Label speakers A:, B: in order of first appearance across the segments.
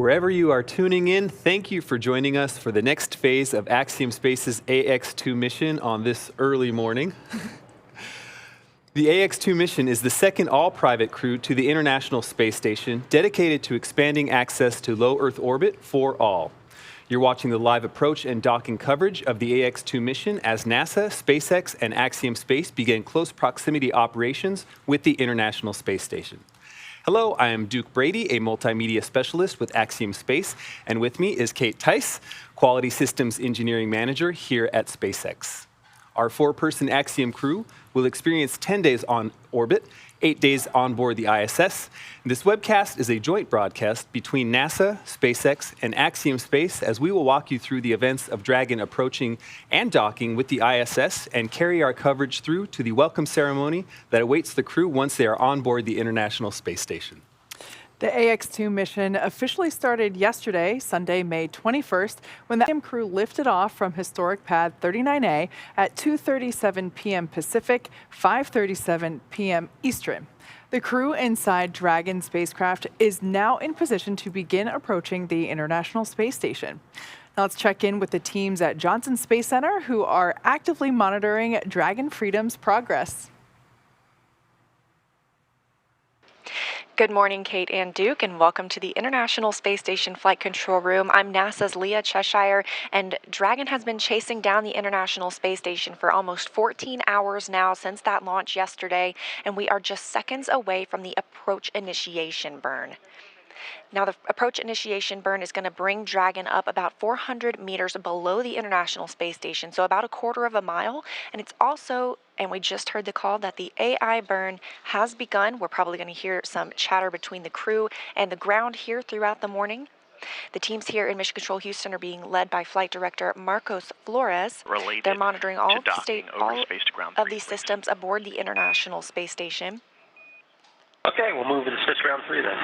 A: Wherever you are tuning in, thank you for joining us for the next phase of Axiom Space's Ax-2 mission on this early morning. The Ax-2 mission is the second all-private crew to the International Space Station, dedicated to expanding access to low Earth orbit for all. You're watching the live approach and docking coverage of the Ax-2 mission as NASA, SpaceX, and Axiom Space begin close proximity operations with the International Space Station. Hello, I am Duke Brady, a multimedia specialist with Axiom Space, and with me is Kate Tice, Quality Systems Engineering Manager here at SpaceX. Our four-person Axiom crew will experience 10 days on orbit, 8 days on board the ISS. This webcast is a joint broadcast between NASA, SpaceX, and Axiom Space as we will walk you through the events of Dragon approaching and docking with the ISS and carry our coverage through to the welcome ceremony that awaits the crew once they are on board the International Space Station.
B: The Ax-2 mission officially started yesterday, Sunday, May 21st, when the Axiom crew lifted off from historic pad 39A at 2:37 p.m. Pacific, 5:37 p.m. Eastern. The crew inside Dragon spacecraft is now in position to begin approaching the International Space Station. Now let's check in with the teams at Johnson Space Center who are actively monitoring Dragon Freedom's progress.
C: Good morning, Kate and Duke, and welcome to the International Space Station Flight Control Room. I'm NASA's Leah Cheshire, and Dragon has been chasing down the International Space Station for almost 14 hours now since that launch yesterday, and we are just seconds away from the approach initiation burn. Now, the approach initiation burn is going to bring Dragon up about 400 meters below the International Space Station, so about a quarter of a mile. And it's also, and we just heard the call, that the AI burn has begun. We're probably going to hear some chatter between the crew and the ground here throughout the morning. The teams here in Mission Control Houston are being led by Flight Director Marcos Flores. They're monitoring all of these systems aboard the International Space Station.
D: Okay, we'll move into switch round 3 then.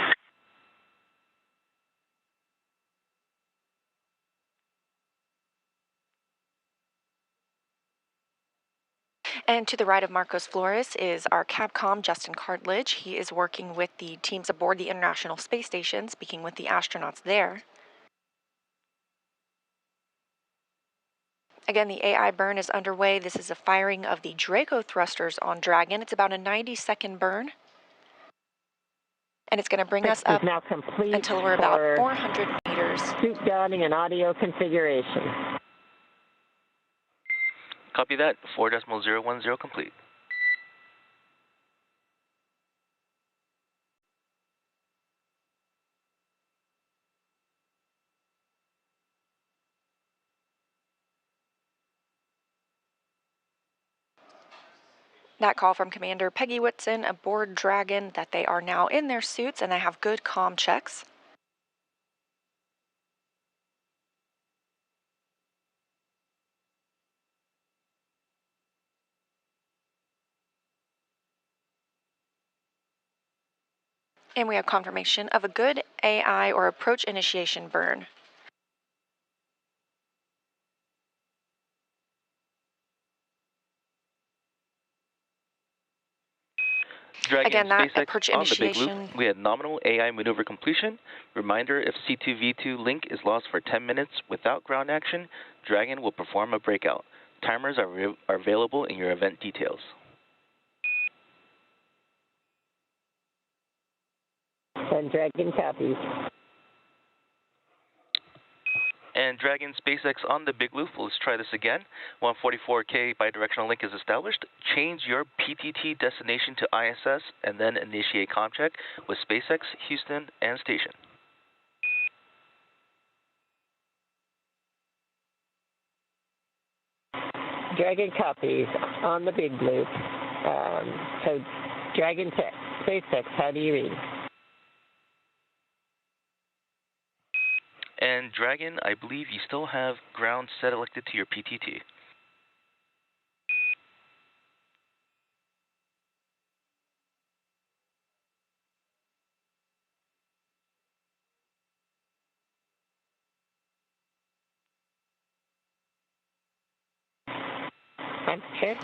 C: And to the right of Marcos Flores is our Capcom, Justin Cartledge. He is working with the teams aboard the International Space Station, speaking with the astronauts there. Again, the AI burn is underway. This is a firing of the Draco thrusters on Dragon. It's about a 90-second burn. And it's going to bring us up until we're about 400 meters.
E: Suit downing and audio configuration.
F: Copy that. 4.010 complete.
C: That call from Commander Peggy Whitson aboard Dragon that they are now in their suits and they have good comm checks. And we have confirmation of a good AI or approach initiation burn.
F: Dragon
C: Again, that
F: SpaceX
C: approach
F: on the big
C: initiation.
F: loop. We had nominal AI maneuver completion. Reminder, if C2V2 link is lost for 10 minutes without ground action, Dragon will perform a breakout. Timers are available in your event details.
E: And Dragon copies.
F: And Dragon SpaceX on the big loop. Let's try this again. 144K bidirectional link is established. Change your PTT destination to ISS and then initiate comm check with SpaceX, Houston, and station.
E: Dragon copies on the big loop. So Dragon SpaceX, how do you read?
F: And Dragon, I believe you still have ground set elected to your PTT.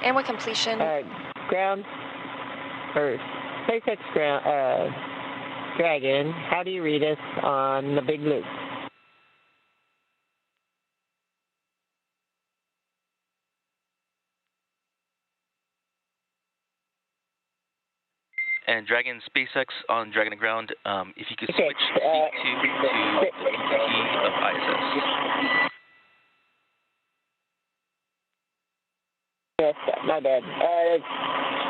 C: And with completion.
E: Ground, or SpaceX ground, Dragon, how do you read us on the big loop?
F: And Dragon SpaceX on Dragon and Ground, if you could
E: Okay,
F: switch seat to the PTT of ISS.
E: Yes, my bad.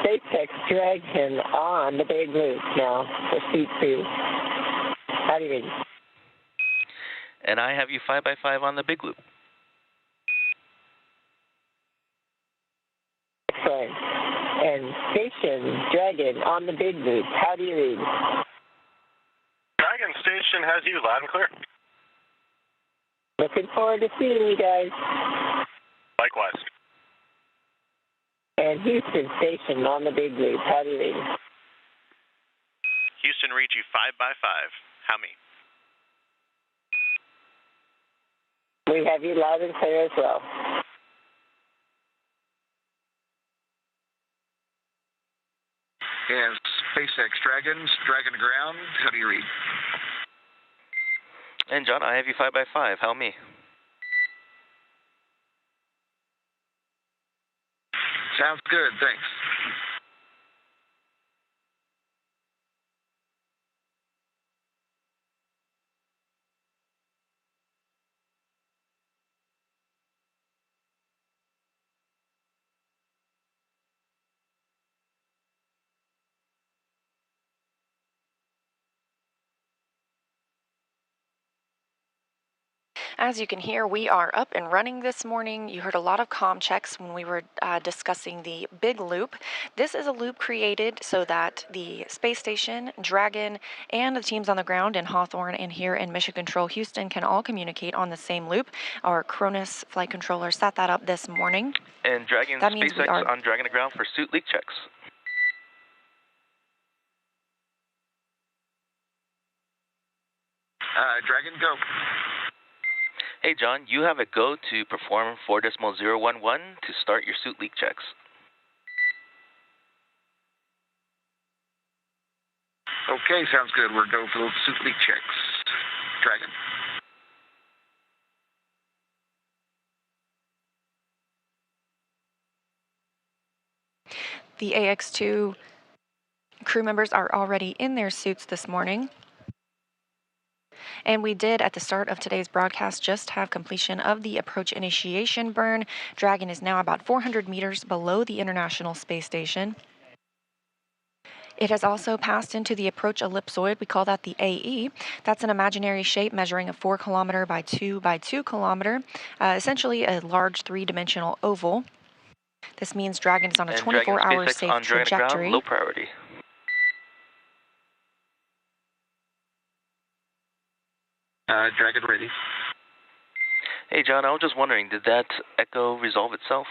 E: SpaceX Dragon on the big loop now for seat 2. How do you read?
F: And I have you 5x5 on the big loop.
E: Excellent. And Station Dragon on the big loop. How do you read?
D: Dragon Station has you loud and clear.
E: Looking forward to seeing you guys.
D: Likewise.
E: And Houston Station on the big loop. How do you read?
G: Houston, read you 5x5. How me?
E: We have you loud and clear as well.
H: And SpaceX Dragon to ground, how do you read?
F: And John, I have you 5x5. How me?
H: Sounds good, thanks.
C: As you can hear, we are up and running this morning. You heard a lot of comm checks when we were discussing the big loop. This is a loop created so that the space station, Dragon, and the teams on the ground in Hawthorne and here in Mission Control Houston can all communicate on the same loop. Our Cronus flight controller set that up this morning.
F: And Dragon
C: That means
F: SpaceX on Dragon to ground for suit leak checks.
H: Dragon, go.
F: Hey John, you have a go to perform 4.011 to start your suit leak checks.
H: Okay, sounds good. We're go for those suit leak checks. Dragon.
C: The Ax-2 crew members are already in their suits this morning. And we did, at the start of today's broadcast, just have completion of the approach initiation burn. Dragon is now about 400 meters below the International Space Station. It has also passed into the approach ellipsoid. We call that the AE. That's an imaginary shape measuring a 4 kilometer by 2 by 2 kilometer, essentially a large 3-dimensional oval. This means Dragon is on a 24-hour safe
F: on Dragon
C: trajectory.
F: Ground, low priority.
H: Dragon ready.
F: Hey John, I was just wondering, did that echo resolve itself?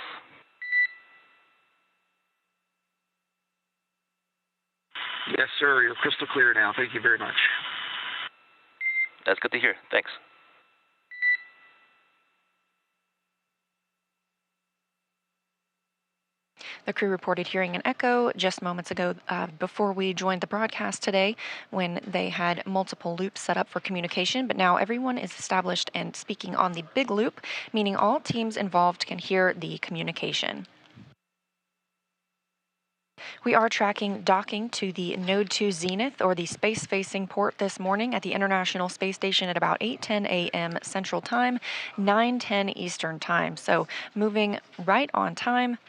H: Yes, sir. You're crystal clear now. Thank you very much.
F: That's good to hear. Thanks.
C: The crew reported hearing an echo just moments ago before we joined the broadcast today when they had multiple loops set up for communication, but now everyone is established and speaking on the big loop, meaning all teams involved can hear the communication. We are tracking docking to the Node 2 Zenith, or the space-facing port, this morning at the International Space Station at about 8:10 a.m. Central Time, 9:10 Eastern Time. So moving right on time.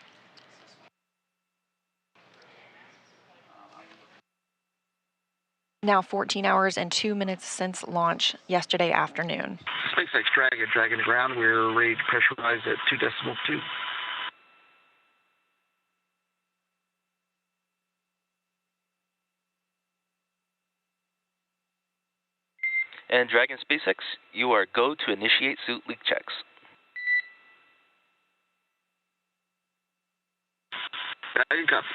C: Now 14 hours and 2 minutes since launch yesterday afternoon.
H: SpaceX Dragon to ground. We're ready to pressurize at 2.2.
F: And Dragon SpaceX, you are go to initiate suit leak checks.
H: Dragon copies.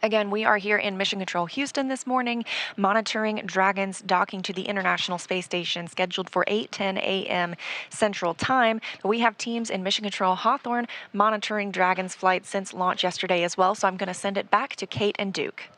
C: Again, we are here in Mission Control Houston this morning, monitoring Dragon's docking to the International Space Station, scheduled for 8:10 a.m. Central Time. We have teams in Mission Control Hawthorne monitoring Dragon's flight since launch yesterday as well, so I'm going to send it back to Kate and Duke.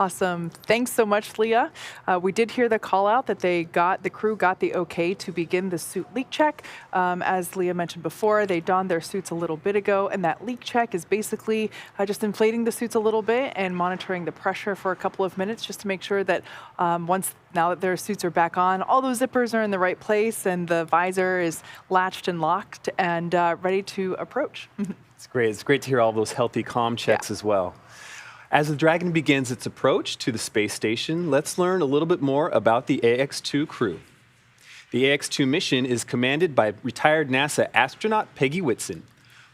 B: Awesome. Thanks so much, Leah. We did hear the call out that the crew got the okay to begin the suit leak check. As Leah mentioned before, they donned their suits a little bit ago, and that leak check is basically just inflating the suits a little bit and monitoring the pressure for a couple of minutes just to make sure that now that their suits are back on, all those zippers are in the right place and the visor is latched and locked and ready to approach.
A: It's great. It's great to hear all those healthy comm checks as well. As the Dragon begins its approach to the space station, let's learn a little bit more about the Ax-2 crew. The Ax-2 mission is commanded by retired NASA astronaut Peggy Whitson.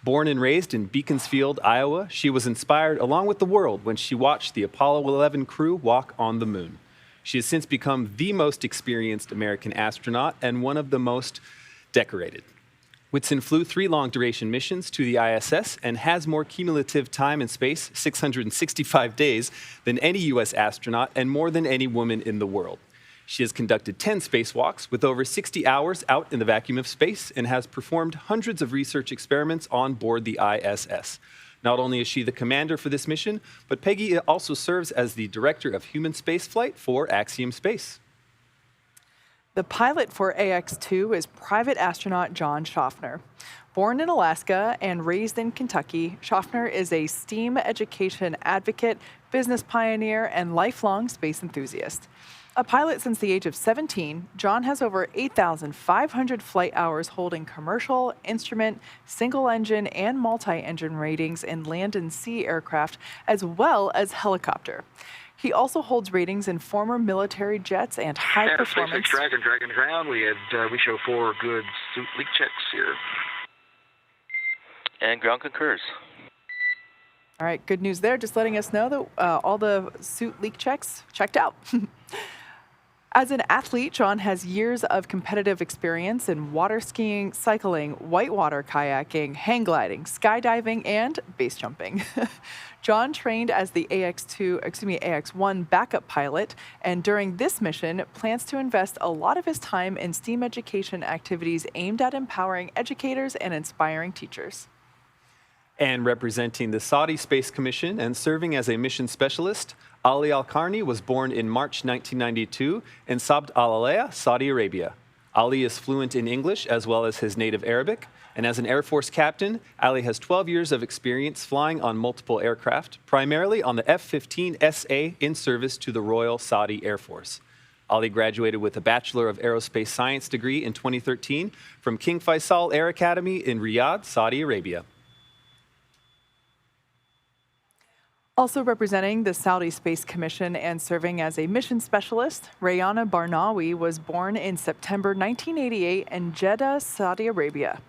A: Born and raised in Beaconsfield, Iowa, she was inspired along with the world when she watched the Apollo 11 crew walk on the moon. She has since become the most experienced American astronaut and one of the most decorated. Whitson flew 3 long-duration missions to the ISS and has more cumulative time in space, 665 days, than any U.S. astronaut and more than any woman in the world. She has conducted 10 spacewalks with over 60 hours out in the vacuum of space and has performed hundreds of research experiments on board the ISS. Not only is she the commander for this mission, but Peggy also serves as the director of human spaceflight for Axiom Space.
B: The pilot for Ax-2 is private astronaut John Schaffner. Born in Alaska and raised in Kentucky, Schaffner is a STEAM education advocate, business pioneer, and lifelong space enthusiast. A pilot since the age of 17, John has over 8,500 flight hours holding commercial, instrument, single-engine, and multi-engine ratings in land and sea aircraft, as well as helicopter. He also holds ratings in former military jets and high-performance...
H: Dragon ground. We show 4 good suit leak checks here.
F: And ground concurs.
B: All right, good news there. Just letting us know that all the suit leak checks checked out. As an athlete, John has years of competitive experience in water skiing, cycling, whitewater kayaking, hang gliding, skydiving, and base jumping. John trained as the Ax-1 backup pilot, and during this mission, plans to invest a lot of his time in STEAM education activities aimed at empowering educators and inspiring teachers.
A: And representing the Saudi Space Commission and serving as a mission specialist, Ali Al-Karni was born in March 1992 in Sabd al-Alaya, Saudi Arabia. Ali is fluent in English as well as his native Arabic, and as an Air Force captain, Ali has 12 years of experience flying on multiple aircraft, primarily on the F-15SA in service to the Royal Saudi Air Force. Ali graduated with a Bachelor of Aerospace Science degree in 2013 from King Faisal Air Academy in Riyadh, Saudi Arabia.
B: Also representing the Saudi Space Commission and serving as a mission specialist, Rayana Barnawi was born in September 1988 in Jeddah, Saudi Arabia.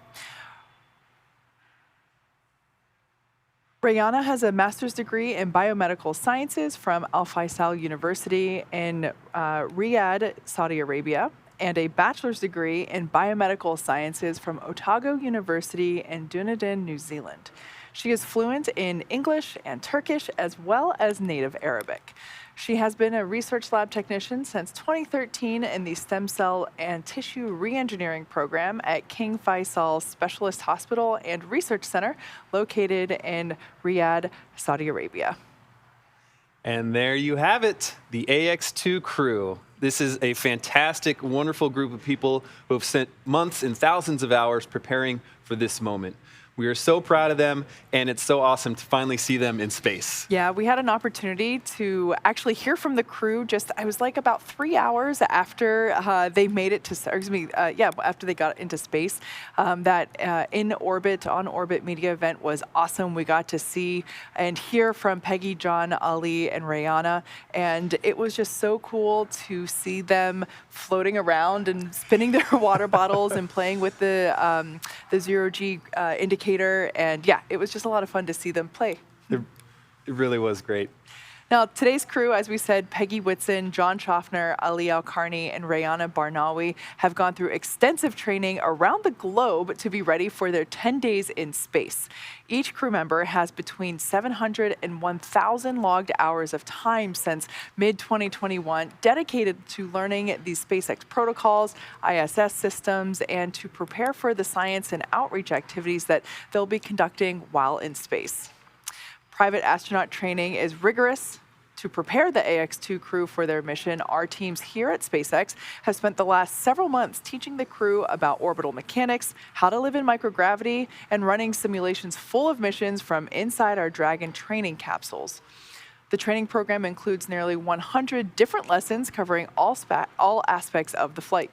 B: Rayana has a master's degree in biomedical sciences from Al Faisal University in Riyadh, Saudi Arabia, and a bachelor's degree in biomedical sciences from Otago University in Dunedin, New Zealand. She is fluent in English and Turkish as well as native Arabic. She has been a research lab technician since 2013 in the Stem Cell and Tissue Reengineering Program at King Faisal Specialist Hospital and Research Center located in Riyadh, Saudi Arabia.
A: And there you have it, the Ax-2 crew. This is a fantastic, wonderful group of people who have spent months and thousands of hours preparing for this moment. We are so proud of them, and it's so awesome to finally see them in space.
B: Yeah, we had an opportunity to actually hear from the crew I was like about 3 hours after they made it to, after they got into space. That on-orbit media event was awesome. We got to see and hear from Peggy, John, Ali, and Rayana, and it was just so cool to see them floating around and spinning their water bottles and playing with the zero-G indicator. And yeah, it was just a lot of fun to see them play.
A: It really was great.
B: Now, today's crew, as we said, Peggy Whitson, John Schaffner, Ali Al-Karni, and Rayana Barnawi have gone through extensive training around the globe to be ready for their 10 days in space. Each crew member has between 700 and 1,000 logged hours of time since mid-2021 dedicated to learning these SpaceX protocols, ISS systems, and to prepare for the science and outreach activities that they'll be conducting while in space. Private astronaut training is rigorous. To prepare the Ax-2 crew for their mission, our teams here at SpaceX have spent the last several months teaching the crew about orbital mechanics, how to live in microgravity, and running simulations full of missions from inside our Dragon training capsules. The training program includes nearly 100 different lessons covering all aspects of the flight.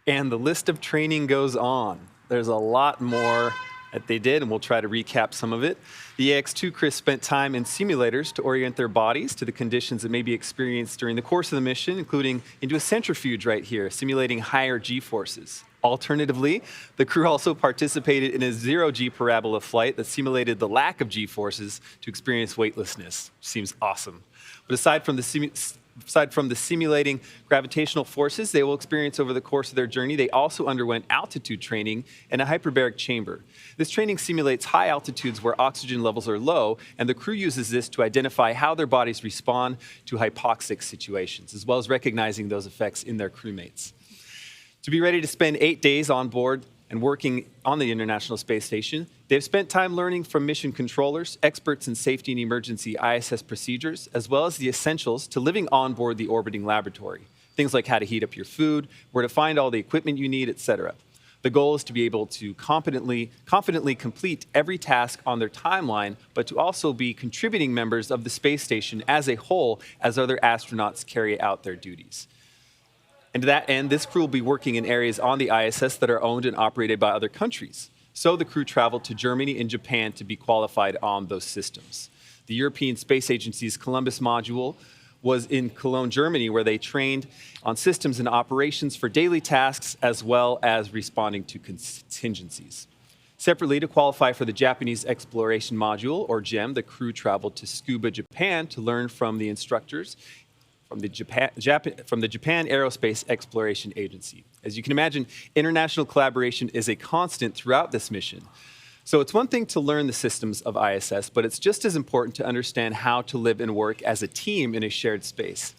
A: And the list of training goes on. There's a lot more that they did, and we'll try to recap some of it. The Ax-2 crew spent time in simulators to orient their bodies to the conditions that may be experienced during the course of the mission, including into a centrifuge right here, simulating higher G-forces. Alternatively, the crew also participated in a zero-G parabola flight that simulated the lack of G-forces to experience weightlessness. Seems awesome. But aside from the simulating gravitational forces they will experience over the course of their journey, they also underwent altitude training in a hyperbaric chamber. This training simulates high altitudes where oxygen levels are low, and the crew uses this to identify how their bodies respond to hypoxic situations, as well as recognizing those effects in their crewmates. To be ready to spend 8 days on board and working on the International Space Station, they've spent time learning from mission controllers, experts in safety and emergency ISS procedures, as well as the essentials to living on board the orbiting laboratory. Things like how to heat up your food, where to find all the equipment you need, etc. The goal is to be able to confidently complete every task on their timeline, but to also be contributing members of the space station as a whole as other astronauts carry out their duties. And to that end, this crew will be working in areas on the ISS that are owned and operated by other countries. So the crew traveled to Germany and Japan to be qualified on those systems. The European Space Agency's Columbus module was in Cologne, Germany, where they trained on systems and operations for daily tasks, as well as responding to contingencies. Separately, to qualify for the Japanese Exploration Module, or GEM, the crew traveled to Tsukuba, Japan to learn from the instructors from the Japan Aerospace Exploration Agency. As you can imagine, international collaboration is a constant throughout this mission. So it's one thing to learn the systems of ISS, but it's just as important to understand how to live and work as a team in a shared space.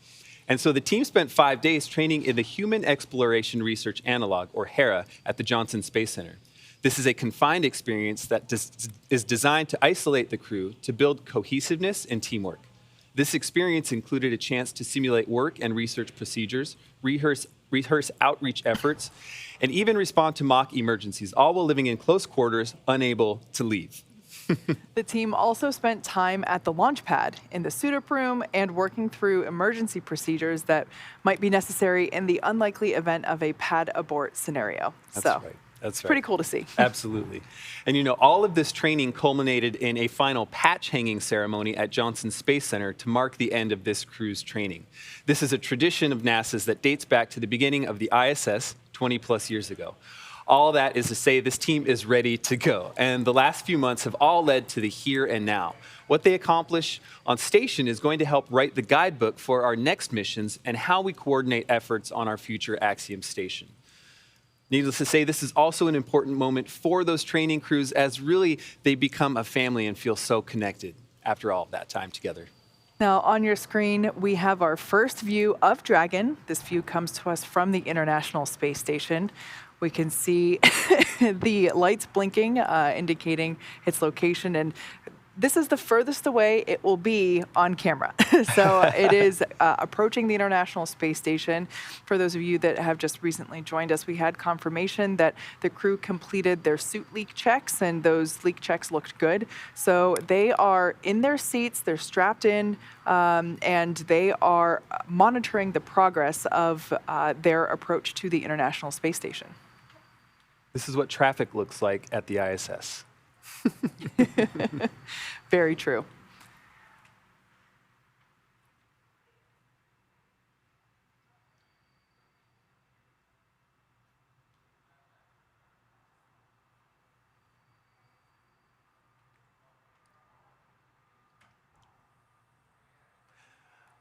A: And so the team spent 5 days training in the Human Exploration Research Analog, or HERA, at the Johnson Space Center. This is a confined experience that is designed to isolate the crew to build cohesiveness and teamwork. This experience included a chance to simulate work and research procedures, rehearse outreach efforts, and even respond to mock emergencies, all while living in close quarters, unable to leave.
B: The team also spent time at the launch pad, in the suit-up room, and working through emergency procedures that might be necessary in the unlikely event of a pad abort scenario.
A: That's right. That's
B: pretty cool to see.
A: Absolutely. And you know, all of this training culminated in a final patch hanging ceremony at Johnson Space Center to mark the end of this crew's training. This is a tradition of NASA's that dates back to the beginning of the ISS 20 plus years ago. All that is to say this team is ready to go. And the last few months have all led to the here and now. What they accomplish on station is going to help write the guidebook for our next missions and how we coordinate efforts on our future Axiom station. Needless to say, this is also an important moment for those training crews as really they become a family and feel so connected after all of that time together.
B: Now, on your screen, we have our first view of Dragon. This view comes to us from the International Space Station. We can see the lights blinking, indicating its location, and this is the furthest away it will be on camera. So it is approaching the International Space Station. For those of you that have just recently joined us, we had confirmation that the crew completed their suit leak checks, and those leak checks looked good. So they are in their seats, they're strapped in, and they are monitoring the progress of their approach to the International Space Station.
A: This is what traffic looks like at the ISS.
B: Very true.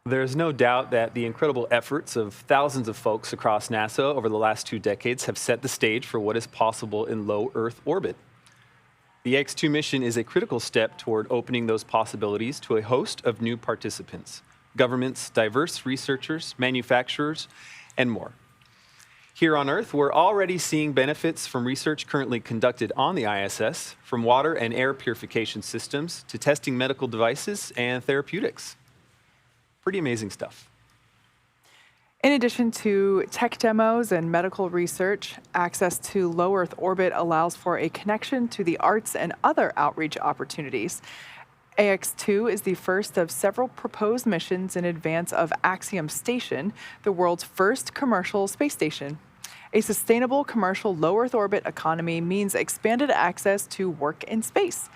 A: There's no doubt that the incredible efforts of thousands of folks across NASA over the last 2 decades have set the stage for what is possible in low Earth orbit. The Ax-2 mission is a critical step toward opening those possibilities to a host of new participants, governments, diverse researchers, manufacturers, and more. Here on Earth, we're already seeing benefits from research currently conducted on the ISS, from water and air purification systems to testing medical devices and therapeutics. Pretty amazing stuff.
B: In addition to tech demos and medical research, access to low Earth orbit allows for a connection to the arts and other outreach opportunities. Ax-2 is the first of several proposed missions in advance of Axiom Station, the world's first commercial space station. A sustainable commercial low Earth orbit economy means expanded access to work in space.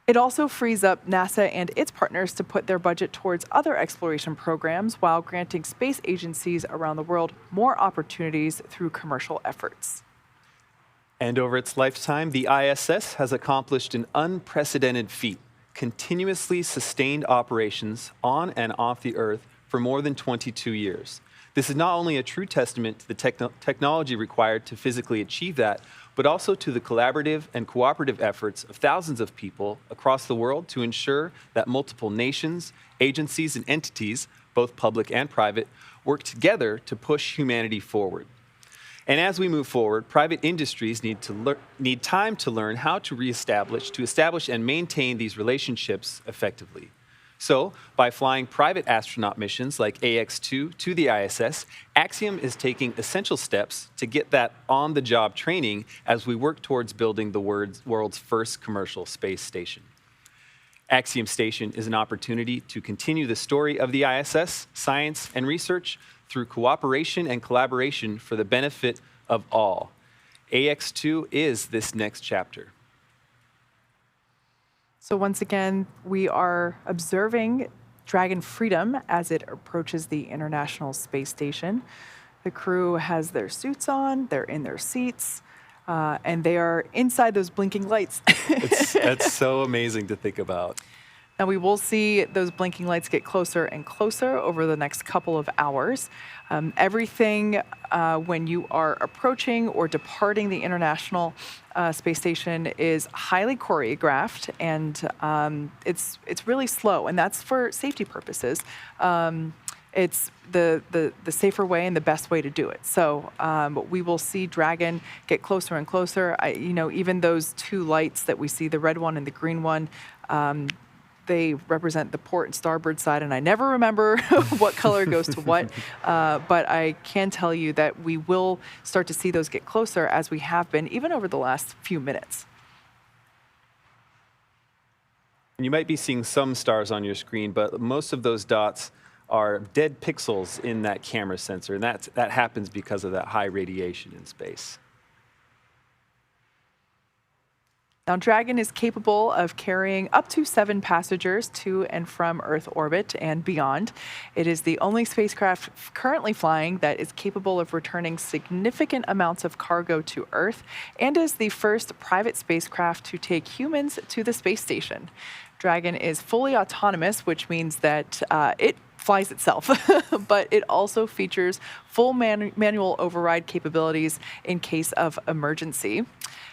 B: It also frees up NASA and its partners to put their budget towards other exploration programs while granting space agencies around the world more opportunities through commercial efforts.
A: And over its lifetime, the ISS has accomplished an unprecedented feat, continuously sustained operations on and off the Earth for more than 22 years. This is not only a true testament to the technology required to physically achieve that, but also to the collaborative and cooperative efforts of thousands of people across the world to ensure that multiple nations, agencies, and entities, both public and private, work together to push humanity forward. And as we move forward, private industries need time to learn how to establish and maintain these relationships effectively. So, by flying private astronaut missions like Ax-2 to the ISS, Axiom is taking essential steps to get that on-the-job training as we work towards building the world's first commercial space station. Axiom Station is an opportunity to continue the story of the ISS, science, and research through cooperation and collaboration for the benefit of all. Ax-2 is this next chapter.
B: So once again, we are observing Dragon Freedom as it approaches the International Space Station. The crew has their suits on, they're in their seats, and they are inside those blinking lights.
A: That's so amazing to think about.
B: Now we will see those blinking lights get closer and closer over the next couple of hours. Everything when you are approaching or departing the International Space Station is highly choreographed, and it's really slow, and that's for safety purposes. It's the safer way and the best way to do it. So we will see Dragon get closer and closer. Even those two lights that we see, the red one and the green one, they represent the port and starboard side, and I never remember what color goes to what, but I can tell you that we will start to see those get closer as we have been, even over the last few minutes.
A: You might be seeing some stars on your screen, but most of those dots are dead pixels in that camera sensor, and that happens because of that high radiation in space.
B: Now, Dragon is capable of carrying up to 7 passengers to and from Earth orbit and beyond. It is the only spacecraft currently flying that is capable of returning significant amounts of cargo to Earth, and is the first private spacecraft to take humans to the space station. Dragon is fully autonomous, which means that it flies itself, but it also features full manual override capabilities in case of emergency.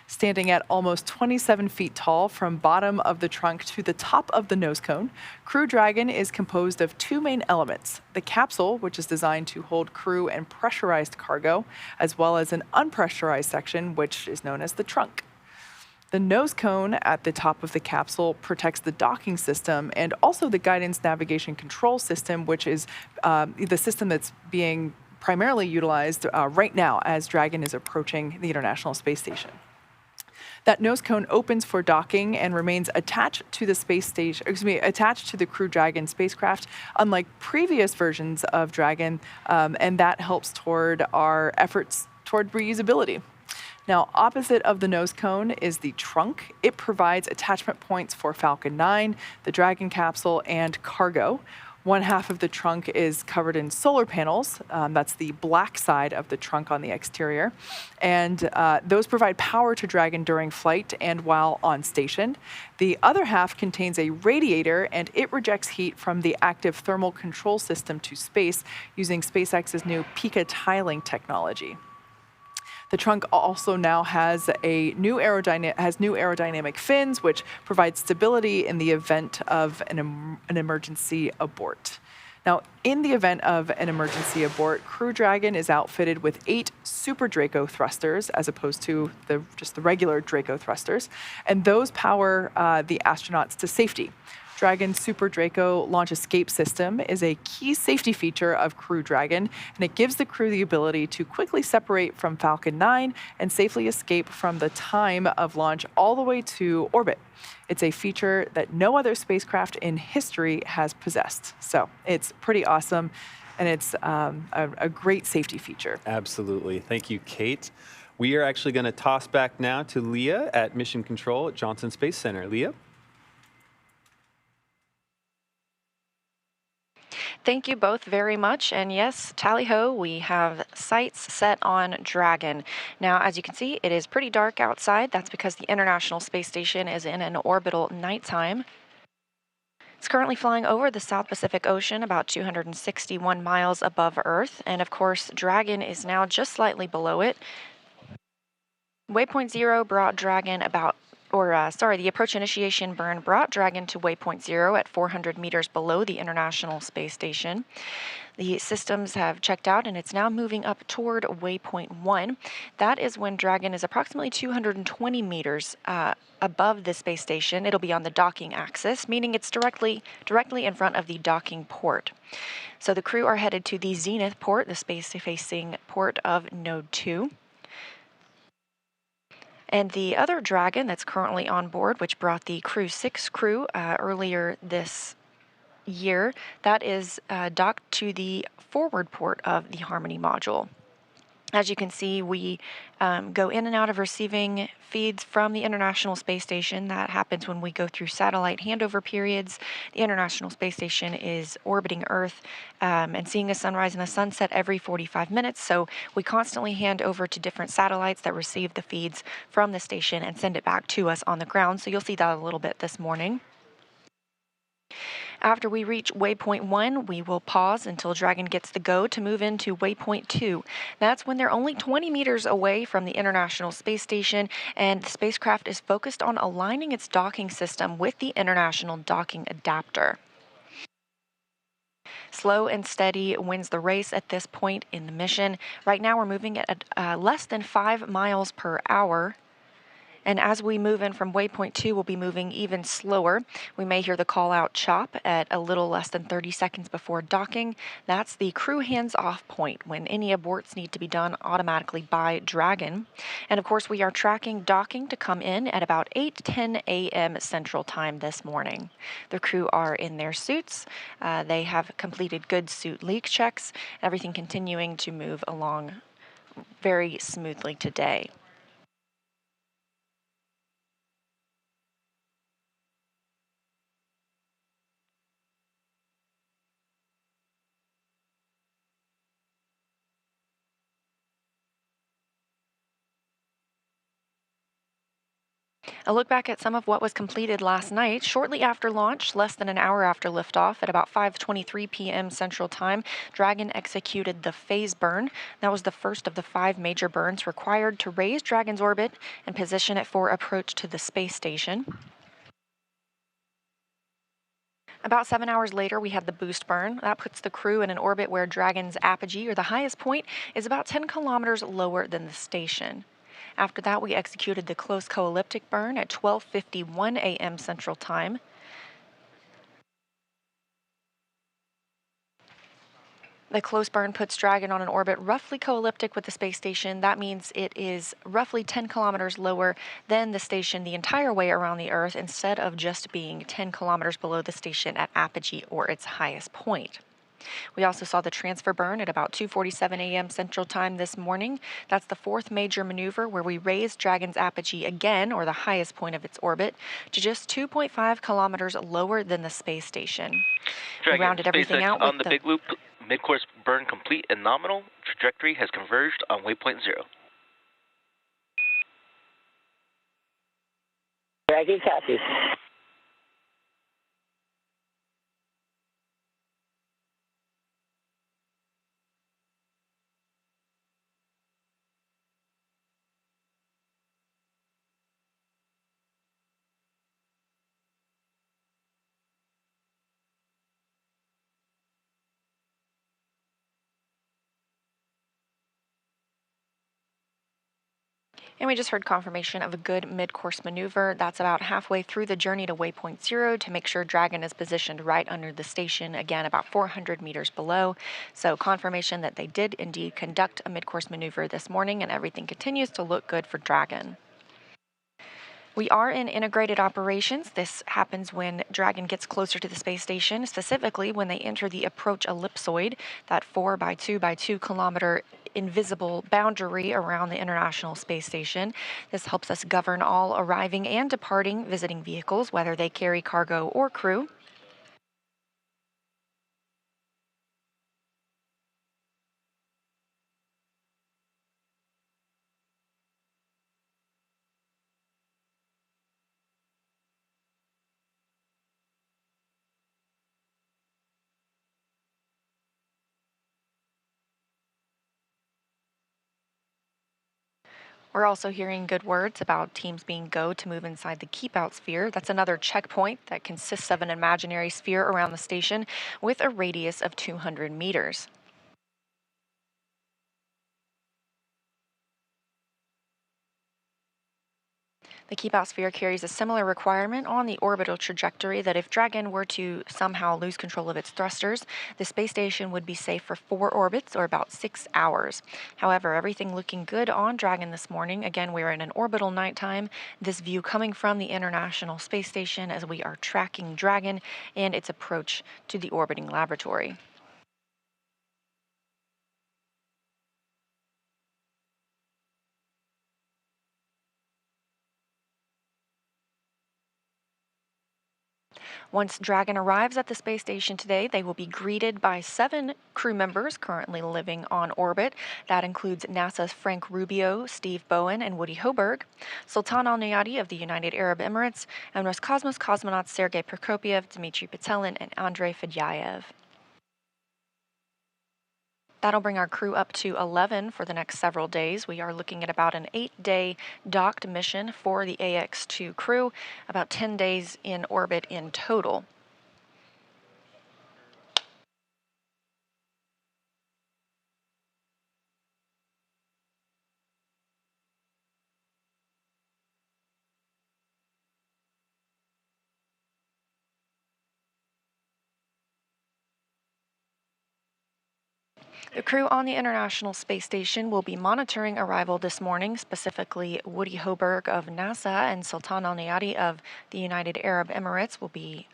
B: Standing at almost 27 feet tall from bottom of the trunk to the top of the nose cone, Crew Dragon is composed of 2 main elements: the capsule, which is designed to hold crew and pressurized cargo, as well as an unpressurized section, which is known as the trunk. The nose cone at the top of the capsule protects the docking system and also the guidance navigation control system, which is the system that's being primarily utilized right now as Dragon is approaching the International Space Station. That nose cone opens for docking and remains attached to the space station, attached to the Crew Dragon spacecraft, unlike previous versions of Dragon, and that helps toward our efforts toward reusability. Now, opposite of the nose cone is the trunk. It provides attachment points for Falcon 9, the Dragon capsule, and cargo. One half of the trunk is covered in solar panels. That's the black side of the trunk on the exterior. And those provide power to Dragon during flight and while on station. The other half contains a radiator, and it rejects heat from the active thermal control system to space using SpaceX's new Pika tiling technology. The trunk also now has new aerodynamic fins, which provide stability in the event of an emergency abort. Now, in the event of an emergency abort, Crew Dragon is outfitted with 8 Super Draco thrusters, as opposed to just the regular Draco thrusters, and those power the astronauts to safety. Dragon's Super Draco launch escape system is a key safety feature of Crew Dragon, and it gives the crew the ability to quickly separate from Falcon 9 and safely escape from the time of launch all the way to orbit. It's a feature that no other spacecraft in history has possessed. So it's pretty awesome, and it's a great safety feature.
A: Absolutely. Thank you, Kate. We are actually going to toss back now to Leah at Mission Control at Johnson Space Center. Leah?
C: Thank you both very much. And yes, tally ho, we have sights set on Dragon. Now, as you can see, it is pretty dark outside. That's because the International Space Station is in an orbital nighttime. It's currently flying over the South Pacific Ocean, about 261 miles above Earth. And of course, Dragon is now just slightly below it. Waypoint 0 brought Dragon the approach initiation burn brought Dragon to waypoint 0 at 400 meters below the International Space Station. The systems have checked out, and it's now moving up toward waypoint 1. That is when Dragon is approximately 220 meters above the space station. It'll be on the docking axis, meaning it's directly in front of the docking port. So the crew are headed to the Zenith port, the space-facing port of Node 2. And the other Dragon that's currently on board, which brought the Crew 6 crew earlier this year, that is docked to the forward port of the Harmony module. As you can see, we go in and out of receiving feeds from the International Space Station. That happens when we go through satellite handover periods. The International Space Station is orbiting Earth and seeing a sunrise and a sunset every 45 minutes. So we constantly hand over to different satellites that receive the feeds from the station and send it back to us on the ground. So you'll see that a little bit this morning. After we reach waypoint 1, we will pause until Dragon gets the go to move into waypoint 2. That's when they're only 20 meters away from the International Space Station, and the spacecraft is focused on aligning its docking system with the International Docking Adapter. Slow and steady wins the race at this point in the mission. Right now we're moving at less than 5 miles per hour. And as we move in from waypoint 2, we'll be moving even slower. We may hear the call-out chop at a little less than 30 seconds before docking. That's the crew hands-off point, when any aborts need to be done automatically by Dragon. And of course, we are tracking docking to come in at about 8:10 a.m. Central Time this morning. The crew are in their suits. They have completed good suit leak checks, everything continuing to move along very smoothly today. A look back at some of what was completed last night. Shortly after launch, less than an hour after liftoff, at about 5:23 p.m. Central Time, Dragon executed the phase burn. That was the first of the 5 major burns required to raise Dragon's orbit and position it for approach to the space station. About 7 hours later, we had the boost burn. That puts the crew in an orbit where Dragon's apogee, or the highest point, is about 10 kilometers lower than the station. After that, we executed the close co-elliptic burn at 12:51 a.m. Central Time. The close burn puts Dragon on an orbit roughly co-elliptic with the space station. That means it is roughly 10 kilometers lower than the station the entire way around the Earth, instead of just being 10 kilometers below the station at apogee, or its highest point. We also saw the transfer burn at about 2:47 a.m. Central Time this morning. That's the fourth major maneuver where we raised Dragon's apogee again, or the highest point of its orbit, to just 2.5 kilometers lower than the space station. We
F: Dragon,
C: rounded everything
F: SpaceX
C: out
F: on
C: with
F: the big loop, mid-course burn complete and nominal. Trajectory has converged on waypoint 0.
E: Dragon copy.
C: And we just heard confirmation of a good mid-course maneuver. That's about halfway through the journey to waypoint 0 to make sure Dragon is positioned right under the station, again about 400 meters below. So confirmation that they did indeed conduct a mid-course maneuver this morning, and everything continues to look good for Dragon. We are in integrated operations. This happens when Dragon gets closer to the space station, specifically when they enter the approach ellipsoid, that 4 by 2 by 2 kilometer invisible boundary around the International Space Station. This helps us govern all arriving and departing visiting vehicles, whether they carry cargo or crew. We're also hearing good words about teams being go to move inside the keep out sphere. That's another checkpoint that consists of an imaginary sphere around the station with a radius of 200 meters. The keep out sphere carries a similar requirement on the orbital trajectory that if Dragon were to somehow lose control of its thrusters, the space station would be safe for 4 orbits or about 6 hours. However, everything looking good on Dragon this morning. Again, we're in an orbital nighttime. This view coming from the International Space Station as we are tracking Dragon and its approach to the orbiting laboratory. Once Dragon arrives at the space station today, they will be greeted by 7 crew members currently living on orbit. That includes NASA's Frank Rubio, Steve Bowen, and Woody Hoberg, Sultan Al Nayati of the United Arab Emirates, and Roscosmos cosmonauts Sergei Prokopyev, Dmitry Petelin, and Andrei Fedyaev. That'll bring our crew up to 11 for the next several days. We are looking at about an 8-day docked mission for the Ax-2 crew, about 10 days in orbit in total. The crew on the International Space Station will be monitoring arrival this morning, specifically Woody Hoberg of NASA and Sultan Al Nayati of the United Arab Emirates will be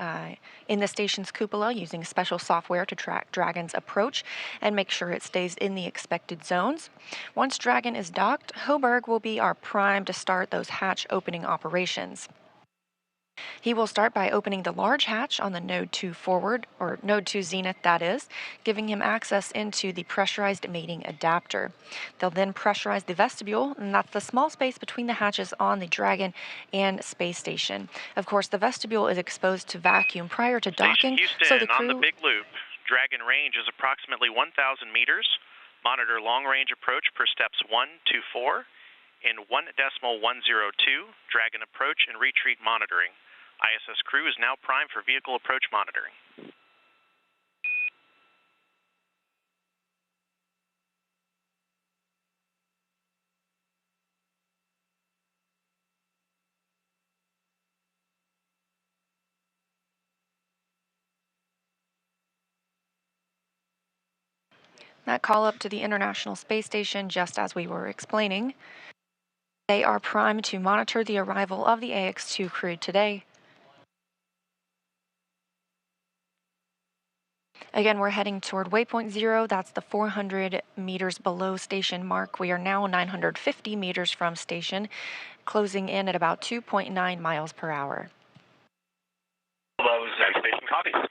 C: in the station's cupola using special software to track Dragon's approach and make sure it stays in the expected zones. Once Dragon is docked, Hoberg will be our prime to start those hatch opening operations. He will start by opening the large hatch on the Node 2 forward, or Node 2 zenith that is, giving him access into the pressurized mating adapter. They'll then pressurize the vestibule, and that's the small space between the hatches on the Dragon and space station. Of course, the vestibule is exposed to vacuum prior to docking,
G: Houston,
C: so the crew...
G: on the big loop, Dragon range is approximately 1,000 meters. Monitor long-range approach per steps 1 to 4. In 1.102, Dragon approach and retreat monitoring. ISS crew is now primed for vehicle approach monitoring.
C: That call up to the International Space Station, just as we were explaining. They are primed to monitor the arrival of the Ax-2 crew today. Again, we're heading toward waypoint 0. That's the 400 meters below station mark. We are now 950 meters from station, closing in at about 2.9 miles per hour.
D: Hello, Zen Station copies.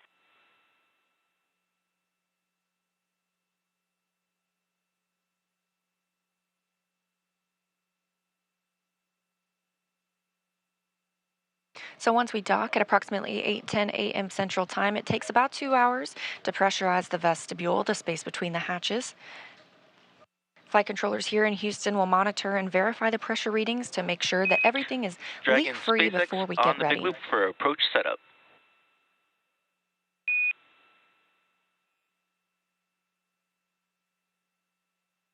C: So once we dock at approximately 8:10 a.m. Central Time, it takes about 2 hours to pressurize the vestibule, the space between the hatches. Flight controllers here in Houston will monitor and verify the pressure readings to make sure that everything is
F: Dragon
C: leak-free
F: SpaceX
C: before we
F: on
C: get
F: the big
C: ready.
F: loop for approach setup.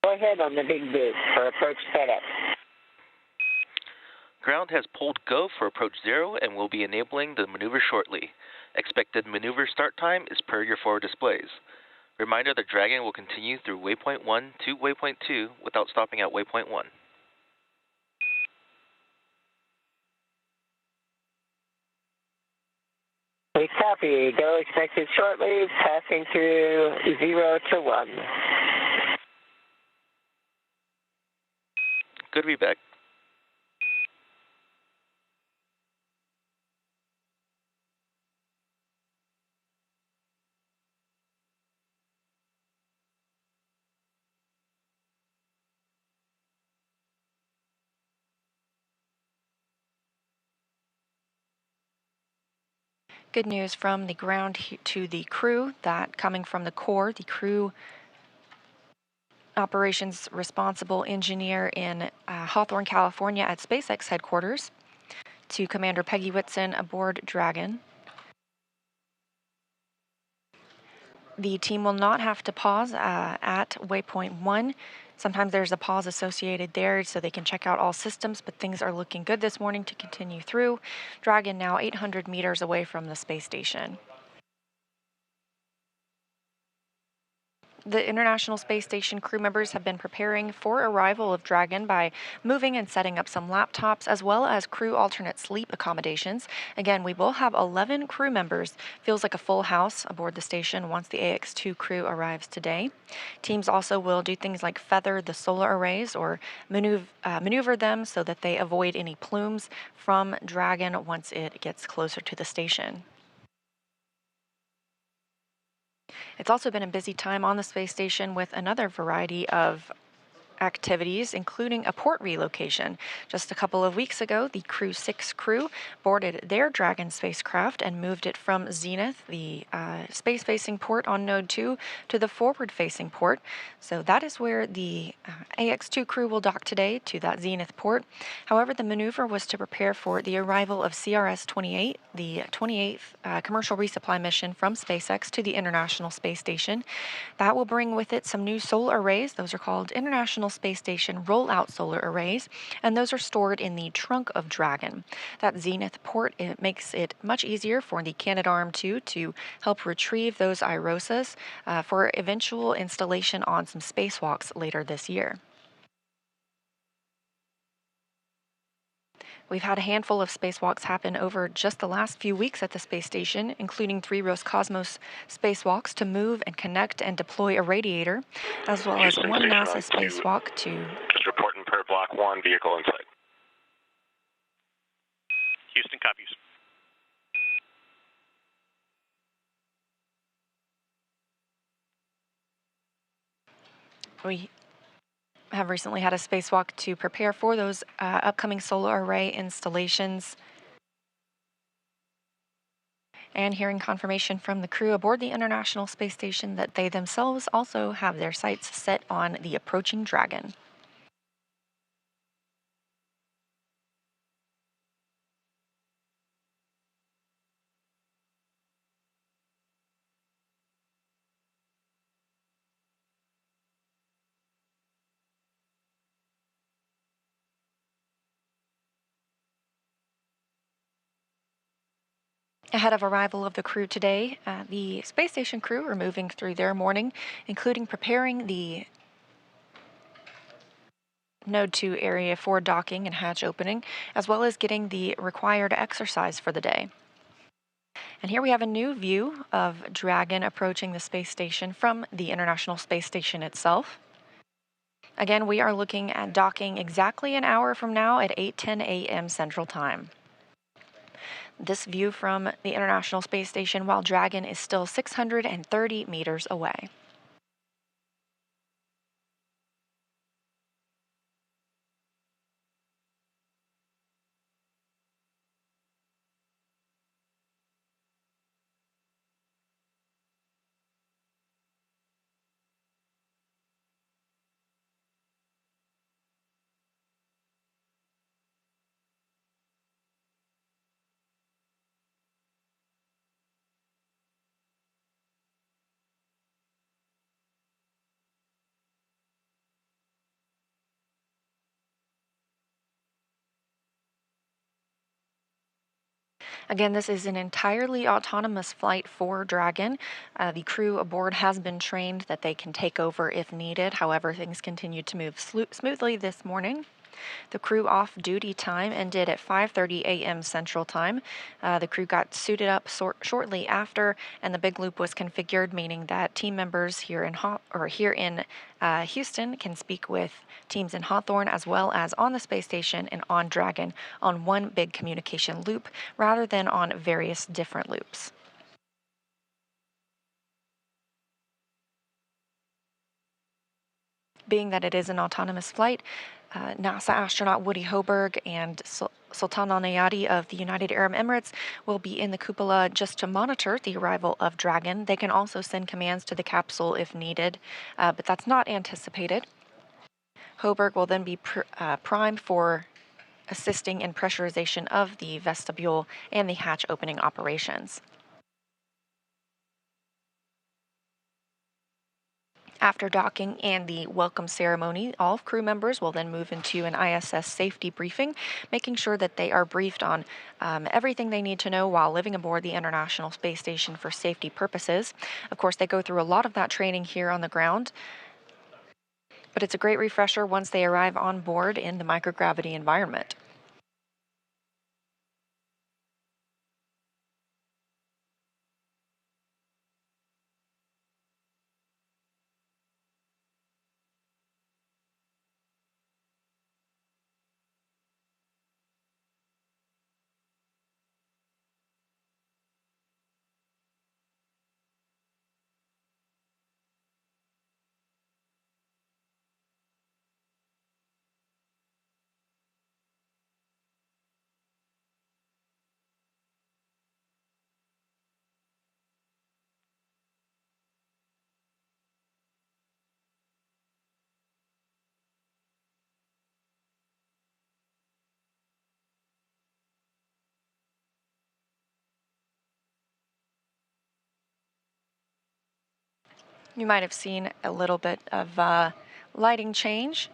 E: Go ahead on the big loop for approach setup.
F: Ground has pulled go for approach 0 and will be enabling the maneuver shortly. Expected maneuver start time is per your forward displays. Reminder that Dragon will continue through waypoint 1 to waypoint 2 without stopping at waypoint 1.
E: We copy. Go expected shortly, passing through 0 to 1.
F: Good to be back.
C: Good news from the ground to the crew, that coming from the core, the crew operations responsible engineer in Hawthorne, California at SpaceX headquarters, to Commander Peggy Whitson aboard Dragon. The team will not have to pause at waypoint 1. Sometimes there's a pause associated there so they can check out all systems, but things are looking good this morning to continue through. Dragon now 800 meters away from the space station. The International Space Station crew members have been preparing for arrival of Dragon by moving and setting up some laptops as well as crew alternate sleep accommodations. Again, we will have 11 crew members. Feels like a full house aboard the station once the Ax-2 crew arrives today. Teams also will do things like feather the solar arrays or maneuver them so that they avoid any plumes from Dragon once it gets closer to the station. It's also been a busy time on the space station with another variety of activities, including a port relocation. Just a couple of weeks ago, the Crew 6 crew boarded their Dragon spacecraft and moved it from Zenith, the space-facing port on Node 2, to the forward-facing port. So that is where the Ax-2 crew will dock today, to that Zenith port. However, the maneuver was to prepare for the arrival of CRS-28, the 28th commercial resupply mission from SpaceX to the International Space Station. That will bring with it some new solar arrays. Those are called International Space Station rollout solar arrays, and those are stored in the trunk of Dragon. That Zenith port, it makes it much easier for the Canadarm2 to help retrieve those IROSAs for eventual installation on some spacewalks later this year. We've had a handful of spacewalks happen over just the last few weeks at the space station, including 3 Roscosmos spacewalks to move and connect and deploy a radiator, as well as
D: Houston
C: 1
D: Station
C: NASA
D: on
C: spacewalk to...
D: Just reporting per block 1, vehicle inside.
G: Houston copies.
C: We have recently had a spacewalk to prepare for those upcoming solar array installations. And hearing confirmation from the crew aboard the International Space Station that they themselves also have their sights set on the approaching Dragon. Ahead of arrival of the crew today, the space station crew are moving through their morning, including preparing the Node 2 area for docking and hatch opening, as well as getting the required exercise for the day. And here we have a new view of Dragon approaching the space station from the International Space Station itself. Again, we are looking at docking exactly an hour from now at 8:10 a.m. Central Time. This view from the International Space Station while Dragon is still 630 meters away. Again, this is an entirely autonomous flight for Dragon. The crew aboard has been trained that they can take over if needed. However, things continue to move smoothly this morning. The crew off-duty time ended at 5:30 a.m. Central Time. The crew got suited up shortly after, and the big loop was configured, meaning that team members here in Houston can speak with teams in Hawthorne as well as on the space station and on Dragon on one big communication loop rather than on various different loops. Being that it is an autonomous flight, NASA astronaut Woody Hoberg and Sultan Al Nayati of the United Arab Emirates will be in the cupola just to monitor the arrival of Dragon. They can also send commands to the capsule if needed, but that's not anticipated. Hoberg will then be primed for assisting in pressurization of the vestibule and the hatch opening operations. After docking and the welcome ceremony, all crew members will then move into an ISS safety briefing, making sure that they are briefed on everything they need to know while living aboard the International Space Station for safety purposes. Of course, they go through a lot of that training here on the ground, but it's a great refresher once they arrive on board in the microgravity environment. You might have seen a little bit of lighting change.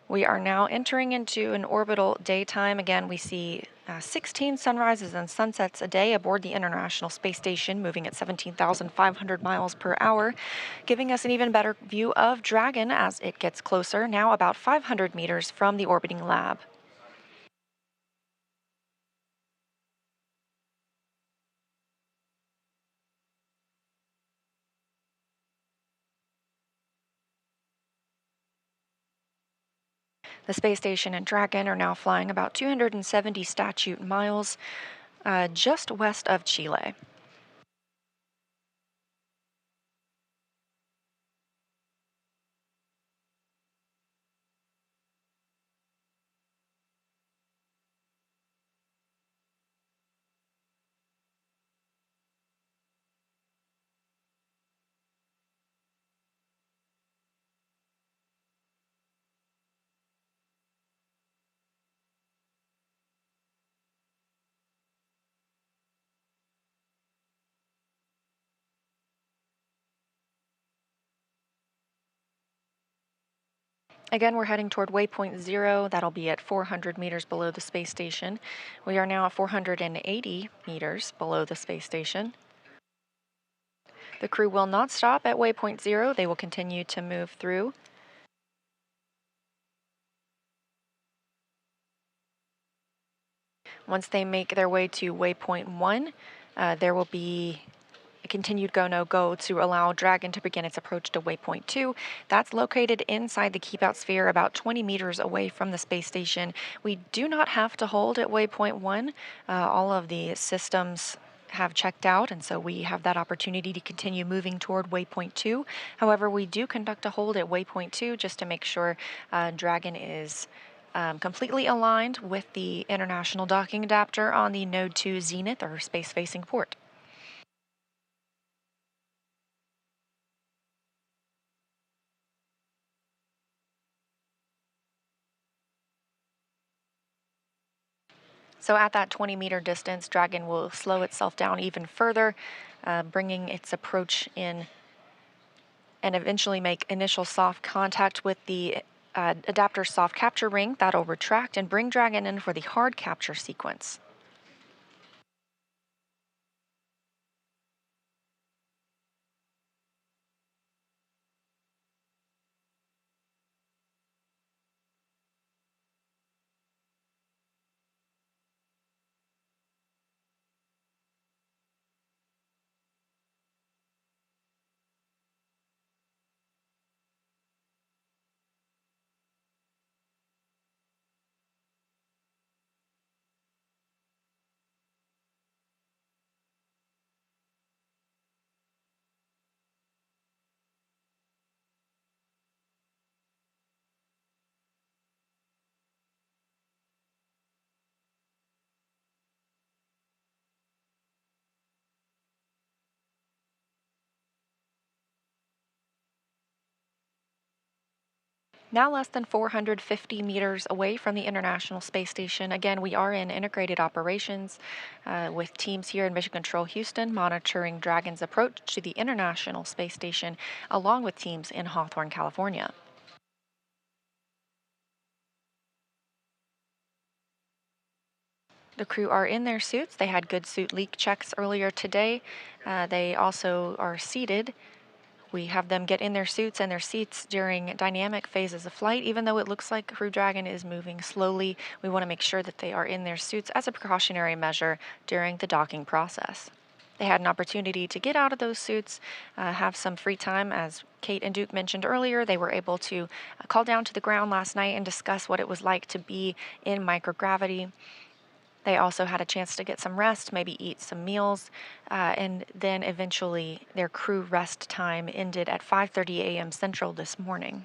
C: We are now entering into an orbital daytime. Again, we see 16 sunrises and sunsets a day aboard the International Space Station, moving at 17,500 miles per hour, giving us an even better view of Dragon as it gets closer, now about 500 meters from the orbiting lab. The space station and Dragon are now flying about 270 statute miles just west of Chile. Again, we're heading toward waypoint 0. That'll be at 400 meters below the space station. We are now at 480 meters below the space station. The crew will not stop at waypoint 0. They will continue to move through. Once they make their way to waypoint 1, There will be a continued go, no go to allow Dragon to begin its approach to waypoint 2. That's located inside the keep out sphere about 20 meters away from the space station. We do not have to hold at waypoint 1. All of the systems have checked out, and so we have that opportunity to continue moving toward waypoint 2. However, we do conduct a hold at waypoint 2 just to make sure Dragon is completely aligned with the international docking adapter on the Node 2 Zenith or space-facing port. So at that 20-meter distance, Dragon will slow itself down even further, bringing its approach in and eventually make initial soft contact with the adapter soft capture ring. That'll retract and bring Dragon in for the hard capture sequence. Now less than 450 meters away from the International Space Station. Again, we are in integrated operations with teams here in Mission Control Houston monitoring Dragon's approach to the International Space Station, along with teams in Hawthorne, California. The crew are in their suits. They had good suit leak checks earlier today. They also are seated. We have them get in their suits and their seats during dynamic phases of flight. Even though it looks like Crew Dragon is moving slowly, we want to make sure that they are in their suits as a precautionary measure during the docking process. They had an opportunity to get out of those suits, have some free time. As Kate and Duke mentioned earlier, they were able to call down to the ground last night and discuss what it was like to be in microgravity. They also had a chance to get some rest, maybe eat some meals, and then eventually their crew rest time ended at 5:30 a.m. Central this morning.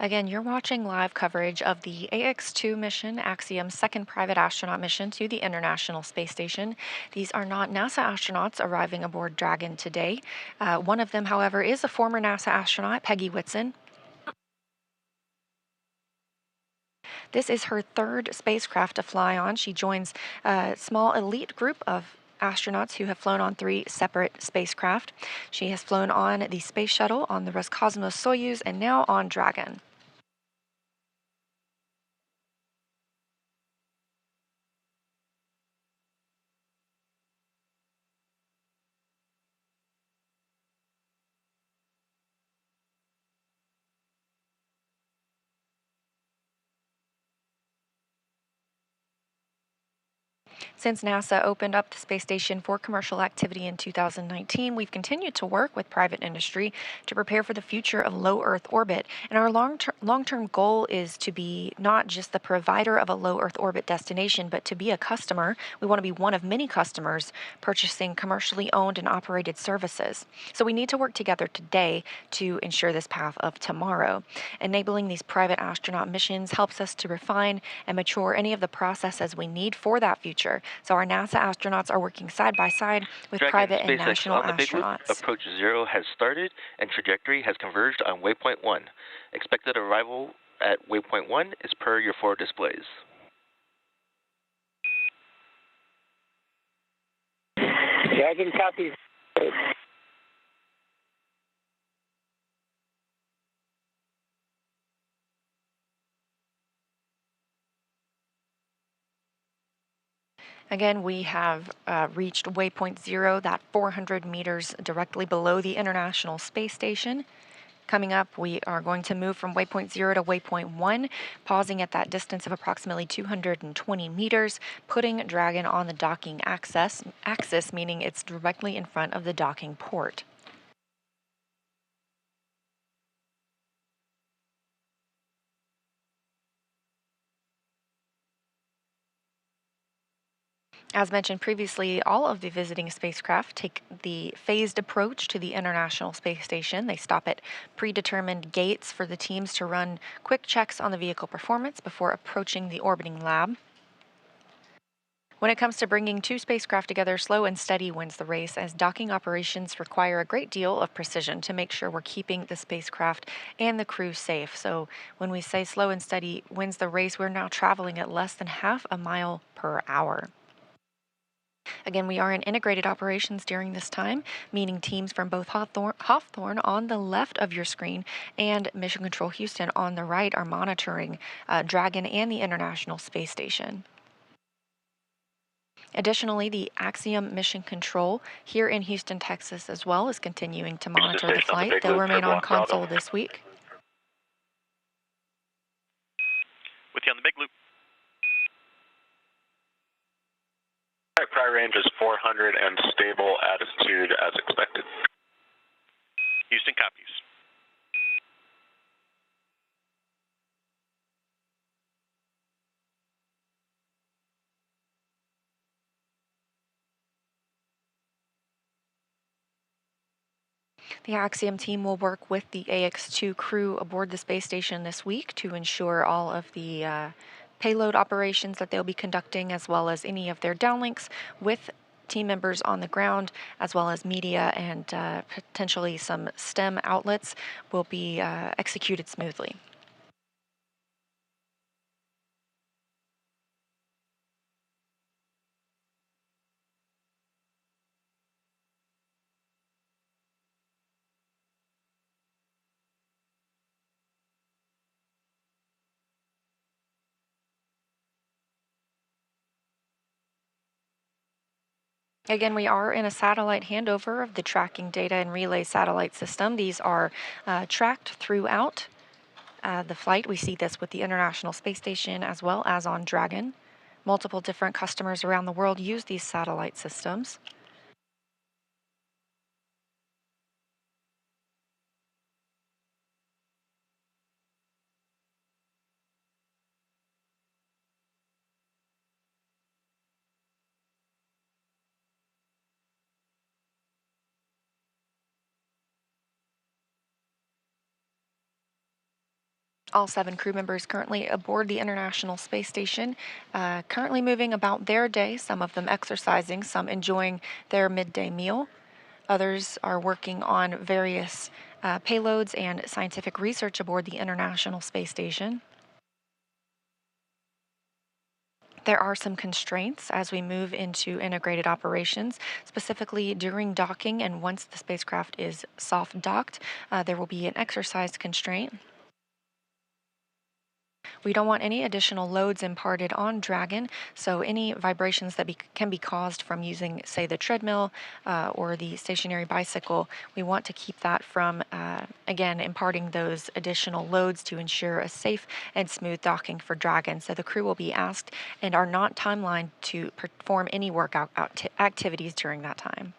C: Again, you're watching live coverage of the Ax-2 mission, Axiom's second private astronaut mission to the International Space Station. These are not NASA astronauts arriving aboard Dragon today. One of them, however, is a former NASA astronaut, Peggy Whitson. This is her third spacecraft to fly on. She joins a small elite group of astronauts who have flown on 3 separate spacecraft. She has flown on the Space Shuttle, on the Roscosmos Soyuz, and now on Dragon. Since NASA opened up the space station for commercial activity in 2019, we've continued to work with private industry to prepare for the future of low Earth orbit. And our long-term goal is to be not just the provider of a low Earth orbit destination, but to be a customer. We want to be one of many customers purchasing commercially owned and operated services. So we need to work together today to ensure this path of tomorrow. Enabling these private astronaut missions helps us to refine and mature any of the processes we need for that future. So our NASA astronauts are working side by side with
F: Dragon
C: private and
F: SpaceX
C: national
F: on the Big Loop.
C: astronauts.
F: Approach 0 has started and trajectory has converged on waypoint 1. Expected arrival at waypoint 1 is per your forward displays.
E: Dragon copies.
C: Again, we have reached waypoint 0, that 400 meters directly below the International Space Station. Coming up, we are going to move from waypoint 0 to waypoint 1, pausing at that distance of approximately 220 meters, putting Dragon on the docking axis, meaning it's directly in front of the docking port. As mentioned previously, all of the visiting spacecraft take the phased approach to the International Space Station. They stop at predetermined gates for the teams to run quick checks on the vehicle performance before approaching the orbiting lab. When it comes to bringing two spacecraft together, slow and steady wins the race, as docking operations require a great deal of precision to make sure we're keeping the spacecraft and the crew safe. So when we say slow and steady wins the race, we're now traveling at less than half a mile per hour. Again, we are in integrated operations during this time, meaning teams from both Hawthorne on the left of your screen and Mission Control Houston on the right are monitoring Dragon and the International Space Station. Additionally, the Axiom Mission Control here in Houston, Texas as well is continuing to monitor the flight. They'll remain on console this week.
G: With you on the Big Loop.
D: Prior range is 400 and stable attitude as expected.
G: Houston copies.
C: The Axiom team will work with the Ax-2 crew aboard the space station this week to ensure all of the payload operations that they'll be conducting, as well as any of their downlinks with team members on the ground, as well as media and potentially some STEM outlets will be executed smoothly. Again, we are in a satellite handover of the tracking data and relay satellite system. These are tracked throughout the flight. We see this with the International Space Station as well as on Dragon. Multiple different customers around the world use these satellite systems. All 7 crew members currently aboard the International Space Station, currently moving about their day, some of them exercising, some enjoying their midday meal. Others are working on various payloads and scientific research aboard the International Space Station. There are some constraints as we move into integrated operations, specifically during docking, and once the spacecraft is soft docked, there will be an exercise constraint. We don't want any additional loads imparted on Dragon, so any vibrations that can be caused from using, say, the treadmill or the stationary bicycle, we want to keep that from, again, imparting those additional loads to ensure a safe and smooth docking for Dragon. So the crew will be asked and are not timelined to perform any workout activities during that time.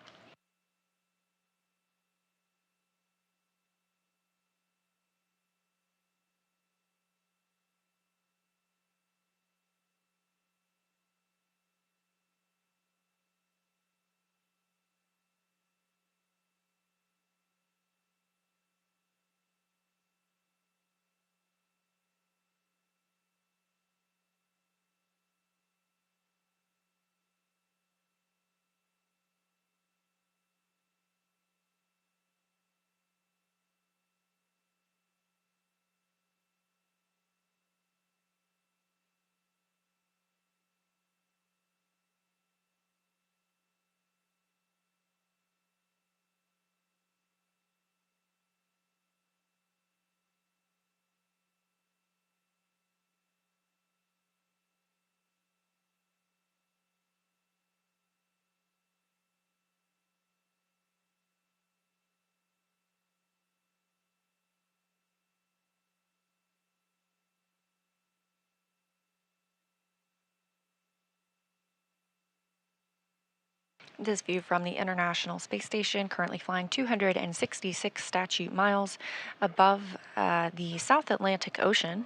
C: This view from the International Space Station, currently flying 266 statute miles above the South Atlantic Ocean.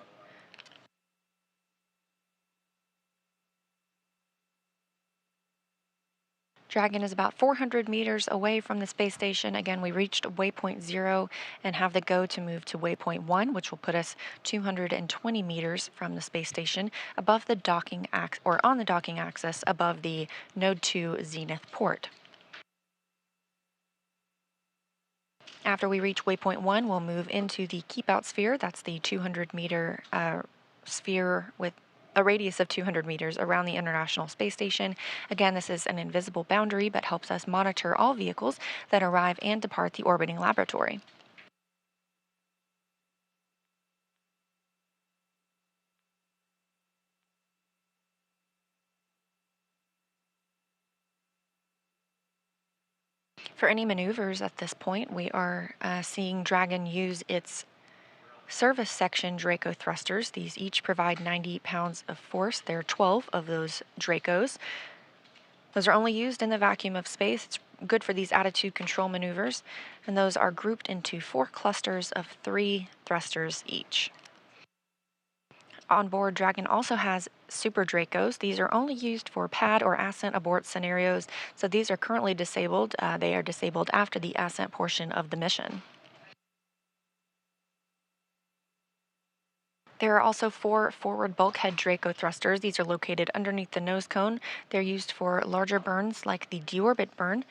C: Dragon is about 400 meters away from the space station. Again, we reached waypoint 0 and have the go to move to waypoint 1, which will put us 220 meters from the space station above the docking on the docking axis above the Node 2 zenith port. After we reach waypoint 1, we'll move into the keep out sphere. That's the 200-meter sphere with a radius of 200 meters around the International Space Station. Again, this is an invisible boundary, but helps us monitor all vehicles that arrive and depart the orbiting laboratory. For any maneuvers at this point, we are seeing Dragon use its service section Draco thrusters. These each provide 90 pounds of force. There are 12 of those Dracos. Those are only used in the vacuum of space. It's good for these attitude control maneuvers, and those are grouped into 4 clusters of 3 thrusters each. On board, Dragon also has Super Dracos. These are only used for pad or ascent abort scenarios, so these are currently disabled. They are disabled after the ascent portion of the mission. There are also 4 forward bulkhead Draco thrusters. These are located underneath the nose cone. They're used for larger burns like the deorbit burn.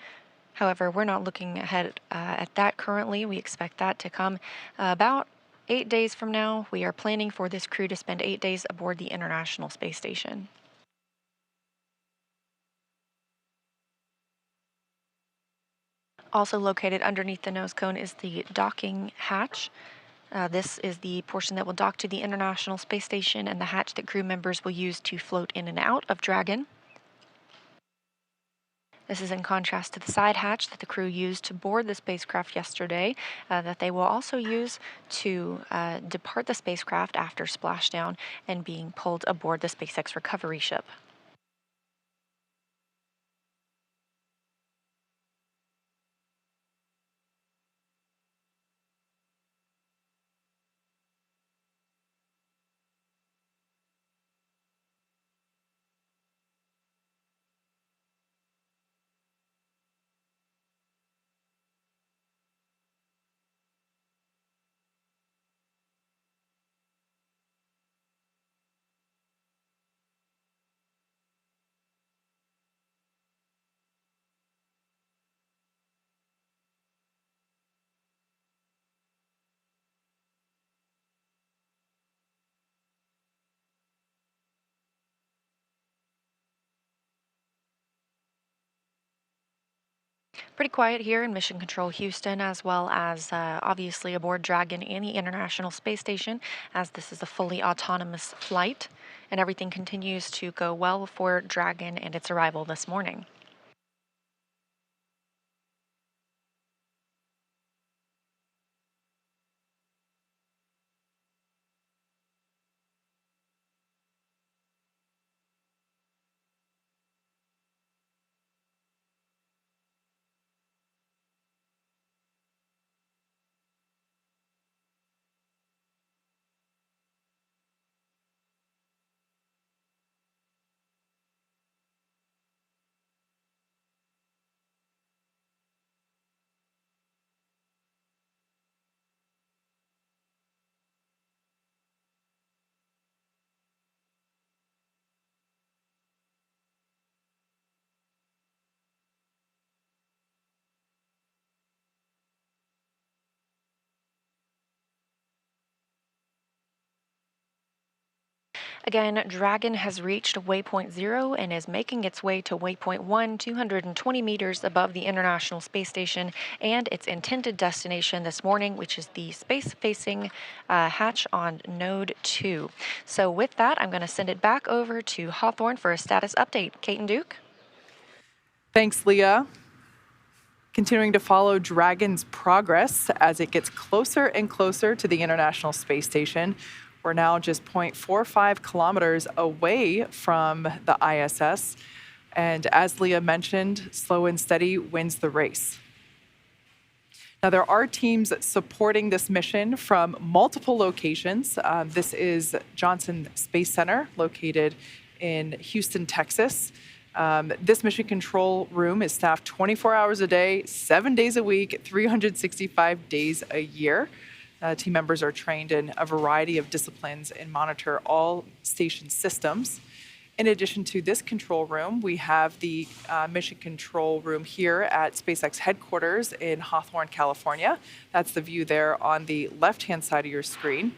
C: However, we're not looking ahead at that currently. We expect that to come about 8 days from now. We are planning for this crew to spend 8 days aboard the International Space Station. Also located underneath the nose cone is the docking hatch. This is the portion that will dock to the International Space Station and the hatch that crew members will use to float in and out of Dragon. This is in contrast to the side hatch that the crew used to board the spacecraft yesterday, that they will also use to depart the spacecraft after splashdown and being pulled aboard the SpaceX recovery ship. Pretty quiet here in Mission Control Houston, as well as obviously aboard Dragon and the International Space Station, as this is a fully autonomous flight, and everything continues to go well for Dragon and its arrival this morning. Again, Dragon has reached waypoint 0 and is making its way to waypoint 1, 220 meters above the International Space Station and its intended destination this morning, which is the space-facing hatch on Node 2. So with that, I'm going to send it back over to Hawthorne for a status update. Kate and Duke?
B: Thanks, Leah. Continuing to follow Dragon's progress as it gets closer and closer to the International Space Station. We're now just 0.45 kilometers away from the ISS. And as Leah mentioned, slow and steady wins the race. Now, there are teams supporting this mission from multiple locations. This is Johnson Space Center, located in Houston, Texas. This mission control room is staffed 24 hours a day, 7 days a week, 365 days a year. Team members are trained in a variety of disciplines and monitor all station systems. In addition to this control room, we have the mission control room here at SpaceX headquarters in Hawthorne, California. That's the view there on the left-hand side of your screen.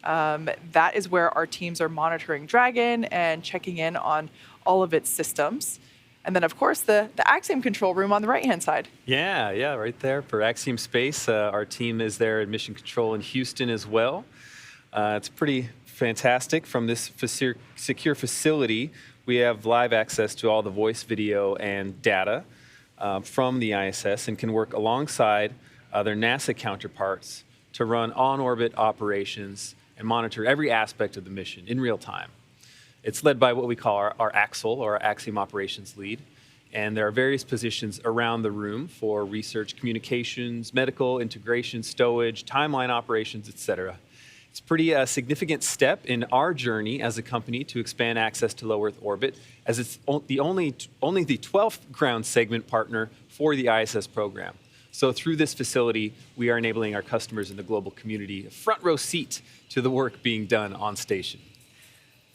B: That is where our teams are monitoring Dragon and checking in on all of its systems. And then, of course, the Axiom control room on the right-hand side.
A: Yeah, right there for Axiom Space. Our team is there at Mission Control in Houston as well. It's pretty fantastic. From this secure facility, we have live access to all the voice, video, and data from the ISS and can work alongside their NASA counterparts to run on-orbit operations and monitor every aspect of the mission in real time. It's led by what we call our Axel, or our Axiom Operations Lead. And there are various positions around the room for research, communications, medical, integration, stowage, timeline operations, etc. It's a pretty significant step in our journey as a company to expand access to low Earth orbit, as it's only the 12th ground segment partner for the ISS program. So through this facility, we are enabling our customers in the global community a front row seat to the work being done on station.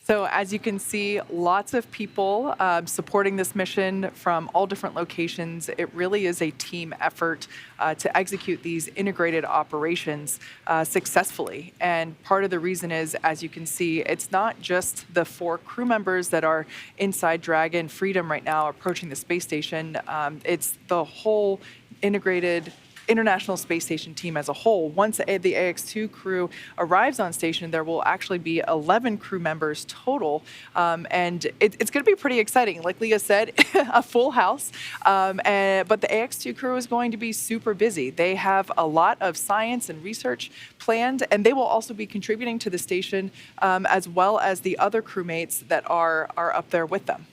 B: So as you can see, lots of people supporting this mission from all different locations. It really is a team effort to execute these integrated operations successfully. And part of the reason is, as you can see, it's not just the 4 crew members that are inside Dragon Freedom right now approaching the space station. It's the whole integrated International Space Station team as a whole. Once the Ax-2 crew arrives on station, there will actually be 11 crew members total. And it's going to be pretty exciting. Like Leah said, a full house. But the Ax-2 crew is going to be super busy. They have a lot of science and research planned, and they will also be contributing to the station as well as the other crewmates that are up there with them.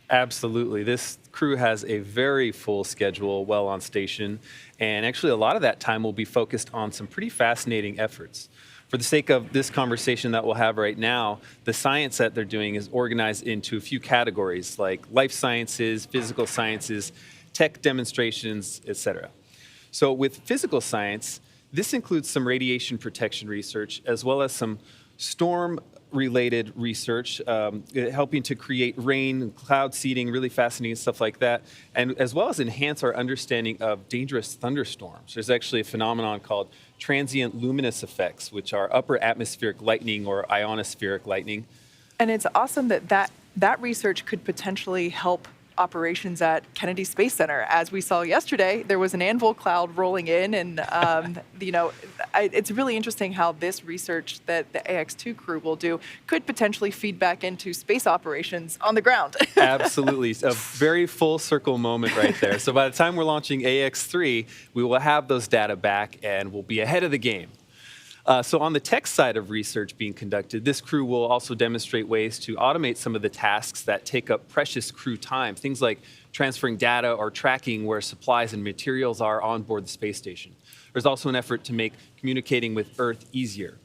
A: Absolutely. This crew has a very full schedule while on station, and actually a lot of that time will be focused on some pretty fascinating efforts. For the sake of this conversation that we'll have right now, the science that they're doing is organized into a few categories like life sciences, physical sciences, tech demonstrations, etc. So with physical science, this includes some radiation protection research as well as some storm-related research, helping to create rain, cloud seeding, really fascinating stuff like that, and as well as enhance our understanding of dangerous thunderstorms. There's actually a phenomenon called transient luminous effects, which are upper atmospheric lightning or ionospheric lightning.
B: And it's awesome that research could potentially help operations at Kennedy Space Center. As we saw yesterday, there was an anvil cloud rolling in, and it's really interesting how this research that the Ax-2 crew will do could potentially feed back into space operations on the ground.
A: Absolutely. A very full circle moment right there. So by the time we're launching Ax-3, we will have those data back and we'll be ahead of the game. So on the tech side of research being conducted, this crew will also demonstrate ways to automate some of the tasks that take up precious crew time, things like transferring data or tracking where supplies and materials are on board the space station. There's also an effort to make communicating with Earth easier.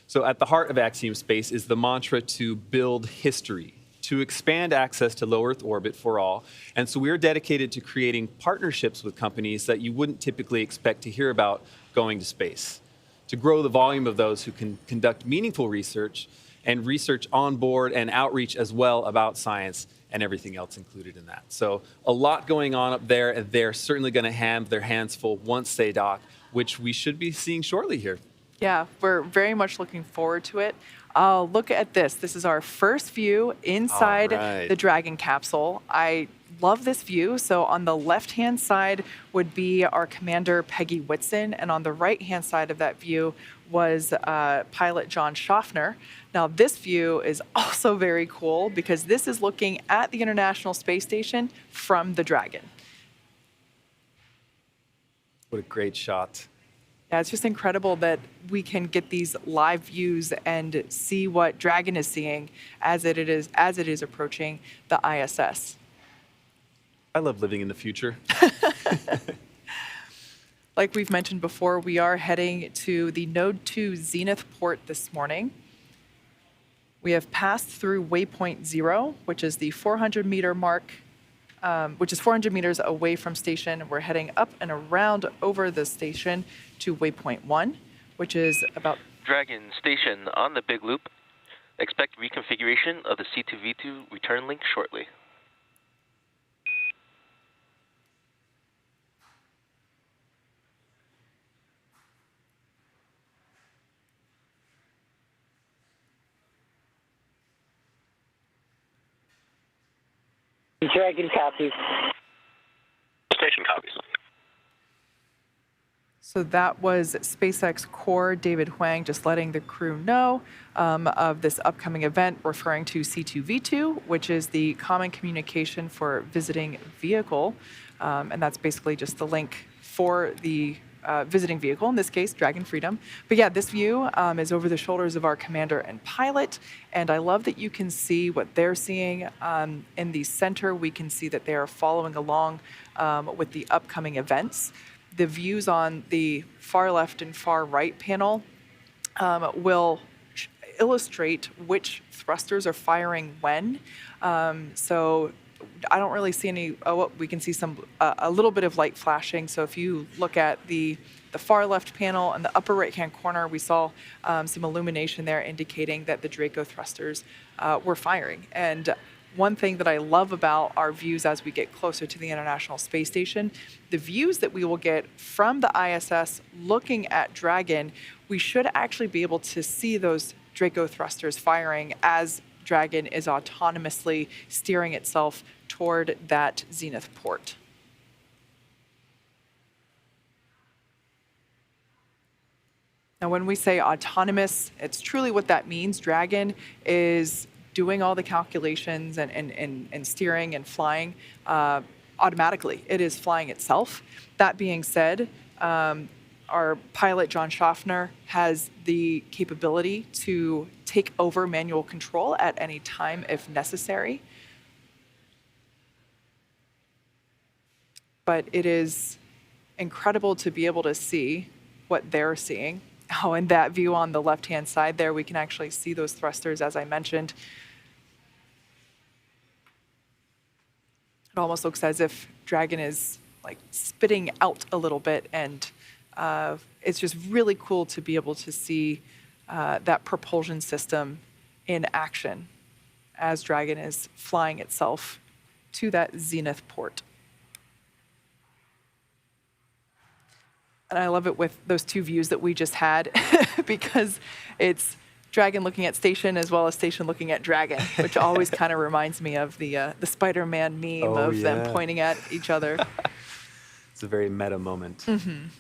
A: So at the heart of Axiom Space is the mantra to build history, to expand access to low Earth orbit for all. And so we're dedicated to creating partnerships with companies that you wouldn't typically expect to hear about going to space, to grow the volume of those who can conduct meaningful research and research on board and outreach as well about science and everything else included in that. So a lot going on up there, and they're certainly going to have their hands full once they dock, which we should be seeing shortly here.
B: Yeah, we're very much looking forward to it. Look at this. This is our first view inside the Dragon capsule. I love this view. So on the left-hand side would be our commander, Peggy Whitson, and on the right-hand side of that view was pilot John Schaffner. Now, this view is also very cool because this is looking at the International Space Station from the Dragon.
A: What a great shot.
B: Yeah, it's just incredible that we can get these live views and see what Dragon is seeing as it is approaching the ISS.
A: I love living in the future.
B: Like we've mentioned before, we are heading to the Node 2 Zenith port this morning. We have passed through waypoint 0, which is the 400-meter mark, which is 400 meters away from station. We're heading up and around over the station to waypoint 1, which is about...
F: Dragon station on the big loop. Expect reconfiguration of the C2V2 return link shortly.
E: Dragon copies.
D: Station copies.
B: So that was SpaceX core David Huang just letting the crew know of this upcoming event, referring to C2V2, which is the common communication for visiting vehicle. And that's basically just the link for the visiting vehicle, in this case, Dragon Freedom. But yeah, this view is over the shoulders of our commander and pilot. And I love that you can see what they're seeing. In the center, we can see that they are following along with the upcoming events. The views on the far left and far right panel will illustrate which thrusters are firing when. So I don't really see any, we can see a little bit of light flashing. So if you look at the far left panel and the upper right-hand corner, we saw some illumination there indicating that the Draco thrusters were firing. And one thing that I love about our views as we get closer to the International Space Station, the views that we will get from the ISS looking at Dragon, we should actually be able to see those Draco thrusters firing as Dragon is autonomously steering itself toward that Zenith port. Now, when we say autonomous, it's truly what that means. Dragon is doing all the calculations and steering and flying automatically. It is flying itself. That being said, our pilot, John Schaffner, has the capability to take over manual control at any time if necessary. But it is incredible to be able to see what they're seeing. Oh, in that view on the left-hand side there, we can actually see those thrusters, as I mentioned. It almost looks as if Dragon is like spitting out a little bit, and it's just really cool to be able to see that propulsion system in action as Dragon is flying itself to that Zenith port. And I love it with those two views that we just had because it's Dragon looking at Station as well as Station looking at Dragon, which always kind of reminds me of the Spider-Man meme of them pointing at each other.
A: It's a very meta moment. In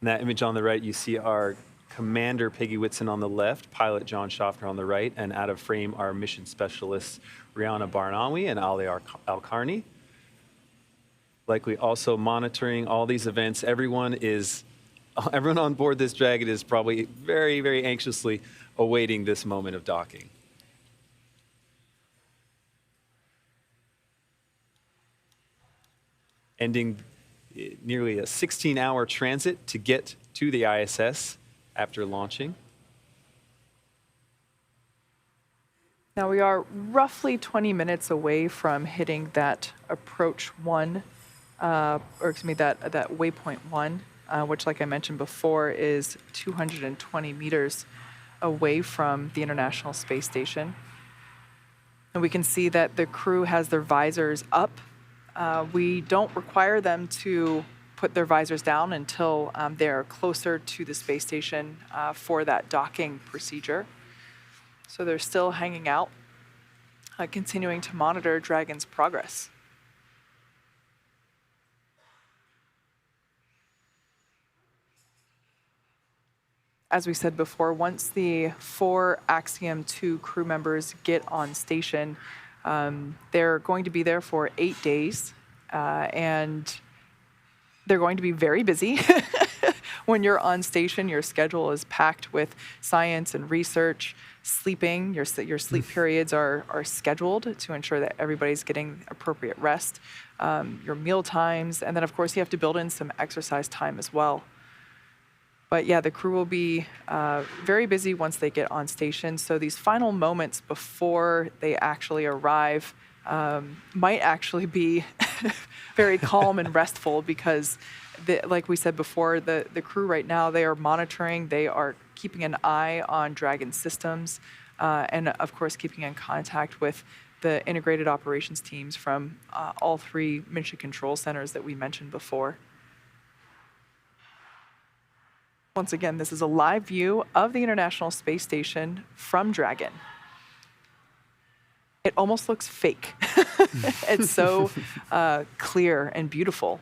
A: that image on the right, you see our Commander Peggy Whitson on the left, pilot John Schaffner on the right, and out of frame our mission specialists Rihanna Barnawi and Ali Al-Karni. Likely also monitoring all these events. Everyone on board this Dragon is probably very, very anxiously awaiting this moment of docking. Ending nearly a 16-hour transit to get to the ISS after launching.
B: Now we are roughly 20 minutes away from hitting that approach 1, that waypoint 1, which, like I mentioned before, is 220 meters away from the International Space Station. And we can see that the crew has their visors up. We don't require them to put their visors down until they're closer to the space station for that docking procedure. So they're still hanging out, continuing to monitor Dragon's progress. As we said before, once the 4 Axiom 2 crew members get on station, they're going to be there for 8 days, and they're going to be very busy. When you're on station, your schedule is packed with science and research, sleeping. Your sleep periods are scheduled to ensure that everybody's getting appropriate rest, your meal times, and then, of course, you have to build in some exercise time as well. But yeah, the crew will be very busy once they get on station. So these final moments before they actually arrive might actually be very calm and restful because, like we said before, the crew right now, they are monitoring, they are keeping an eye on Dragon systems, and of course keeping in contact with the integrated operations teams from all 3 mission control centers that we mentioned before. Once again, this is a live view of the International Space Station from Dragon. It almost looks fake. It's so clear and beautiful.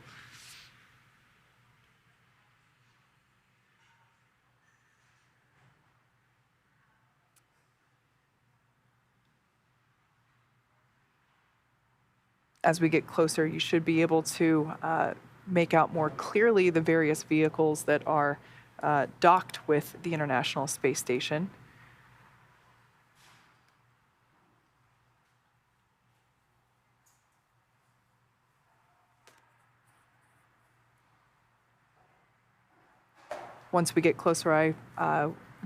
B: As we get closer, you should be able to make out more clearly the various vehicles that are docked with the International Space Station. Once we get closer, I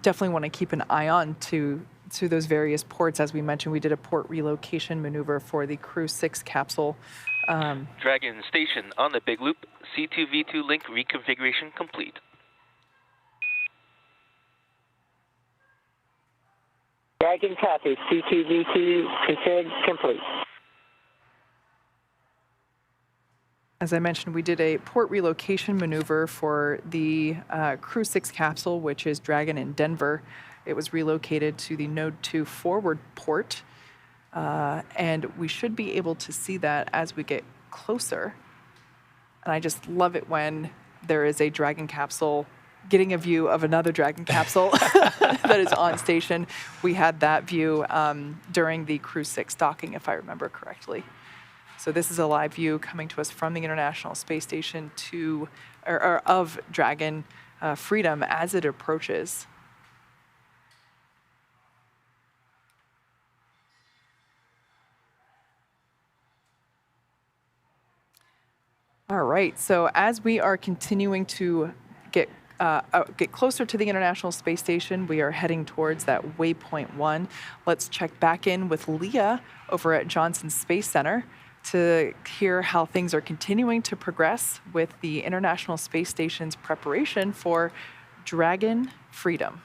B: definitely want to keep an eye on to those various ports. As we mentioned, we did a port relocation maneuver for the Crew 6 capsule.
F: Dragon Station on the Big Loop. C2V2 link reconfiguration complete.
E: Dragon copy. C2V2 config complete.
B: As I mentioned, we did a port relocation maneuver for the Crew 6 capsule, which is Dragon in Denver. It was relocated to the Node 2 forward port, and we should be able to see that as we get closer. And I just love it when there is a Dragon capsule getting a view of another Dragon capsule that is on station. We had that view during the Crew 6 docking, if I remember correctly. So this is a live view coming to us from the International Space Station of Dragon Freedom as it approaches. All right, so as we are continuing to get closer to the International Space Station, we are heading towards that waypoint 1. Let's check back in with Leah over at Johnson Space Center to hear how things are continuing to progress with the International Space Station's preparation for Dragon Freedom.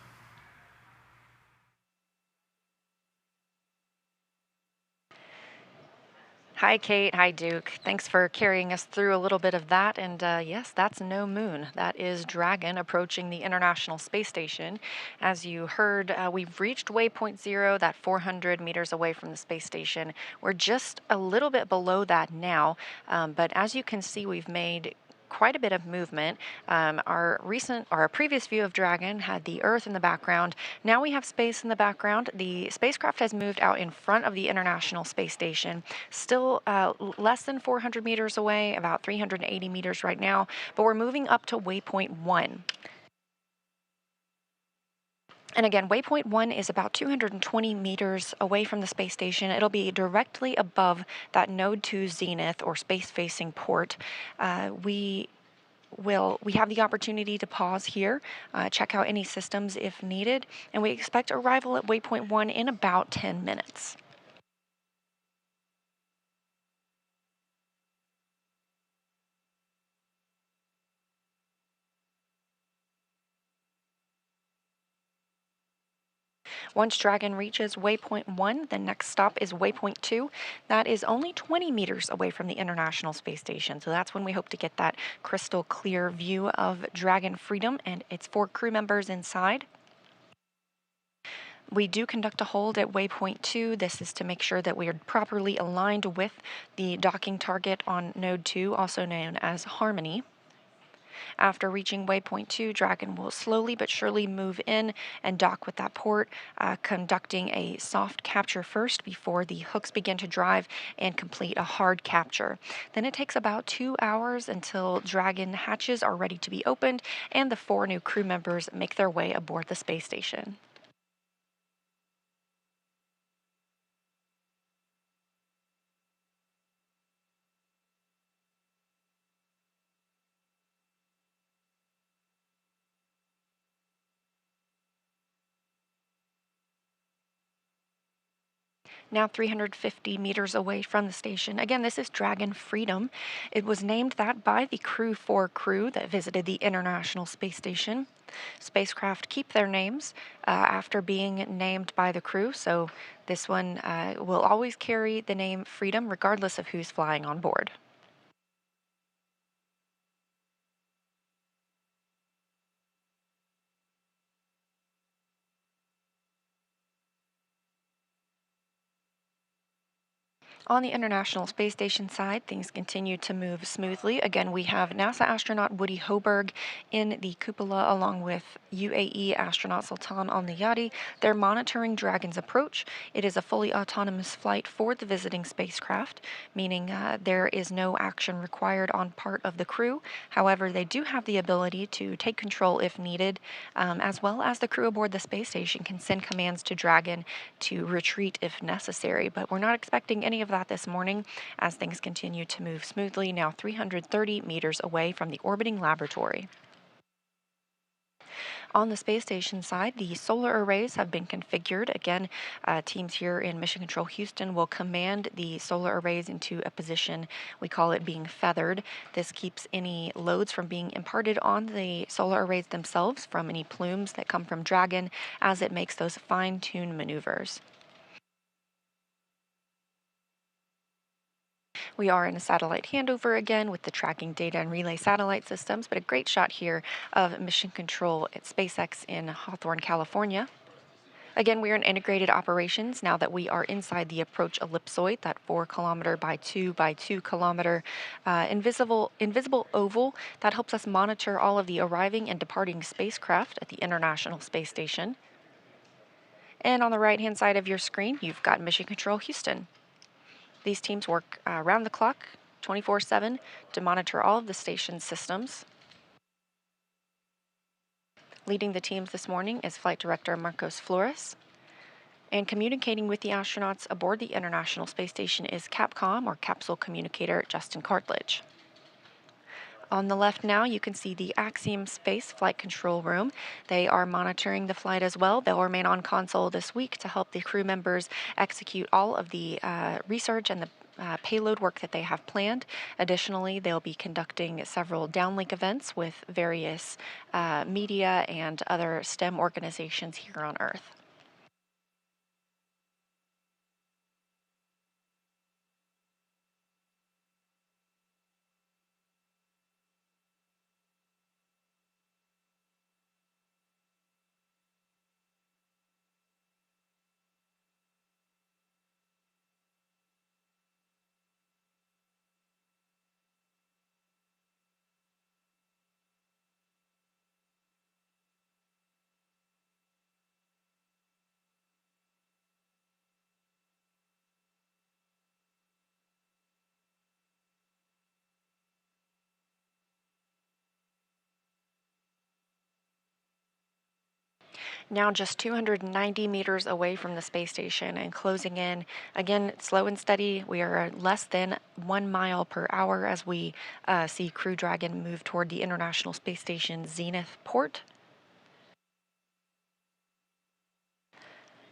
C: Hi, Kate. Hi, Duke. Thanks for carrying us through a little bit of that. And yes, that's no moon. That is Dragon approaching the International Space Station. As you heard, we've reached waypoint 0, that 400 meters away from the space station. We're just a little bit below that now. But as you can see, we've made quite a bit of movement. Our previous view of Dragon had the Earth in the background. Now we have space in the background. The spacecraft has moved out in front of the International Space Station, still less than 400 meters away, about 380 meters right now, but we're moving up to waypoint 1. And again, waypoint 1 is about 220 meters away from the space station. It'll be directly above that Node 2 zenith or space-facing port. We have the opportunity to pause here, check out any systems if needed, and we expect arrival at waypoint 1 in about 10 minutes. Once Dragon reaches waypoint 1, the next stop is waypoint 2. That is only 20 meters away from the International Space Station, so that's when we hope to get that crystal clear view of Dragon Freedom and its 4 crew members inside. We do conduct a hold at waypoint 2. This is to make sure that we are properly aligned with the docking target on Node 2, also known as Harmony. After reaching waypoint 2, Dragon will slowly but surely move in and dock with that port, conducting a soft capture first before the hooks begin to drive and complete a hard capture. Then it takes about 2 hours until Dragon hatches are ready to be opened and the 4 new crew members make their way aboard the space station. Now 350 meters away from the station. Again, this is Dragon Freedom. It was named that by the Crew 4 crew that visited the International Space Station. Spacecraft keep their names after being named by the crew, so this one will always carry the name Freedom regardless of who's flying on board. On the International Space Station side, things continue to move smoothly. Again, we have NASA astronaut Woody Hoberg in the cupola along with UAE astronaut Sultan Al-Nayati. They're monitoring Dragon's approach. It is a fully autonomous flight for the visiting spacecraft, meaning there is no action required on part of the crew. However, they do have the ability to take control if needed, as well as the crew aboard the space station can send commands to Dragon to retreat if necessary. But we're not expecting any of that this morning as things continue to move smoothly, now 330 meters away from the orbiting laboratory. On the space station side, the solar arrays have been configured. Again, teams here in Mission Control Houston will command the solar arrays into a position, we call it being feathered. This keeps any loads from being imparted on the solar arrays themselves from any plumes that come from Dragon as it makes those fine-tuned maneuvers. We are in a satellite handover again with the tracking data and relay satellite systems, but a great shot here of mission control at SpaceX in Hawthorne, California. Again, we are in integrated operations now that we are inside the approach ellipsoid, that 4 kilometer by 2 by 2 kilometer invisible oval that helps us monitor all of the arriving and departing spacecraft at the International Space Station. And on the right-hand side of your screen, you've got Mission Control Houston. These teams work around the clock, 24/7, to monitor all of the station's systems. Leading the teams this morning is Flight Director Marcos Flores. And communicating with the astronauts aboard the International Space Station is Capcom, or Capsule Communicator, Justin Cartledge. On the left now, you can see the Axiom Space Flight Control Room. They are monitoring the flight as well. They'll remain on console this week to help the crew members execute all of the research and the payload work that they have planned. Additionally, they'll be conducting several downlink events with various media and other STEM organizations here on Earth. Now just 290 meters away from the space station and closing in. Again, slow and steady. We are less than 1 mile per hour as we see Crew Dragon move toward the International Space Station Zenith port.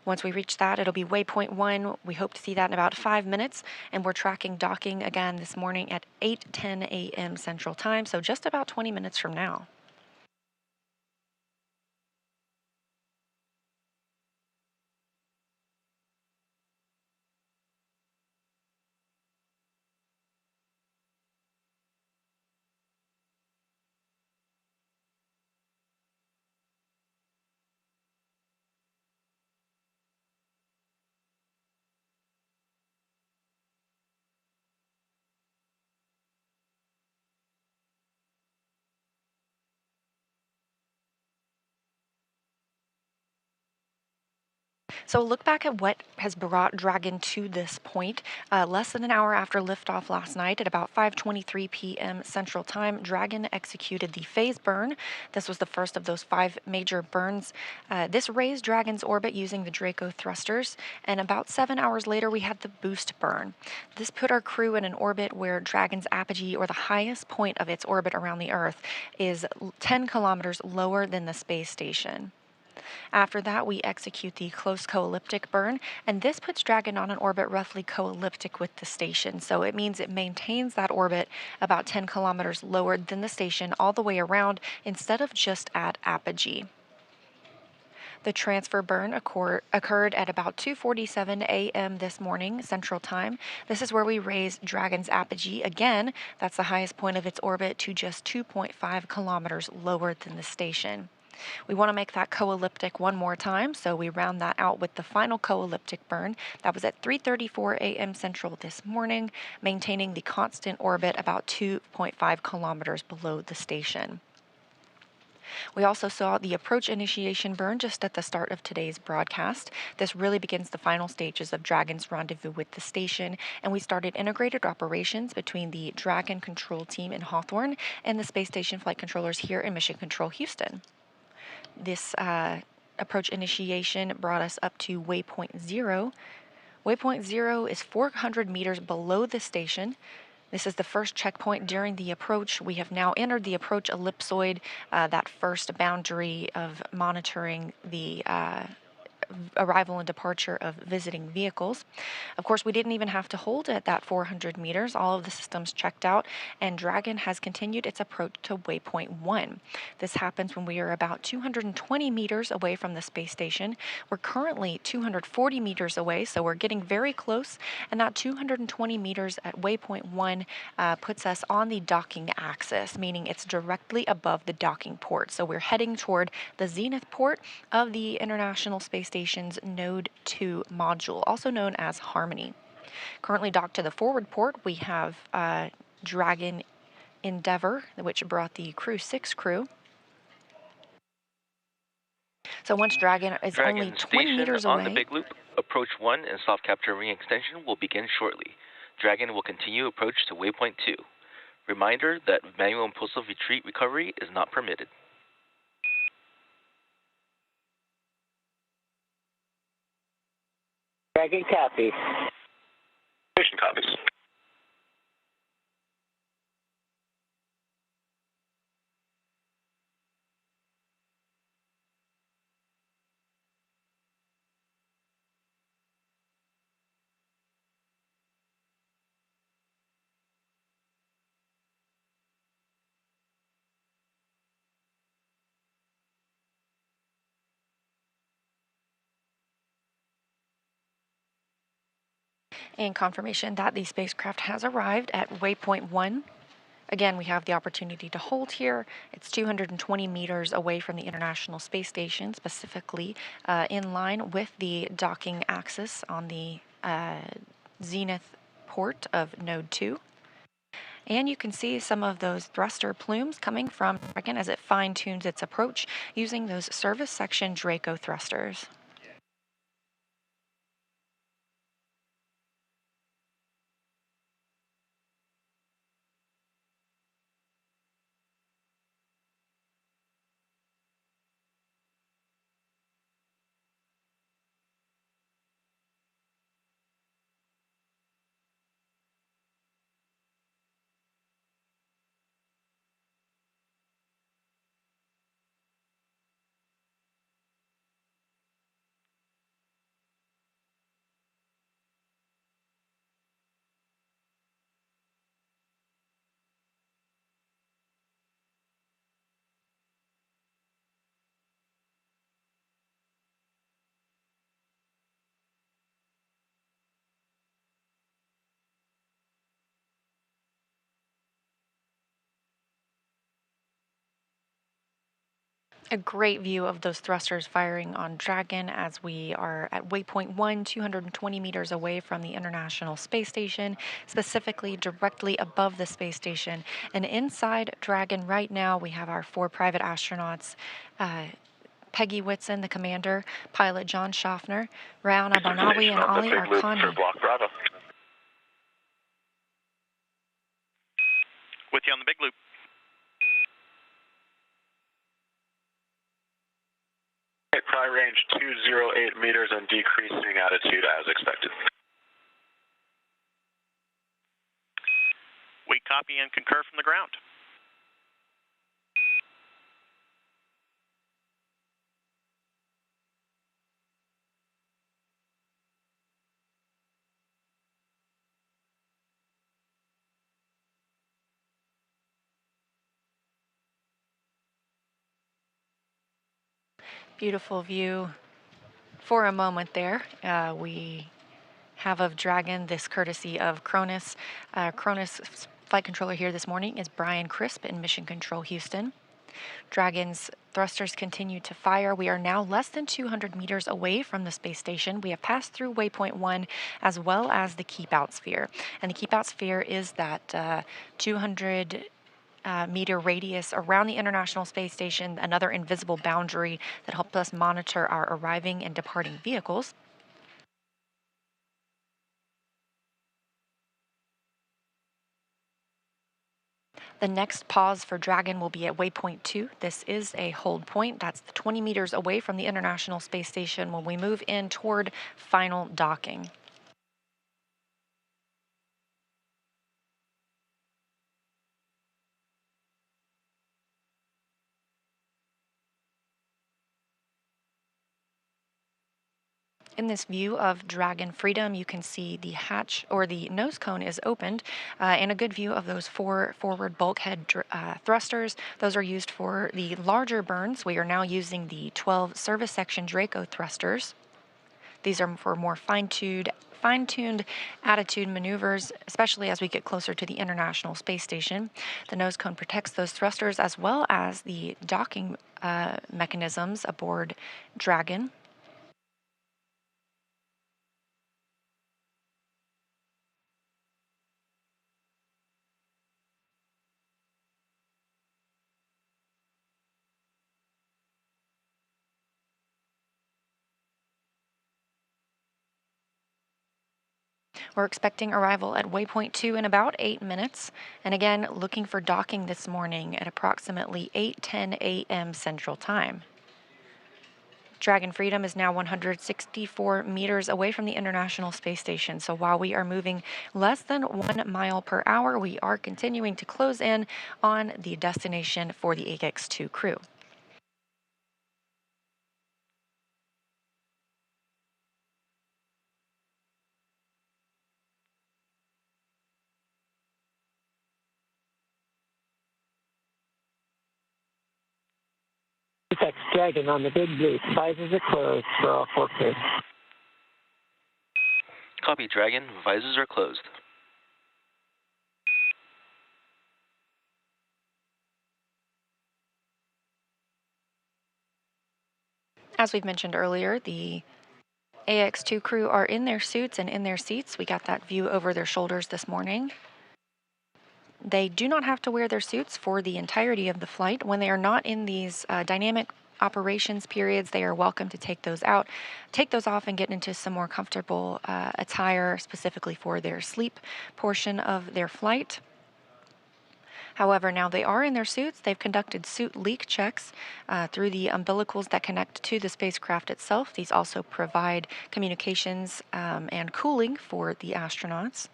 C: Once we reach that, it'll be waypoint 1. We hope to see that in about 5 minutes, and we're tracking docking again this morning at 8:10 a.m. Central Time, so just about 20 minutes from now. So look back at what has brought Dragon to this point. Less than an hour after liftoff last night at about 5:23 p.m. Central Time, Dragon executed the phase burn. This was the first of those 5 major burns. This raised Dragon's orbit using the Draco thrusters, and about 7 hours later we had the boost burn. This put our crew in an orbit where Dragon's apogee, or the highest point of its orbit around the Earth, is 10 kilometers lower than the space station. After that, we execute the close co-elliptic burn, and this puts Dragon on an orbit roughly co-elliptic with the station. So it means it maintains that orbit about 10 kilometers lower than the station all the way around instead of just at apogee. The transfer burn occurred at about 2:47 a.m. this morning, Central Time. This is where we raise Dragon's apogee. Again, that's the highest point of its orbit to just 2.5 kilometers lower than the station. We want to make that co-elliptic one more time, so we round that out with the final co-elliptic burn. That was at 3:34 a.m. Central this morning, maintaining the constant orbit about 2.5 kilometers below the station. We also saw the approach initiation burn just at the start of today's broadcast. This really begins the final stages of Dragon's rendezvous with the station, and we started integrated operations between the Dragon control team in Hawthorne and the space station flight controllers here in Mission Control Houston. This approach initiation brought us up to waypoint 0. Waypoint 0 is 400 meters below the station. This is the first checkpoint during the approach. We have now entered the approach ellipsoid, that first boundary of monitoring the arrival and departure of visiting vehicles. Of course, we didn't even have to hold at that 400 meters. All of the systems checked out, and Dragon has continued its approach to waypoint 1. This happens when we are about 220 meters away from the space station. We're currently 240 meters away, so we're getting very close, and that 220 meters at waypoint 1 puts us on the docking axis, meaning it's directly above the docking port. So we're heading toward the zenith port of the International Space Station's Node 2 module, also known as Harmony. Currently docked to the forward port, we have Dragon Endeavour, which brought the Crew 6 crew. So once Dragon is only 20 meters away...
F: on the big loop, approach 1 and soft capture ring extension will begin shortly. Dragon will continue approach to waypoint 2. Reminder that manual impulsive retreat recovery is not permitted.
E: Dragon copy.
D: Station copies.
C: And confirmation that the spacecraft has arrived at waypoint 1. Again, we have the opportunity to hold here. It's 220 meters away from the International Space Station, specifically in line with the docking axis on the zenith port of Node 2. And you can see some of those thruster plumes coming from Dragon as it fine-tunes its approach using those service section Draco thrusters. A great view of those thrusters firing on Dragon as we are at waypoint 1, 220 meters away from the International Space Station, specifically directly above the space station. And inside Dragon right now, we have our 4 private astronauts, Peggy Whitson, the commander, pilot John Schaffner, Rana Barnawi, and Ali Arkhani.
D: For Block Bravo.
G: With you on the big loop.
D: Pri range 208 meters and decreasing attitude as expected.
G: We copy and concur from the ground.
C: Beautiful view for a moment there. We have of Dragon, this courtesy of Cronus. Cronus flight controller here this morning is Brian Crisp in Mission Control Houston. Dragon's thrusters continue to fire. We are now less than 200 meters away from the space station. We have passed through waypoint 1 as well as the keep out sphere. And the keep out sphere is that 200 meter radius around the International Space Station, another invisible boundary that helps us monitor our arriving and departing vehicles. The next pause for Dragon will be at waypoint 2. This is a hold point. That's 20 meters away from the International Space Station when we move in toward final docking. In this view of Dragon Freedom, you can see the hatch or the nose cone is opened and a good view of those 4 forward bulkhead thrusters. Those are used for the larger burns. We are now using the 12 service section Draco thrusters. These are for more fine-tuned attitude maneuvers, especially as we get closer to the International Space Station. The nose cone protects those thrusters as well as the docking mechanisms aboard Dragon. We're expecting arrival at waypoint 2 in about 8 minutes. And again, looking for docking this morning at approximately 8:10 a.m. Central Time. Dragon Freedom is now 164 meters away from the International Space Station. So while we are moving less than 1 mile per hour, we are continuing to close in on the destination for the Ax-2 crew.
E: Apex Dragon on the big blue. Visors are closed for all 4 crew.
F: Copy, Dragon. Visors are closed.
C: As we've mentioned earlier, the Ax-2 crew are in their suits and in their seats. We got that view over their shoulders this morning. They do not have to wear their suits for the entirety of the flight. When they are not in these dynamic operations periods, they are welcome to take those off and get into some more comfortable attire specifically for their sleep portion of their flight. However, now they are in their suits. They've conducted suit leak checks through the umbilicals that connect to the spacecraft itself. These also provide communications and cooling for the astronauts.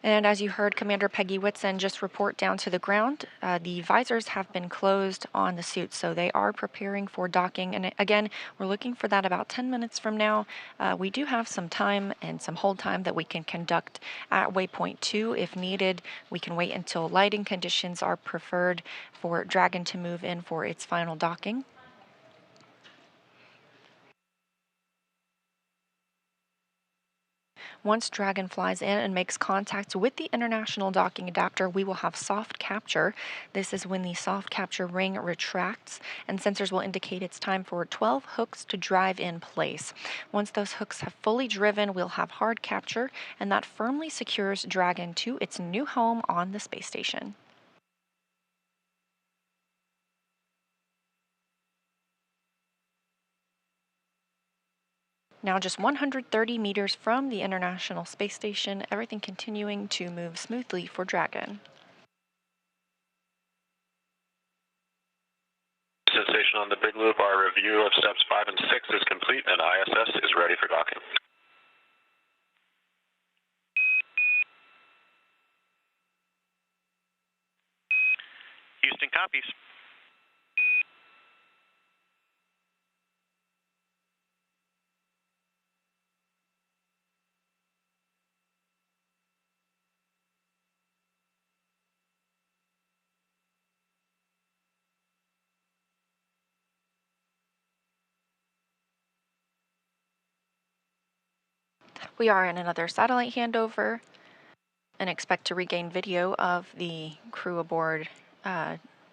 C: And as you heard Commander Peggy Whitson just report down to the ground, the visors have been closed on the suits, so they are preparing for docking. And again, we're looking for that about 10 minutes from now. We do have some time and some hold time that we can conduct at waypoint 2 if needed. We can wait until lighting conditions are preferred for Dragon to move in for its final docking. Once Dragon flies in and makes contact with the International Docking Adapter, we will have soft capture. This is when the soft capture ring retracts, and sensors will indicate it's time for 12 hooks to drive in place. Once those hooks have fully driven, we'll have hard capture, and that firmly secures Dragon to its new home on the space station. Now just 130 meters from the International Space Station, everything continuing to move smoothly for Dragon.
D: Station on the Big Loop, our review of steps 5 and 6 is complete and ISS is ready for docking.
G: Houston copies.
C: We are in another satellite handover and expect to regain video of the crew aboard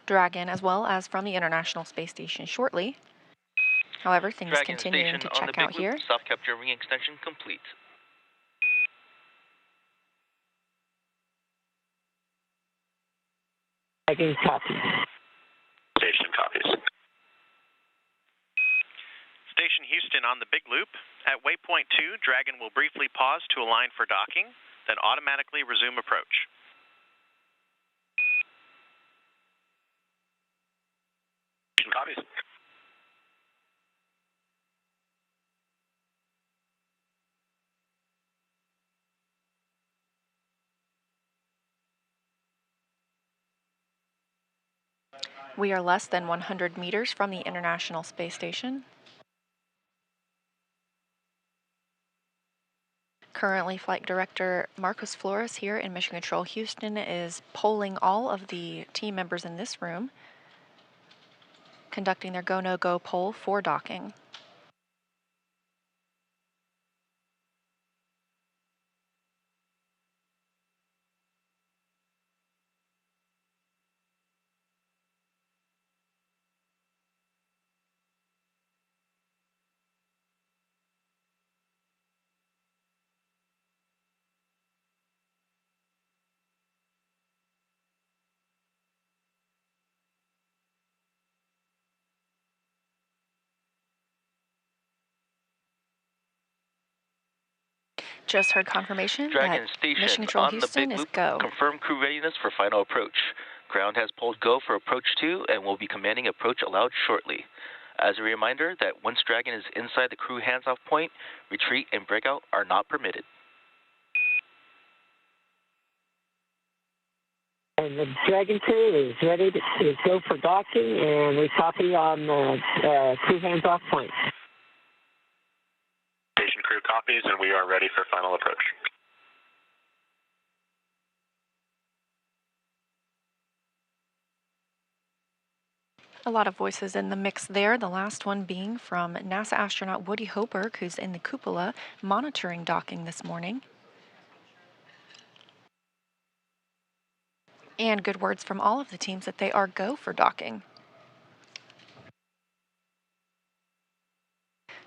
C: Dragon as well as from the International Space Station shortly. However, things
F: Dragon
C: continuing
F: station
C: to
F: on the
C: check
F: Big
C: out
F: Loop,
C: here.
F: soft capture ring extension complete.
E: Dragon copy.
D: Station copies.
G: Station Houston on the Big Loop. At waypoint 2, Dragon will briefly pause to align for docking, then automatically resume approach.
D: Station copies.
C: We are less than 100 meters from the International Space Station. Currently, Flight Director Marcos Flores here in Mission Control Houston is polling all of the team members in this room, conducting their go, no-go poll for docking. Just heard confirmation
F: Dragon
C: that
F: station
C: Mission Control
F: on the
C: Houston
F: Big
C: is
F: Loop.
C: go.
F: Confirm crew readiness for final approach. Ground has pulled go for approach 2 and will be commanding approach allowed shortly. As a reminder that once Dragon is inside the crew hands-off point, retreat and breakout are not permitted.
E: And the Dragon crew is ready to go for docking, and we copy on the crew hands-off point.
D: Station crew copies and we are ready for final approach.
C: A lot of voices in the mix there, the last one being from NASA astronaut Woody Hoberg, who's in the cupola monitoring docking this morning. And good words from all of the teams that they are go for docking.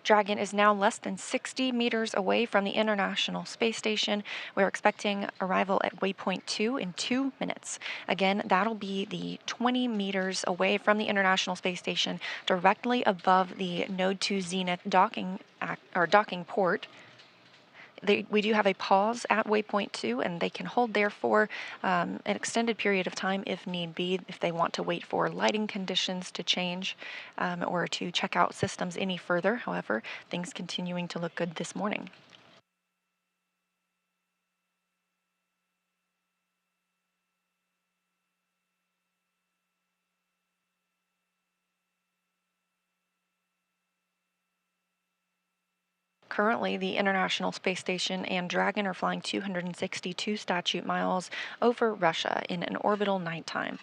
C: Dragon is now less than 60 meters away from the International Space Station. We're expecting arrival at waypoint 2 in 2 minutes. Again, that'll be the 20 meters away from the International Space Station, directly above the Node 2 Zenith docking port. We do have a pause at waypoint 2, and they can hold there for an extended period of time if need be, if they want to wait for lighting conditions to change or to check out systems any further. However, things continuing to look good this morning. Currently, the International Space Station and Dragon are flying 262 statute miles over Russia in an orbital nighttime.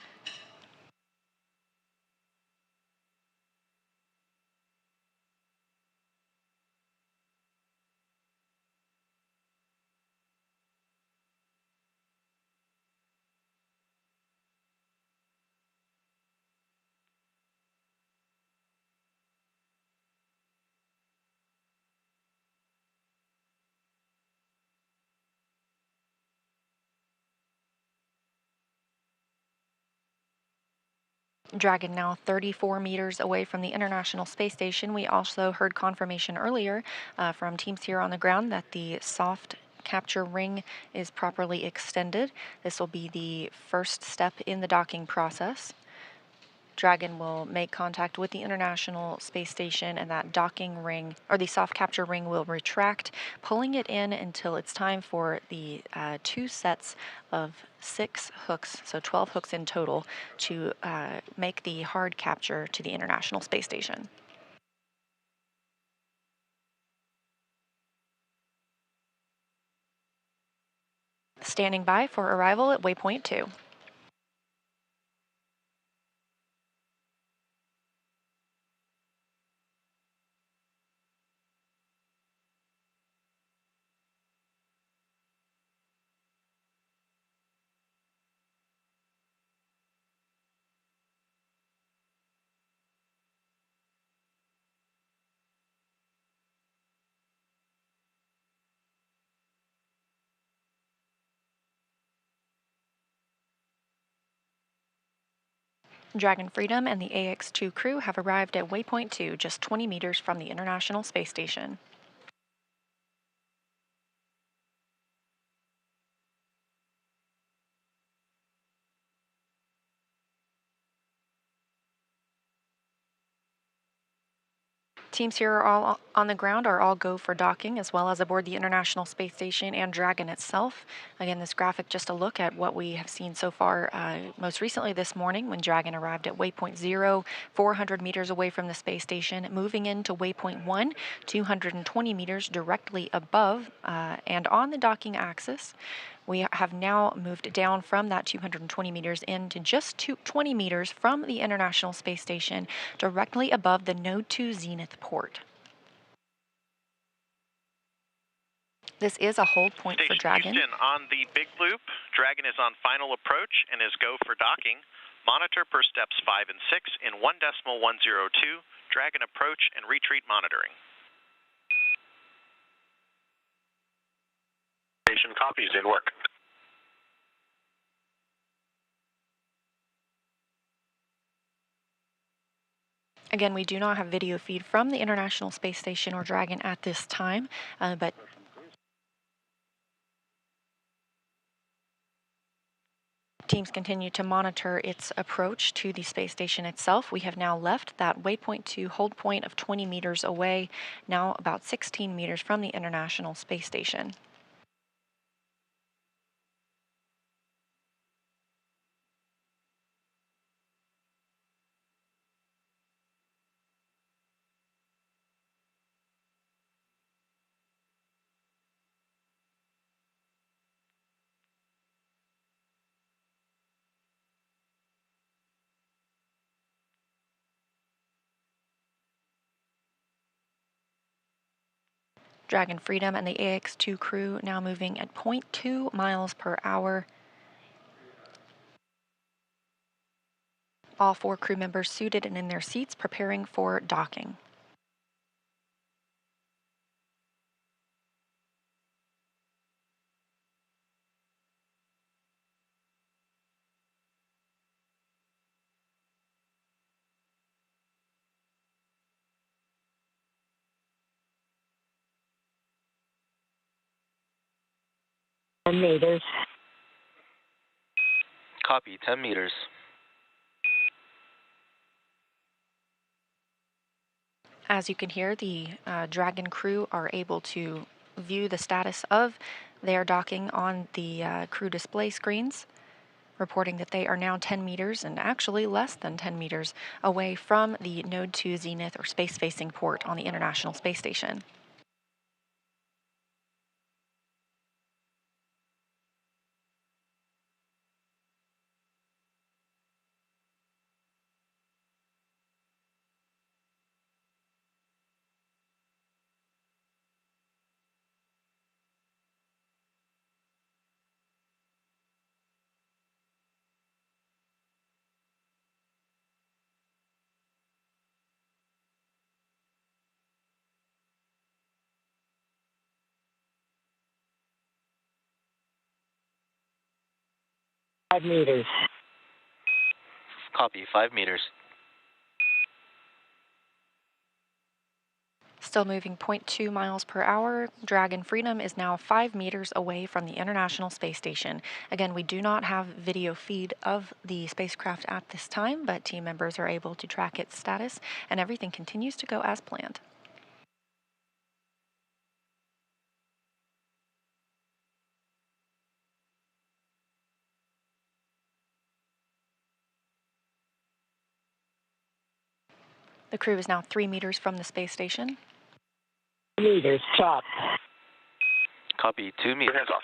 C: Dragon now 34 meters away from the International Space Station. We also heard confirmation earlier from teams here on the ground that the soft capture ring is properly extended. This will be the first step in the docking process. Dragon will make contact with the International Space Station, and that docking ring, or the soft capture ring, will retract, pulling it in until it's time for the 2 sets of 6 hooks, so 12 hooks in total, to make the hard capture to the International Space Station. Standing by for arrival at waypoint 2. Dragon Freedom and the Ax-2 crew have arrived at waypoint 2, just 20 meters from the International Space Station. Teams here are all on the ground are all go for docking, as well as aboard the International Space Station and Dragon itself. Again, this graphic just a look at what we have seen so far, most recently this morning when Dragon arrived at waypoint 0, 400 meters away from the space station, moving into waypoint 1, 220 meters directly above and on the docking axis. We have now moved down from that 220 meters into just 20 meters from the International Space Station, directly above the Node 2 Zenith port. This is a hold point for Dragon.
G: Houston, on the big loop, Dragon is on final approach and is go for docking. Monitor per steps 5 and 6 in 1.102, Dragon approach and retreat monitoring.
D: Station copies in work.
C: Again, we do not have video feed from the International Space Station or Dragon at this time, but teams continue to monitor its approach to the space station itself. We have now left that waypoint 2 hold point of 20 meters away, now about 16 meters from the International Space Station. Dragon Freedom and the Ax-2 crew now moving at 0.2 miles per hour. All 4 crew members suited and in their seats, preparing for docking.
E: Meters.
F: Copy, 10 meters.
C: As you can hear, the Dragon crew are able to view the status of their docking on the crew display screens, reporting that they are now 10 meters and actually less than 10 meters away from the Node 2 Zenith or space-facing port on the International Space Station.
E: Meters.
F: Copy, 5 meters.
C: Still moving 0.2 miles per hour. Dragon Freedom is now 5 meters away from the International Space Station. Again, we do not have video feed of the spacecraft at this time, but team members are able to track its status, and everything continues to go as planned. The crew is now 3 meters from the space station.
E: Meters, chop.
F: Copy, 2 meters.
D: Hands off.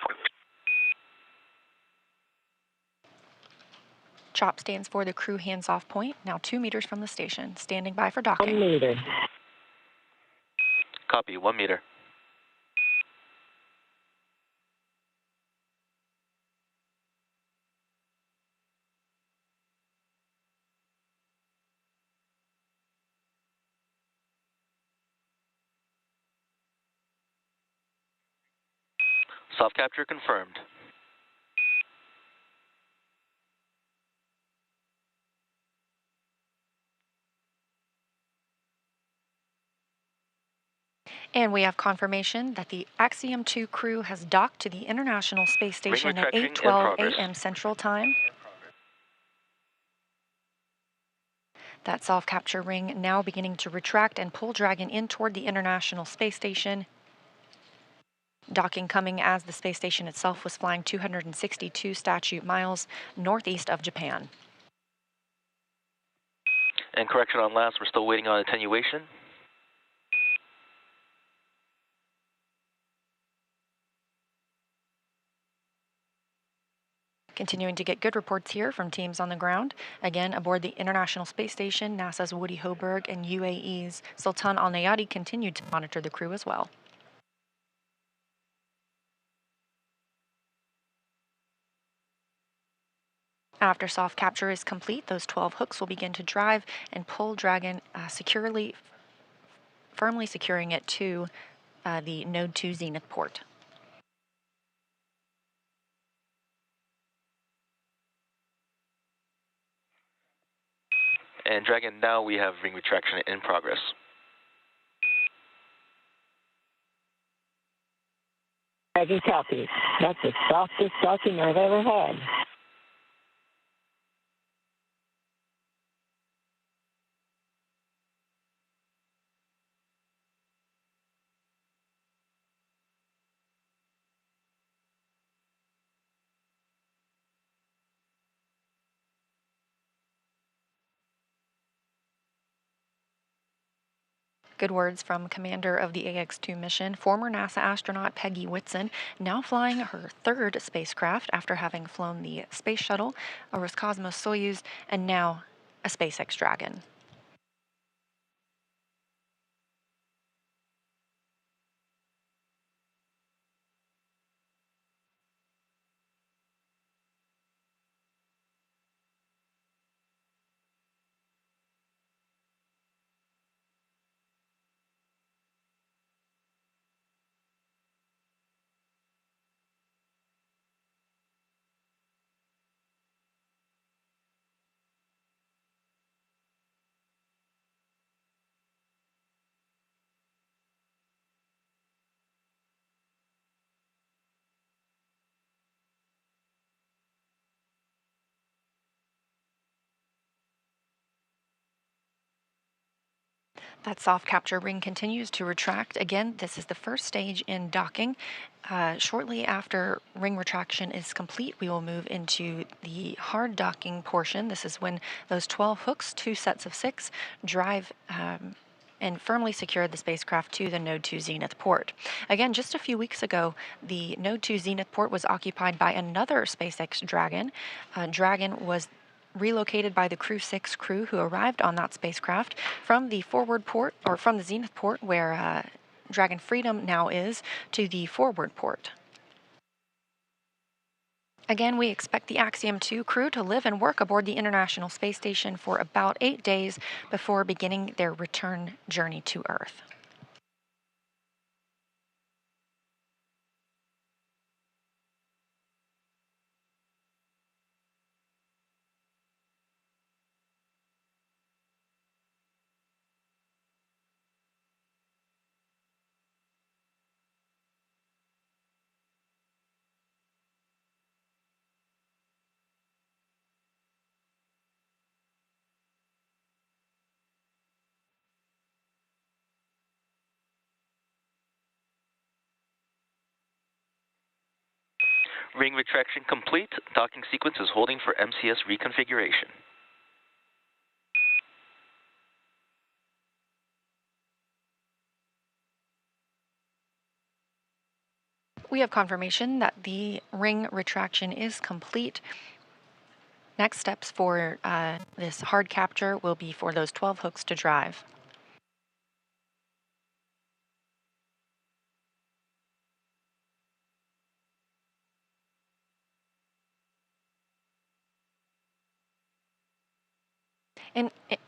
C: CHOP stands for the crew hands-off point, now 2 meters from the station, standing by for
E: 1
C: docking.
E: meter.
F: Copy, 1 meter. Soft capture confirmed.
C: And we have confirmation that the Axiom 2 crew has docked to the International Space Station at
F: retraction in
C: 8:12
F: progress.
C: a.m. Central Time. That self-capture ring now beginning to retract and pull Dragon in toward the International Space Station. Docking coming as the space station itself was flying 262 statute miles northeast of Japan.
F: And correction on last, we're still waiting on attenuation.
C: Continuing to get good reports here from teams on the ground. Again, aboard the International Space Station, NASA's Woody Hoburg and UAE's Sultan Al Nayati continued to monitor the crew as well. After soft capture is complete, those 12 hooks will begin to drive and pull Dragon firmly securing it to the Node 2 Zenith port.
F: And Dragon, now we have ring retraction in progress.
E: Dragon copy. That's the softest docking I've ever had.
C: Good words from commander of the Ax-2 mission, former NASA astronaut Peggy Whitson, now flying her third spacecraft after having flown the Space Shuttle, a Roscosmos-Soyuz, and now a SpaceX Dragon. That soft capture ring continues to retract. Again, this is the first stage in docking. Shortly after ring retraction is complete, we will move into the hard docking portion. This is when those 12 hooks, 2 sets of 6, drive and firmly secure the spacecraft to the Node 2 Zenith port. Again, just a few weeks ago, the Node 2 Zenith port was occupied by another SpaceX Dragon. Dragon was relocated by the Crew 6 crew who arrived on that spacecraft from the forward port, or from the Zenith port where Dragon Freedom now is, to the forward port. Again, we expect the Axiom 2 crew to live and work aboard the International Space Station for about 8 days before beginning their return journey to Earth.
F: Ring retraction complete. Docking sequence is holding for MCS reconfiguration.
C: We have confirmation that the ring retraction is complete. Next steps for this hard capture will be for those 12 hooks to drive.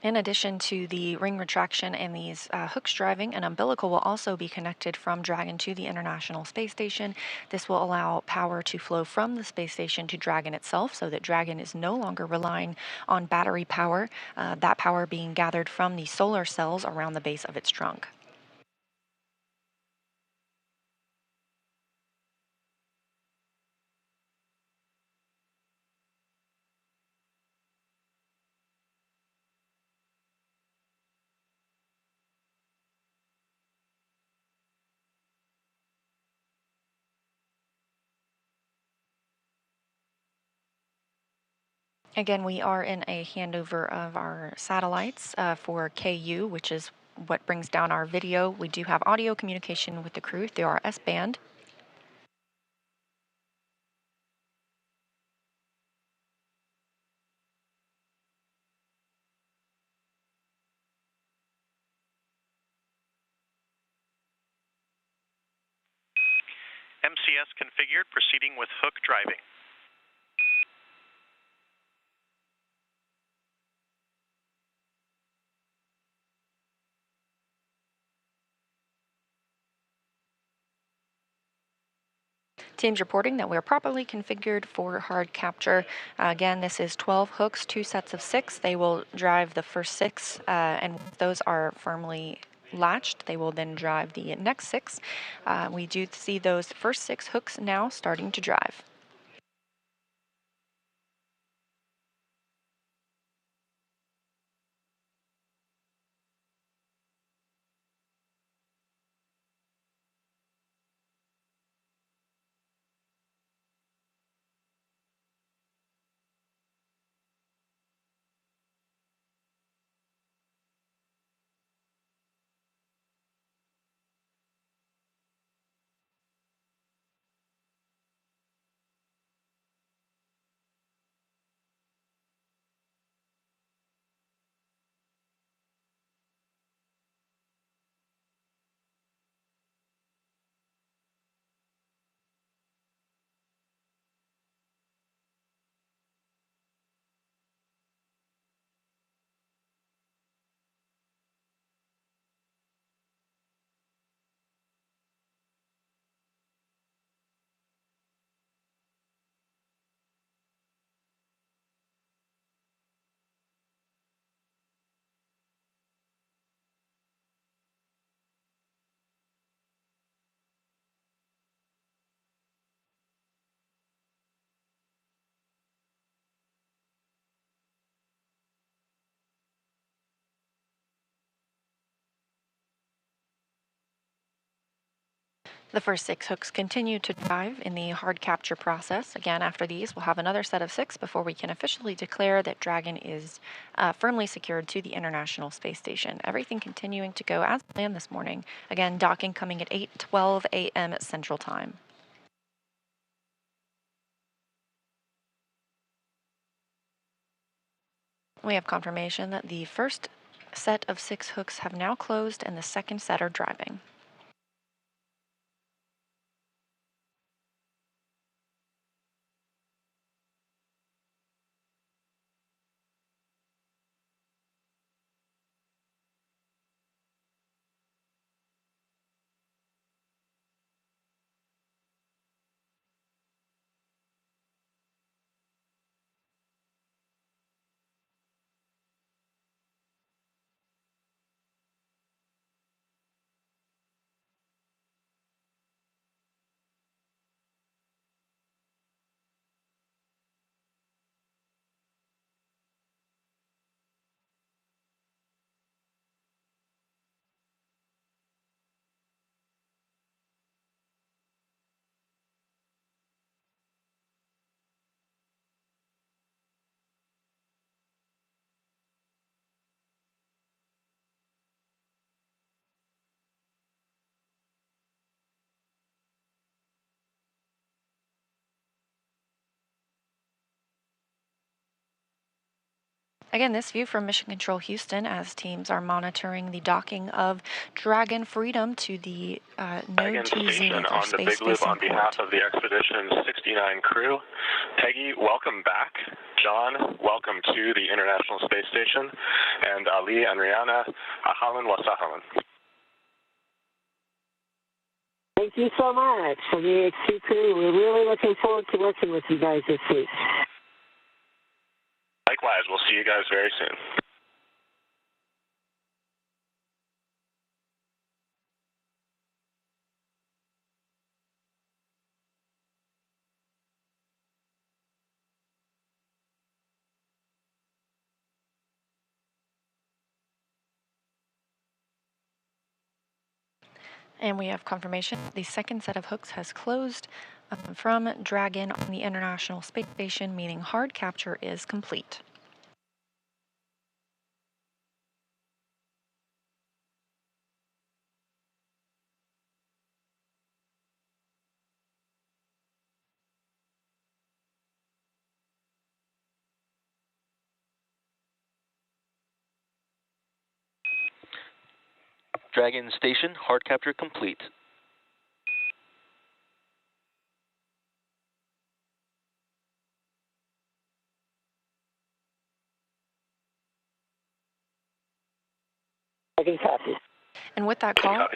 C: In addition to the ring retraction and these hooks driving, an umbilical will also be connected from Dragon to the International Space Station. This will allow power to flow from the space station to Dragon itself so that Dragon is no longer relying on battery power, that power being gathered from the solar cells around the base of its trunk. Again, we are in a handover of our satellites for KU, which is what brings down our video. We do have audio communication with the crew through our S-band.
G: MCS configured, proceeding with hook driving.
C: Teams reporting that we are properly configured for hard capture. Again, this is 12 hooks, 2 sets of 6. They will drive the first 6, and once those are firmly latched, they will then drive the next 6. We do see those first 6 hooks now starting to drive. The first 6 hooks continue to drive in the hard capture process. Again, after these, we'll have another set of 6 before we can officially declare that Dragon is firmly secured to the International Space Station. Everything continuing to go as planned this morning. Again, docking coming at 8:12 a.m. Central Time. We have confirmation that the first set of 6 hooks have now closed and the second set are driving. Again, this view from Mission Control Houston as teams are monitoring the docking of Dragon Freedom to the Node 2
D: Station
C: Zenith, or
D: on the Big Loop
C: space-facing
D: on behalf
C: port.
D: of the Expedition 69 crew. Peggy, welcome back. John, welcome to the International Space Station. And Ali and Rihanna, ahlan wa sahlan.
E: Thank you so much for the Ax-2 crew. We're really looking forward to working with you guys this week.
D: Likewise, we'll see you guys very soon.
C: And we have confirmation the second set of hooks has closed from Dragon on the International Space Station, meaning hard capture is complete.
F: Dragon Station, hard capture complete.
E: I can copy.
C: And with that call,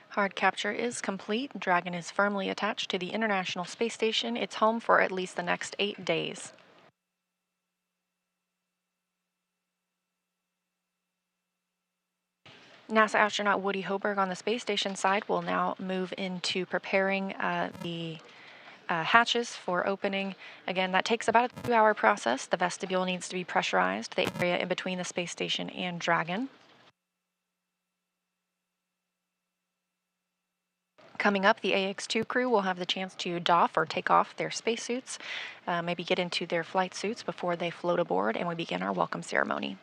C: hard capture is complete. Dragon is firmly attached to the International Space Station. It's home for at least the next 8 days. NASA astronaut Woody Hoberg on the space station side will now move into preparing the hatches for opening. Again, that takes about a 2-hour process. The vestibule needs to be pressurized, the area in between the space station and Dragon. Coming up, the Ax-2 crew will have the chance to doff or take off their spacesuits, maybe get into their flight suits before they float aboard, and we begin our welcome ceremony.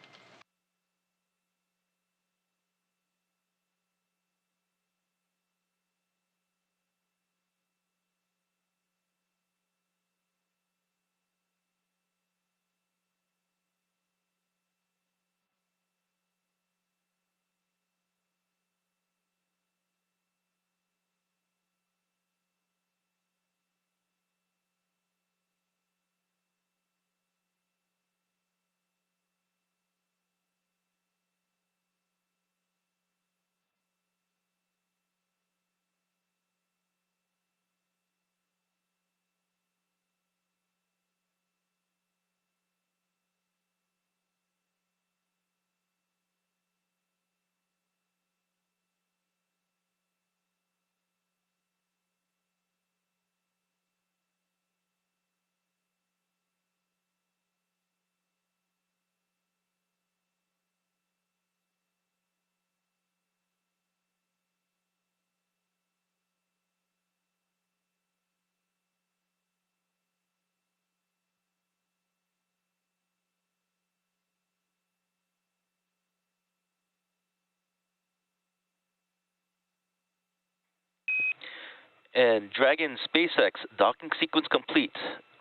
F: And Dragon SpaceX docking sequence complete.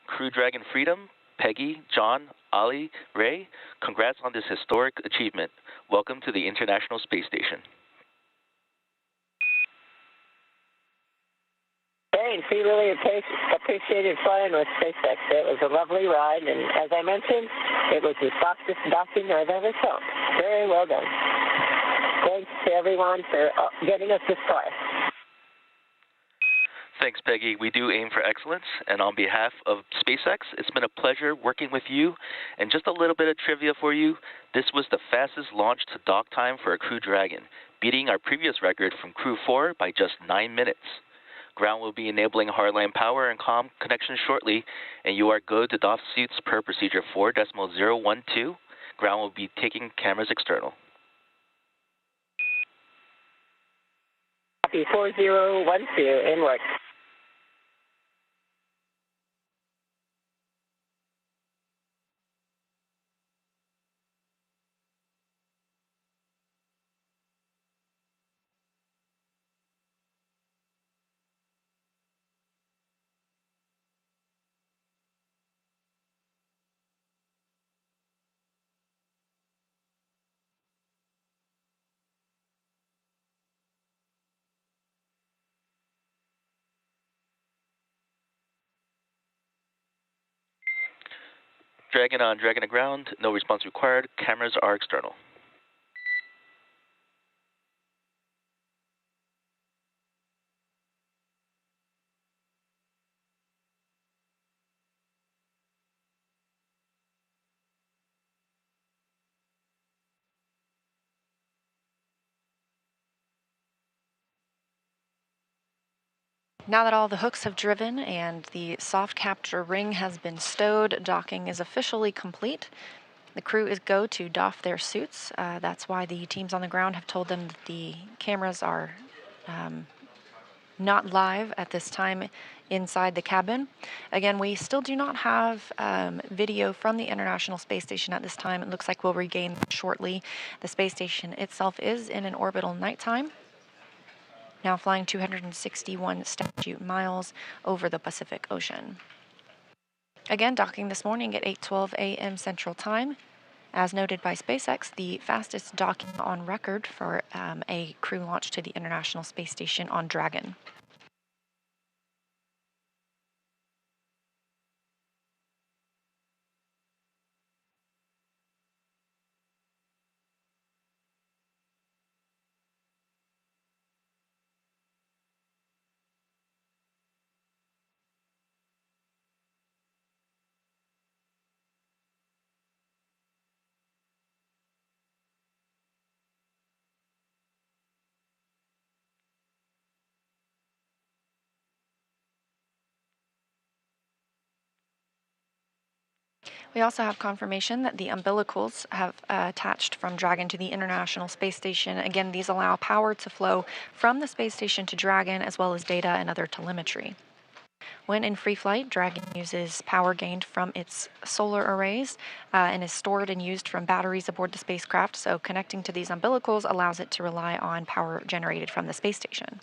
F: Crew Dragon Freedom, Peggy, John, Ali, Ray, congrats on this historic achievement. Welcome to the International Space Station.
E: Thanks. We really appreciated flying with SpaceX. It was a lovely ride, and as I mentioned, it was the softest docking I've ever felt. Very well done. Thanks to everyone for getting us this far.
F: Thanks, Peggy. We do aim for excellence, and on behalf of SpaceX, it's been a pleasure working with you. And just a little bit of trivia for you, this was the fastest launch to dock time for a Crew Dragon, beating our previous record from Crew 4 by just 9 minutes. Ground will be enabling hardline power and comm connection shortly, and you are good to doff suits per procedure 4.012. Ground will be taking cameras external.
E: Copy 4012 in work.
F: Dragon on Dragon to ground, no response required. Cameras are external.
C: Now that all the hooks have driven and the soft capture ring has been stowed, docking is officially complete. The crew is go to doff their suits. That's why the teams on the ground have told them that the cameras are not live at this time inside the cabin. Again, we still do not have video from the International Space Station at this time. It looks like we'll regain that shortly. The space station itself is in an orbital nighttime, now flying 261 statute miles over the Pacific Ocean. Again, docking this morning at 8:12 a.m. Central Time. As noted by SpaceX, the fastest docking on record for a crew launch to the International Space Station on Dragon. We also have confirmation that the umbilicals have attached from Dragon to the International Space Station. Again, these allow power to flow from the space station to Dragon, as well as data and other telemetry. When in free flight, Dragon uses power gained from its solar arrays and is stored and used from batteries aboard the spacecraft, so connecting to these umbilicals allows it to rely on power generated from the space station.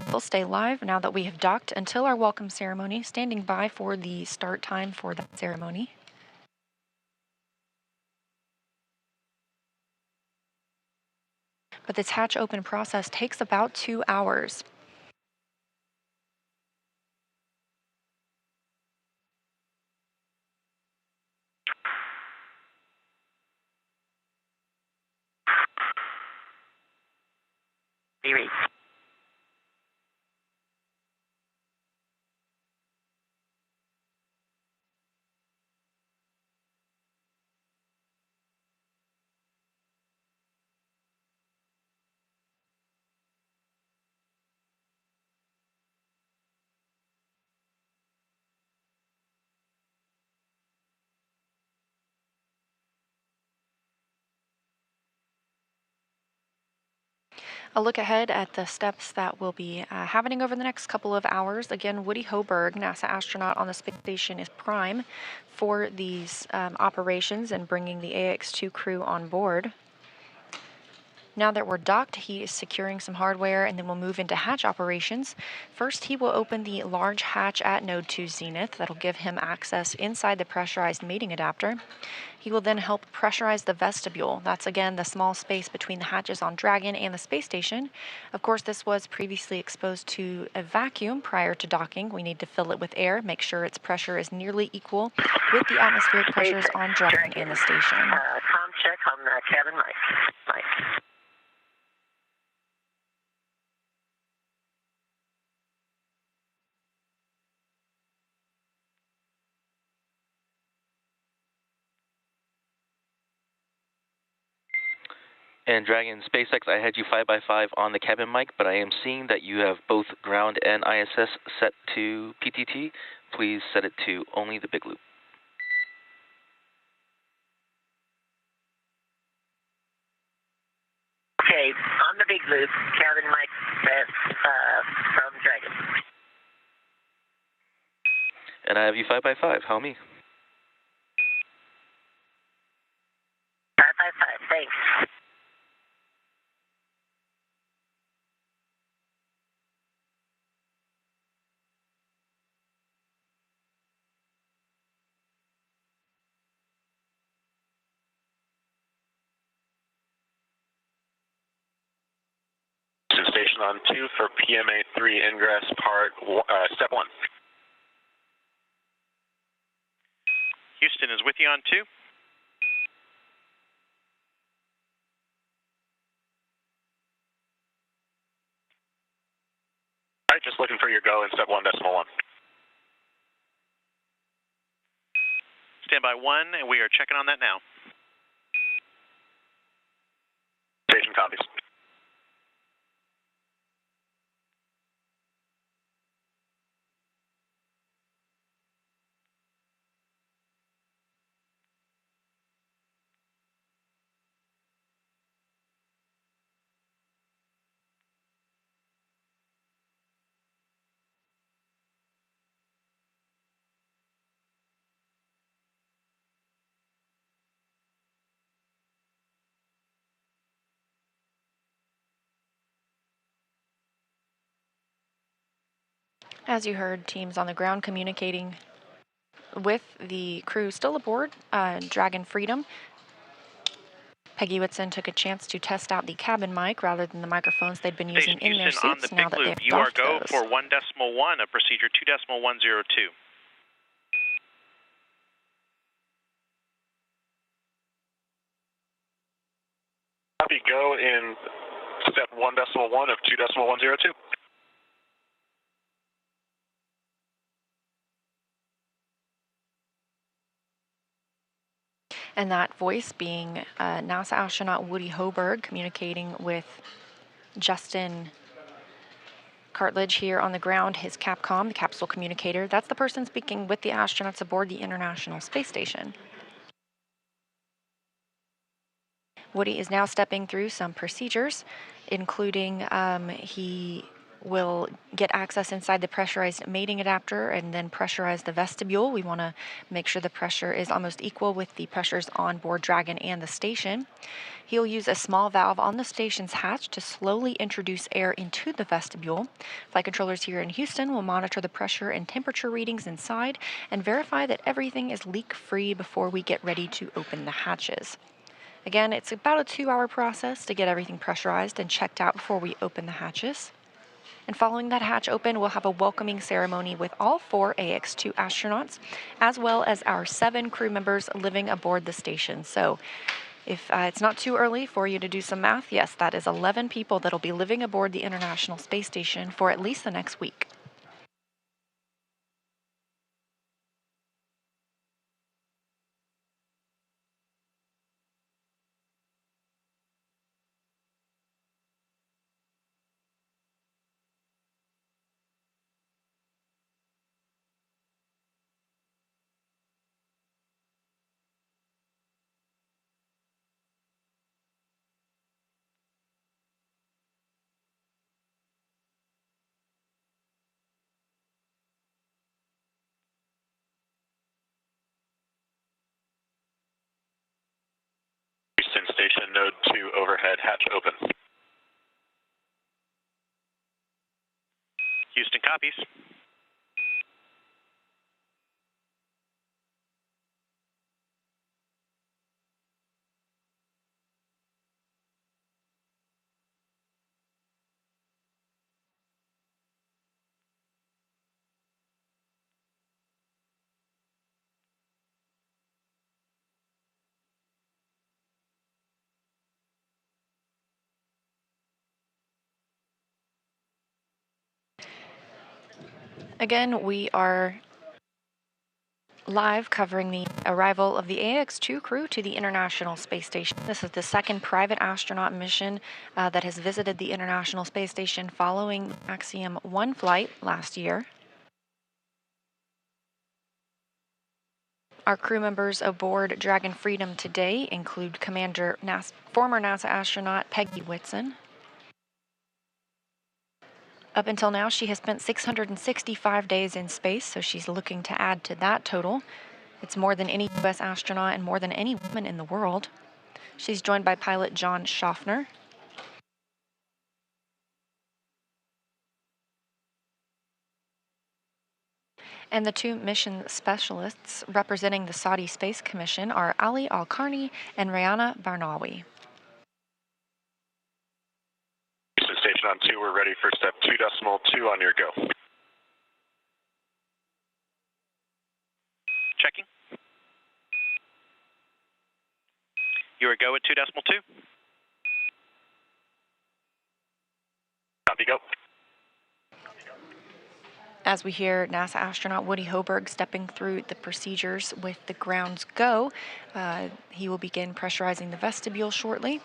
C: We'll stay live now that we have docked until our welcome ceremony, standing by for the start time for that ceremony. But this hatch open process takes about 2 hours. A look ahead at the steps that will be happening over the next couple of hours. Again, Woody Hoberg, NASA astronaut on the space station, is prime for these operations and bringing the Ax-2 crew on board. Now that we're docked, he is securing some hardware, and then we'll move into hatch operations. First, he will open the large hatch at Node 2 Zenith. That'll give him access inside the pressurized mating adapter. He will then help pressurize the vestibule. That's, again, the small space between the hatches on Dragon and the space station. Of course, this was previously exposed to a vacuum prior to docking. We need to fill it with air, make sure its pressure is nearly equal with the atmospheric pressures on Dragon and the station.
E: Tom check on the cabin mic.
F: And Dragon SpaceX, I had you 5x5 on the cabin mic, but I am seeing that you have both ground and ISS set to PTT. Please set it to only the big loop.
E: Okay, on the big loop, cabin mic set from Dragon.
F: And I have you 5x5. How me?
E: 555, thanks.
D: Station on 2 for PMA 3 ingress step 1.
G: Houston is with you on 2.
D: All right, just looking for your go in step 1.1.
G: Stand by 1, and we are checking on that now.
D: Station copies.
C: As you heard, teams on the ground communicating with the crew still aboard Dragon Freedom. Peggy Whitson took a chance to test out the cabin mic rather than the microphones they'd been using
G: Station
C: in their
G: Houston on
C: suits
G: the
C: now
G: big
C: that
G: loop.
C: they've
G: You are
C: doffed
G: go
C: those.
G: for 1.1 of procedure 2.102.
D: Copy, go in step 1.1 of 2.102.
C: And that voice being NASA astronaut Woody Hoberg communicating with Justin Cartledge here on the ground, his Capcom, the capsule communicator. That's the person speaking with the astronauts aboard the International Space Station. Woody is now stepping through some procedures, including he will get access inside the pressurized mating adapter and then pressurize the vestibule. We want to make sure the pressure is almost equal with the pressures on board Dragon and the station. He'll use a small valve on the station's hatch to slowly introduce air into the vestibule. Flight controllers here in Houston will monitor the pressure and temperature readings inside and verify that everything is leak-free before we get ready to open the hatches. Again, it's about a 2-hour process to get everything pressurized and checked out before we open the hatches. And following that hatch open, we'll have a welcoming ceremony with all 4 Ax-2 astronauts, as well as our 7 crew members living aboard the station. So if it's not too early for you to do some math, yes, that is 11 people that'll be living aboard the International Space Station for at least the next week.
D: Houston Station, node 2 overhead hatch open.
G: Houston copies.
C: Again, we are live covering the arrival of the Ax-2 crew to the International Space Station. This is the second private astronaut mission that has visited the International Space Station following Axiom 1 flight last year. Our crew members aboard Dragon Freedom today include former NASA astronaut Peggy Whitson. Up until now, she has spent 665 days in space, so she's looking to add to that total. It's more than any U.S. astronaut and more than any woman in the world. She's joined by pilot John Schaffner. And the 2 mission specialists representing the Saudi Space Commission are Ali Al-Karni and Rayana Barnawi.
D: Houston Station, station on 2, we're ready for step 2.2 on your go.
G: Checking. You are go at 2.2.
D: Copy, go.
C: As we hear NASA astronaut Woody Hoberg stepping through the procedures with the ground's go, he will begin pressurizing the vestibule shortly.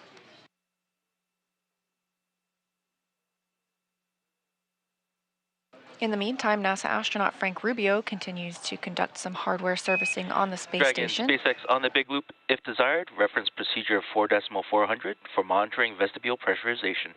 C: In the meantime, NASA astronaut Frank Rubio continues to conduct some hardware servicing on the space
F: Dragon
C: station.
F: SpaceX on the Big Loop, if desired, reference procedure 4.400 for monitoring vestibule pressurization.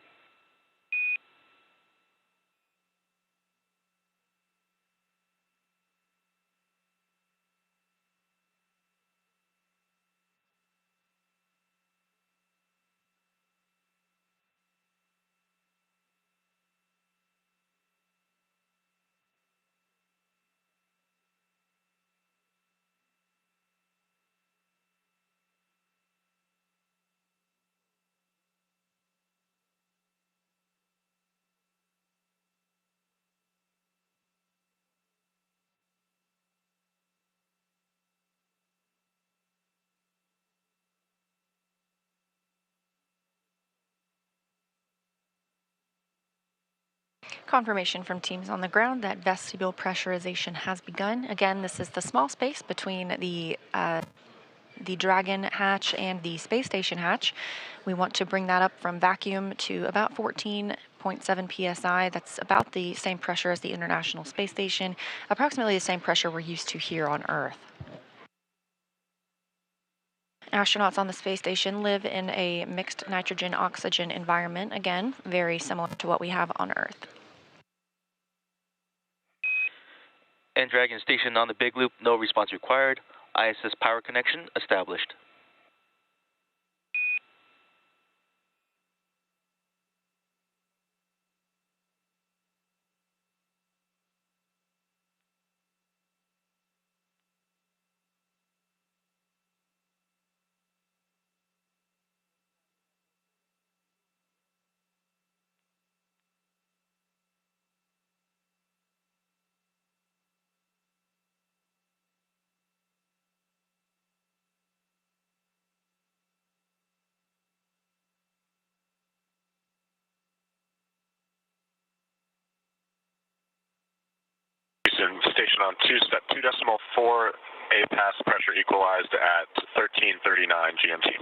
C: Confirmation from teams on the ground that vestibule pressurization has begun. Again, this is the small space between the Dragon hatch and the space station hatch. We want to bring that up from vacuum to about 14.7 psi. That's about the same pressure as the International Space Station, approximately the same pressure we're used to here on Earth. Astronauts on the space station live in a mixed nitrogen-oxygen environment, again, very similar to what we have on Earth.
F: And Dragon Station on the Big Loop, no response required. ISS power connection established.
D: Houston, station on 2, step 2.4, A-pass pressure equalized at 13:39 GMT.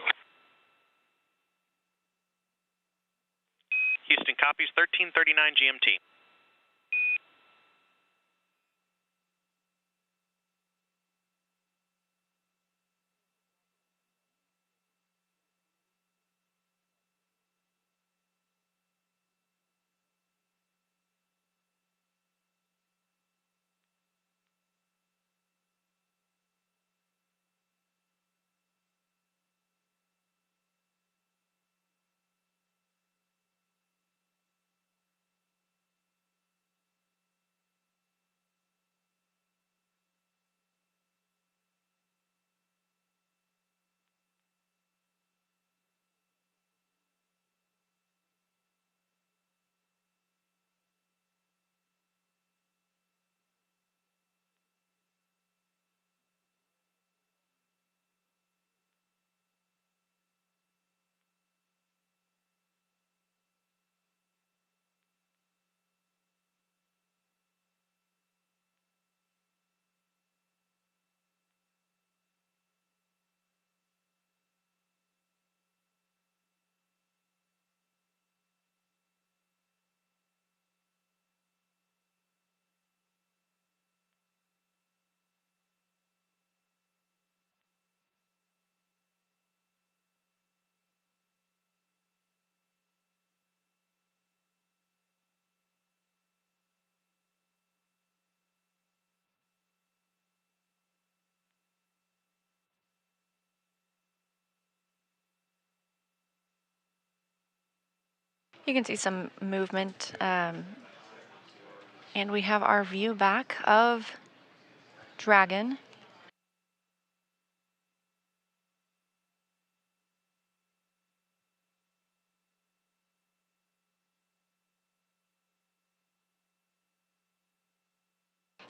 G: Houston copies 13:39 GMT.
C: You can see some movement, and we have our view back of Dragon.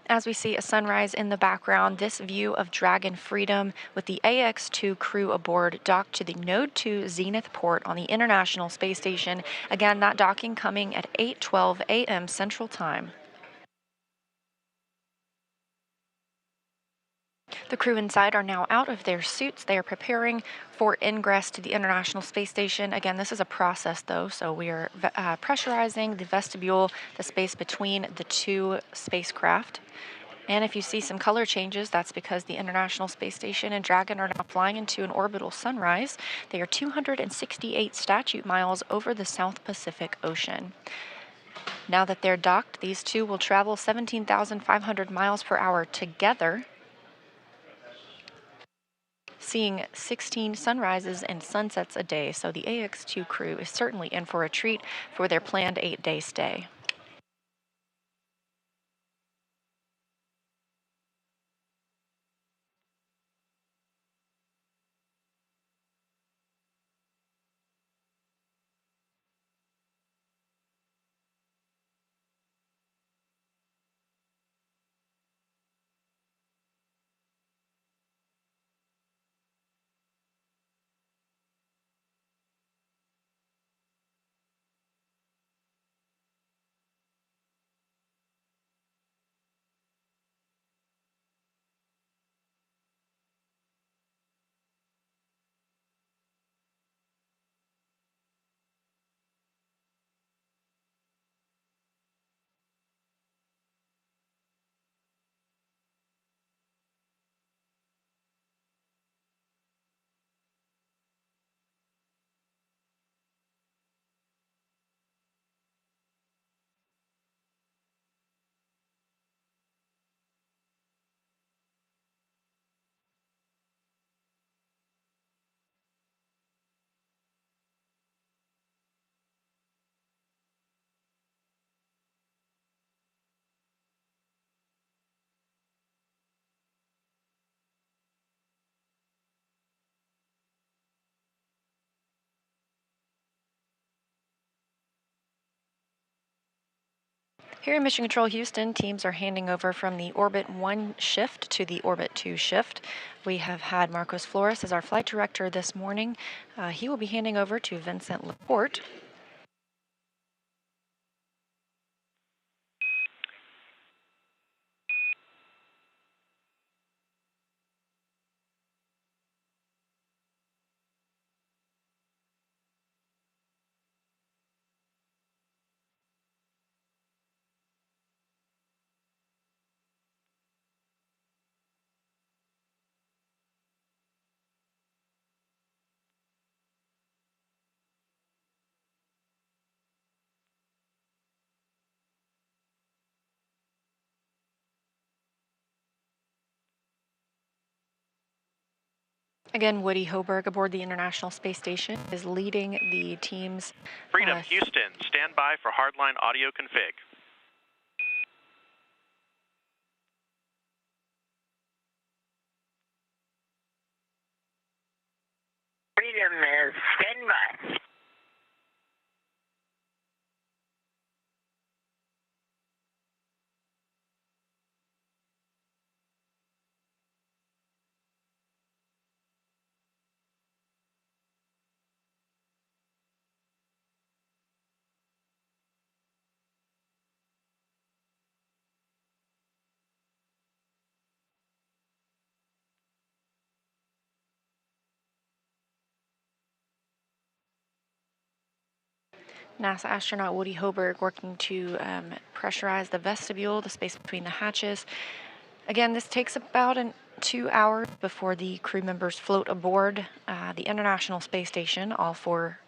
C: As we see a sunrise in the background, this view of Dragon Freedom with the Ax-2 crew aboard docked to the Node 2 Zenith port on the International Space Station. Again, that docking coming at 8:12 a.m. Central Time. The crew inside are now out of their suits. They are preparing for ingress to the International Space Station. Again, this is a process though, so we are pressurizing the vestibule, the space between the two spacecraft. And if you see some color changes, that's because the International Space Station and Dragon are now flying into an orbital sunrise. They are 268 statute miles over the South Pacific Ocean. Now that they're docked, these two will travel 17,500 miles per hour together, seeing 16 sunrises and sunsets a day. So the Ax-2 crew is certainly in for a treat for their planned 8-day stay. Here in Mission Control Houston, teams are handing over from the Orbit 1 shift to the Orbit 2 shift. We have had Marcos Flores as our flight director this morning. He will be handing over to Vincent Laporte. Again, Woody Hoberg aboard the International Space Station is leading the team's...
G: Freedom, Houston, stand by for hardline audio config.
E: Freedom is standby.
C: NASA astronaut Woody Hoberg working to pressurize the vestibule, the space between the hatches. Again, this takes about 2 hours before the crew members float aboard the International Space Station. All 4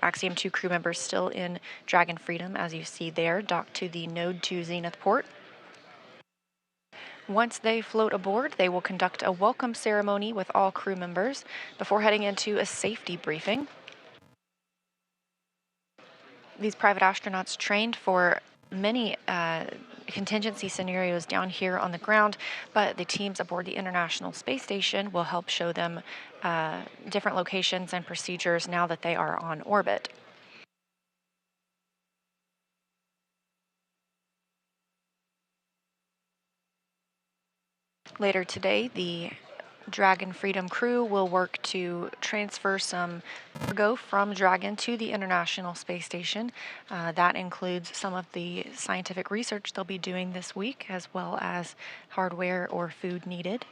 C: Axiom 2 crew members still in Dragon Freedom, as you see there, docked to the Node 2 Zenith port. Once they float aboard, they will conduct a welcome ceremony with all crew members before heading into a safety briefing. These private astronauts trained for many contingency scenarios down here on the ground, but the teams aboard the International Space Station will help show them different locations and procedures now that they are on orbit. Later today, the Dragon Freedom crew will work to transfer some cargo from Dragon to the International Space Station. That includes some of the scientific research they'll be doing this week, as well as hardware or food needed.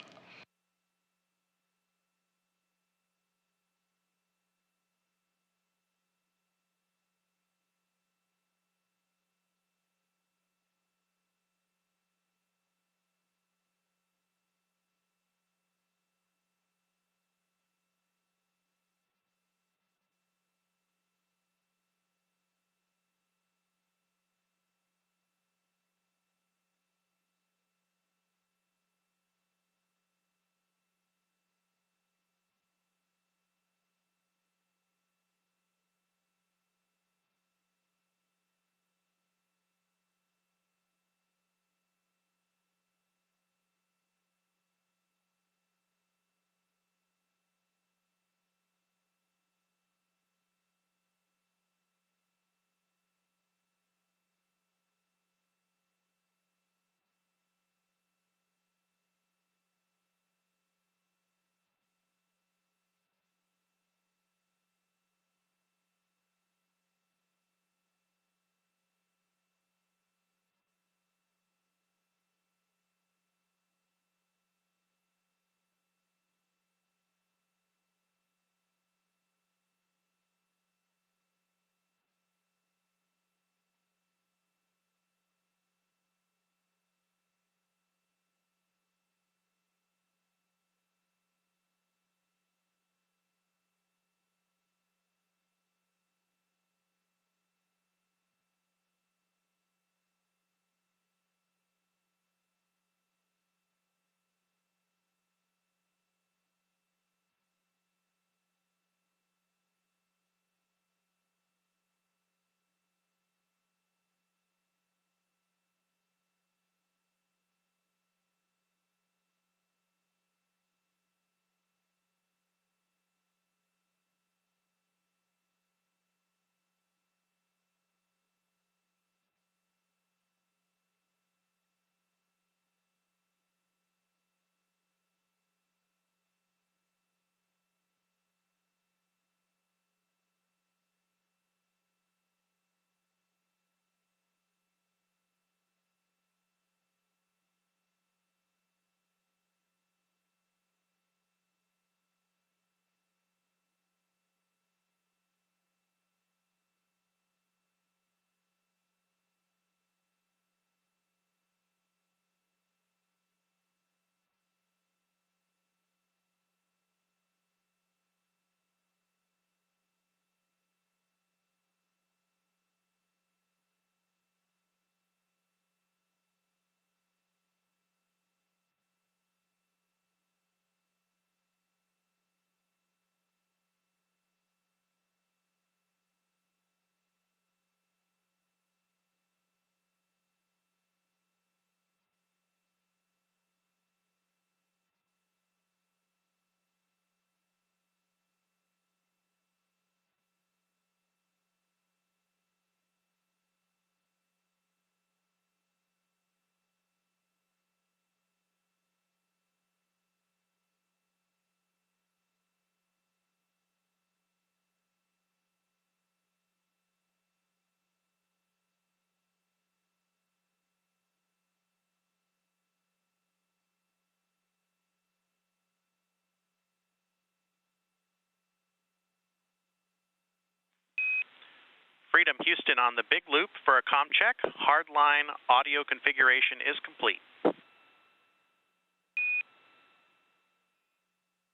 G: Freedom Houston on the big loop for a comm check. Hardline audio configuration is complete.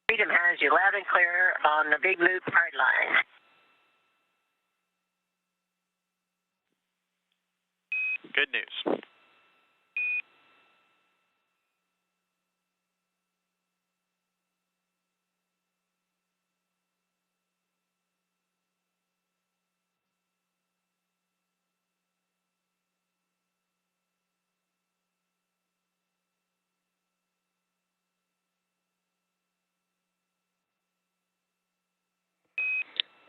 E: Freedom has you loud and clear on the big loop hard line.
G: Good news.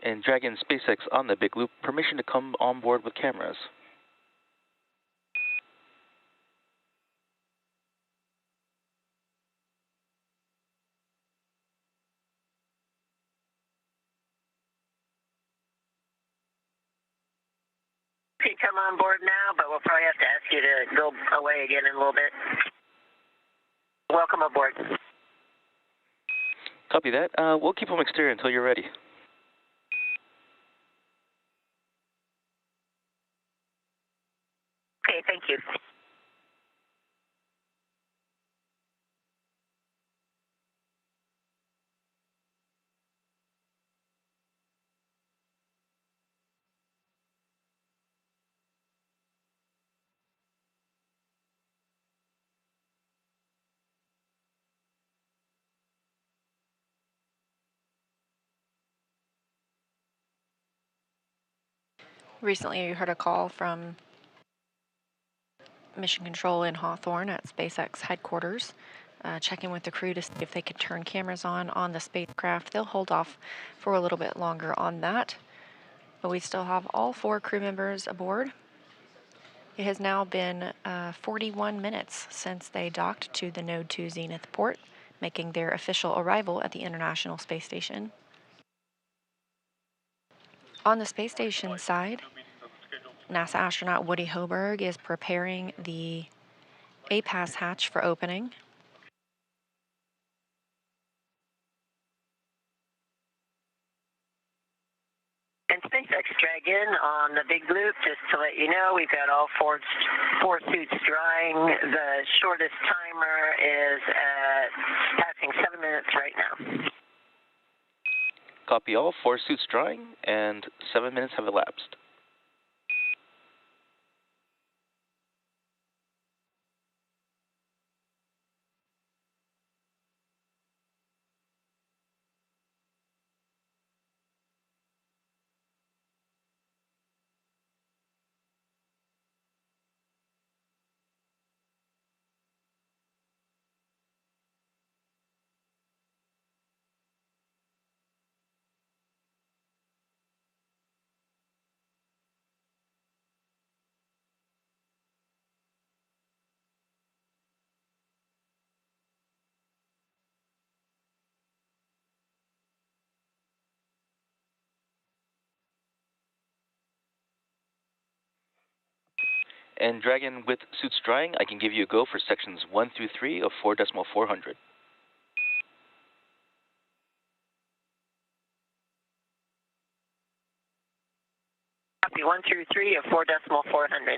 F: And Dragon SpaceX on the big loop, permission to come on board with cameras.
E: come on board now, but we'll probably have to ask you to go away again in a little bit. Welcome aboard.
F: Copy that. We'll keep them exterior until you're ready.
E: Okay, thank you.
C: Recently, you heard a call from Mission Control in Hawthorne at SpaceX headquarters, checking with the crew to see if they could turn cameras on the spacecraft. They'll hold off for a little bit longer on that, but we still have all 4 crew members aboard. It has now been 41 minutes since they docked to the Node 2 Zenith port, making their official arrival at the International Space Station. On the space station side, NASA astronaut Woody Hoberg is preparing the APAS hatch for opening.
E: And SpaceX Dragon on the big loop, just to let you know, we've got all four suits drying. The shortest timer is at passing 7 minutes right now.
F: Copy all. 4 suits drying, and 7 minutes have elapsed. And Dragon with suits drying, I can give you a go for sections 1 through 3 of 4.400.
E: Copy 1 through 3 of 4.400.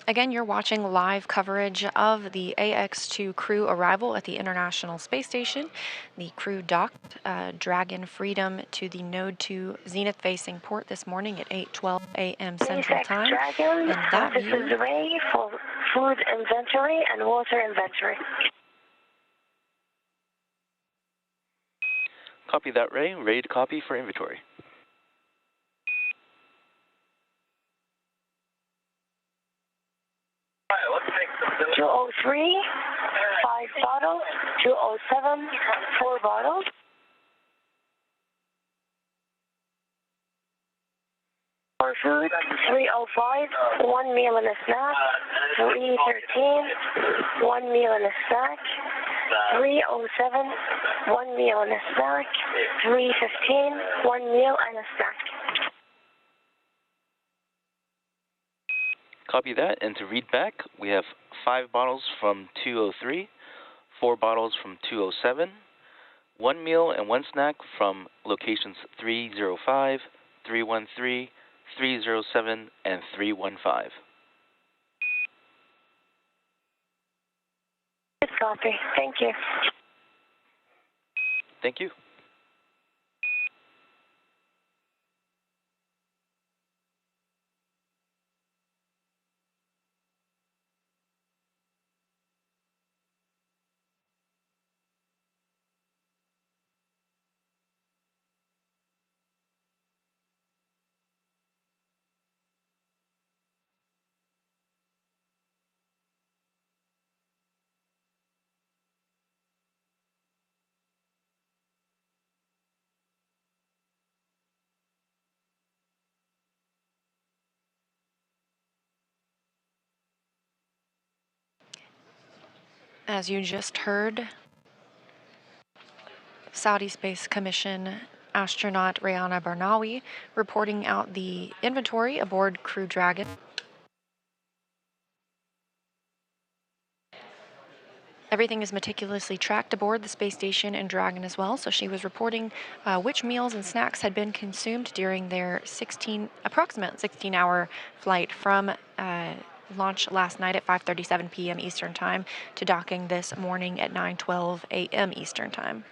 C: Again, you're watching live coverage of the Ax-2 crew arrival at the International Space Station. The crew docked Dragon Freedom to the Node 2 Zenith-facing port this morning at 8:12 a.m. Central Time.
E: Dragon,
C: And that
E: this
C: view
E: is Ray for food inventory and water inventory.
F: Copy that, Ray. Ready to copy for inventory.
E: 203, 5 bottles. 207, 4 bottles. For food, 305, 1 meal and a snack. 313, 1 meal and a snack. 307, 1 meal and a snack. 315, 1 meal and a snack.
F: Copy that, and to read back, we have 5 bottles from 203, 4 bottles from 207, 1 meal and 1 snack from locations 305, 313, 307, and 315.
C: Good copy. Thank you.
F: Thank you.
C: As you just heard, Saudi Space Commission astronaut Rayana Barnawi reporting out the inventory aboard Crew Dragon. Everything is meticulously tracked aboard the space station and Dragon as well, so she was reporting which meals and snacks had been consumed during their approximate 16-hour flight from launch last night at 5:37 p.m. Eastern Time to docking this morning at 9:12 a.m. Eastern Time.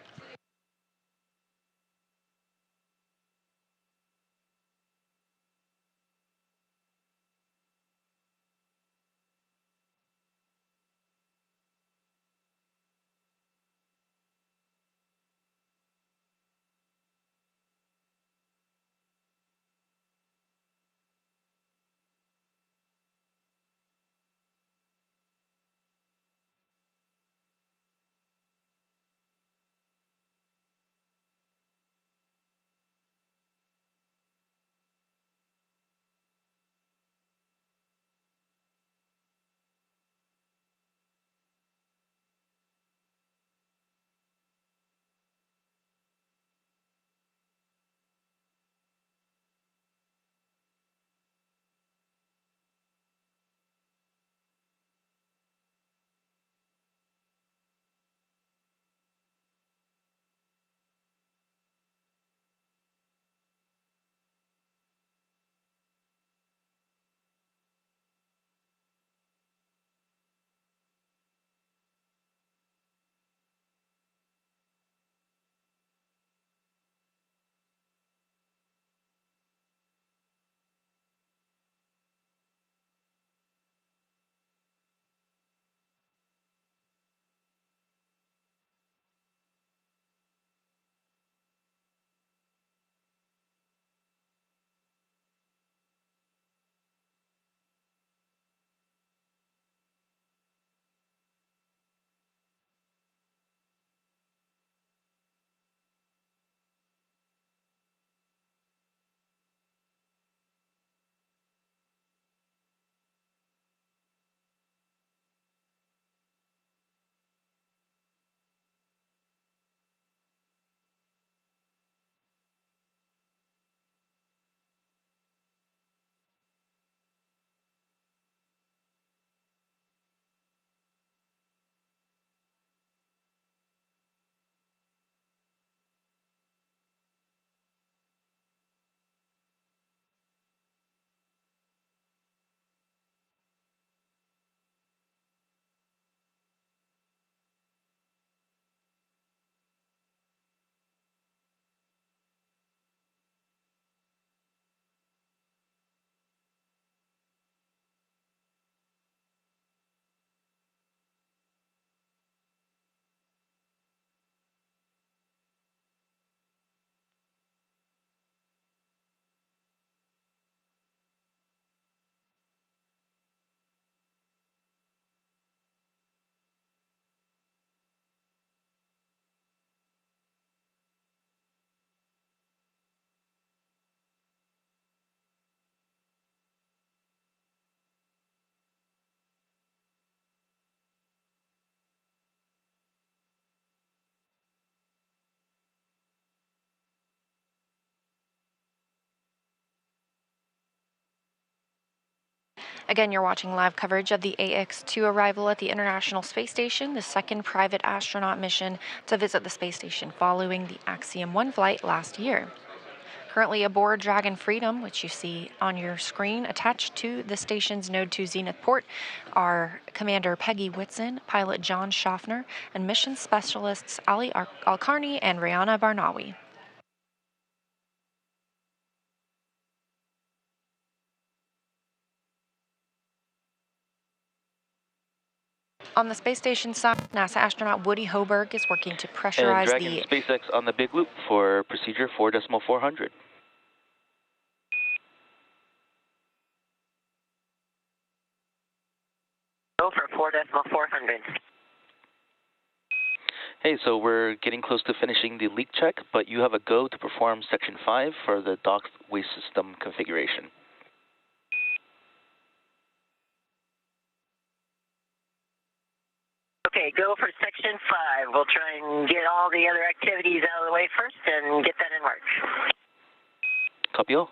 C: Again, you're watching live coverage of the Ax-2 arrival at the International Space Station, the second private astronaut mission to visit the space station following the Axiom 1 flight last year. Currently aboard Dragon Freedom, which you see on your screen, attached to the station's Node 2 Zenith port, are Commander Peggy Whitson, pilot John Schaffner, and mission specialists Ali Alkarni and Rihanna Barnawi. On the space station side, NASA astronaut Woody Hoberg is working to
F: And
C: pressurize
F: Dragon
C: the...
F: SpaceX on the big loop for procedure 4.400.
E: Go for 4.400.
F: Hey, so we're getting close to finishing the leak check, but you have a go to perform Section 5 for the docked waste system configuration.
E: Okay, go for Section 5. We'll try and get all the other activities out of the way first and get that in work.
F: Copy all.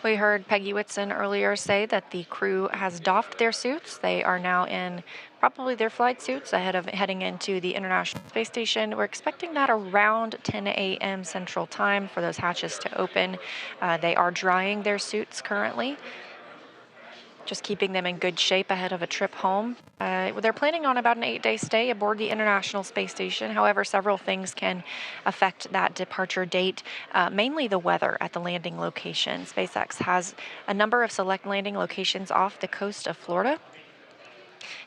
C: We heard Peggy Whitson earlier say that the crew has doffed their suits. They are now in probably their flight suits ahead of heading into the International Space Station. We're expecting that around 10 a.m. Central Time for those hatches to open. They are drying their suits currently, just keeping them in good shape ahead of a trip home. They're planning on about an 8-day stay aboard the International Space Station. However, several things can affect that departure date, mainly the weather at the landing location. SpaceX has a number of select landing locations off the coast of Florida.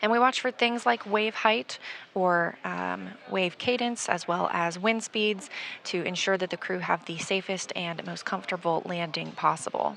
C: And we watch for things like wave height or wave cadence, as well as wind speeds, to ensure that the crew have the safest and most comfortable landing possible.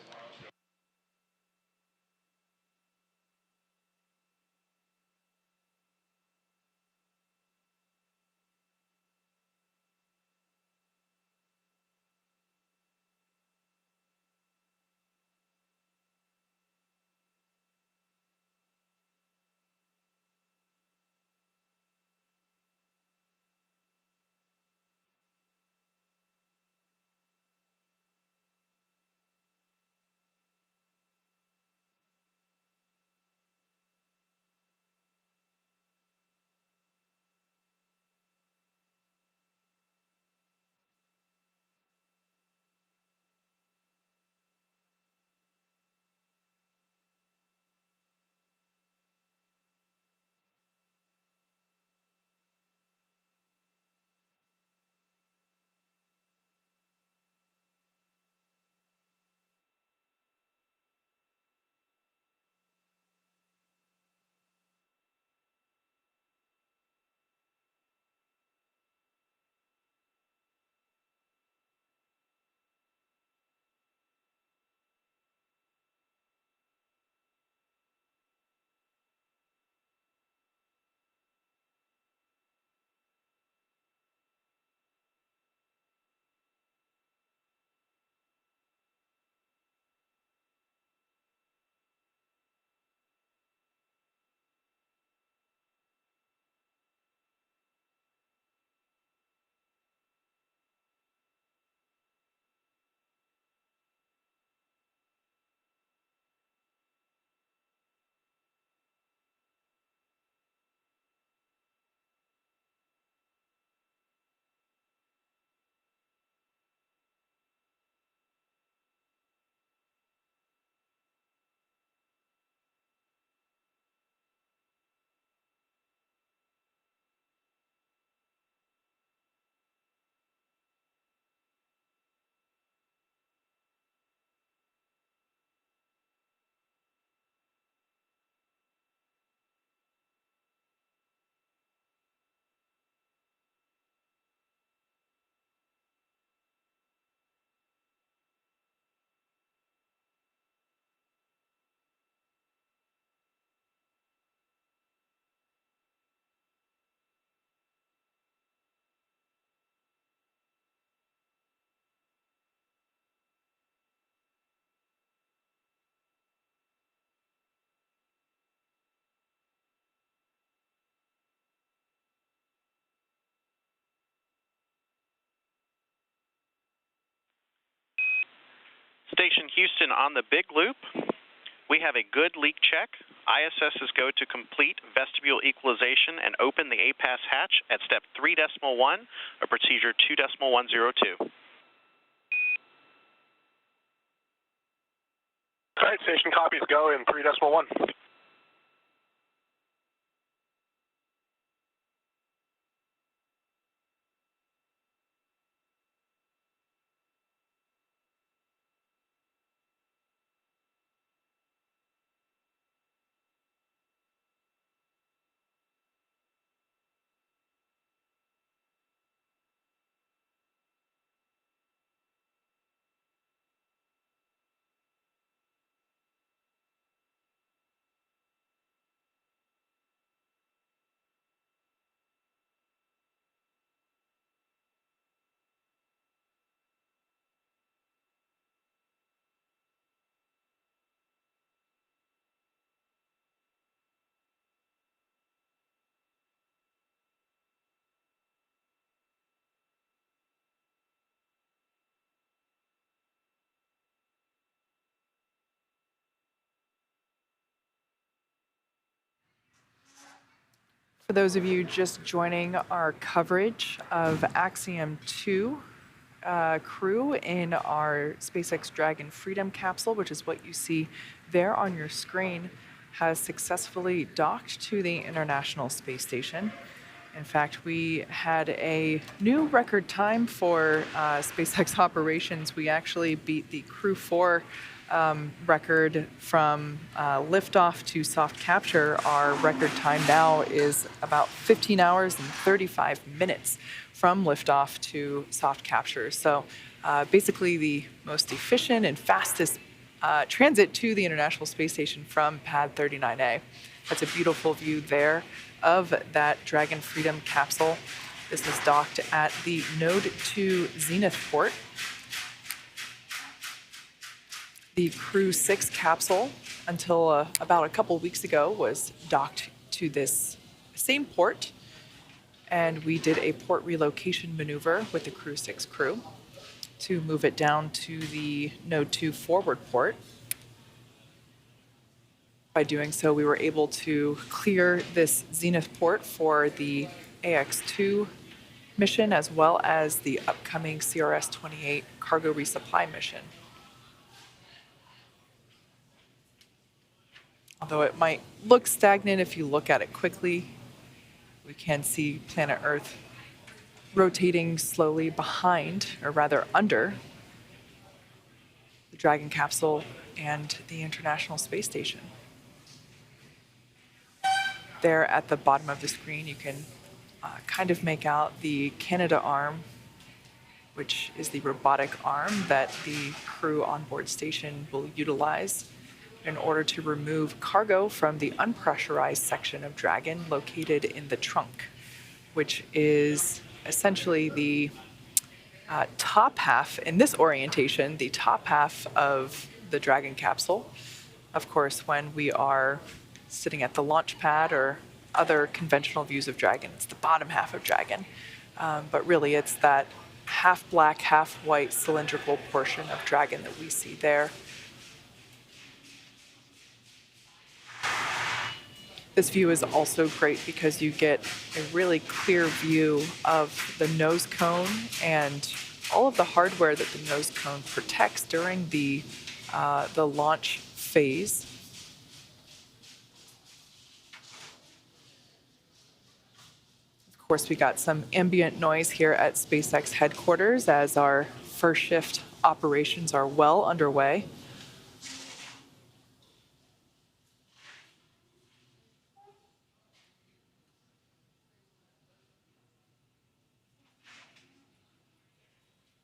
G: Station Houston on the big loop. We have a good leak check. ISS is go to complete vestibule equalization and open the APAS hatch at step 3.1 of procedure 2.102.
D: All right, station copies go in 3.1.
B: For those of you just joining our coverage of Axiom 2 crew in our SpaceX Dragon Freedom capsule, which is what you see there on your screen, has successfully docked to the International Space Station. In fact, we had a new record time for SpaceX operations. We actually beat the Crew 4 record from liftoff to soft capture. Our record time now is about 15 hours and 35 minutes from liftoff to soft capture. So basically the most efficient and fastest transit to the International Space Station from pad 39A. That's a beautiful view there of that Dragon Freedom capsule. This is docked at the Node 2 Zenith port. The Crew 6 capsule, until about a couple weeks ago, was docked to this same port, and we did a port relocation maneuver with the Crew 6 crew to move it down to the Node 2 forward port. By doing so, we were able to clear this Zenith port for the Ax-2 mission, as well as the upcoming CRS-28 cargo resupply mission. Although it might look stagnant if you look at it quickly, we can see planet Earth rotating slowly behind, or rather under, the Dragon capsule and the International Space Station. There at the bottom of the screen, you can kind of make out the Canadarm, which is the robotic arm that the crew on board station will utilize in order to remove cargo from the unpressurized section of Dragon located in the trunk, which is essentially the top half, in this orientation, the top half of the Dragon capsule. Of course, when we are sitting at the launch pad or other conventional views of Dragon, it's the bottom half of Dragon. But really, it's that half black, half white cylindrical portion of Dragon that we see there. This view is also great because you get a really clear view of the nose cone and all of the hardware that the nose cone protects during the launch phase. Of course, we got some ambient noise here at SpaceX headquarters as our first shift operations are well underway.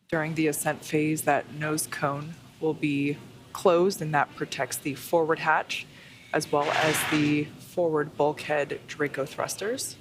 B: During the ascent phase, that nose cone will be closed, and that protects the forward hatch, as well as the forward bulkhead Draco thrusters.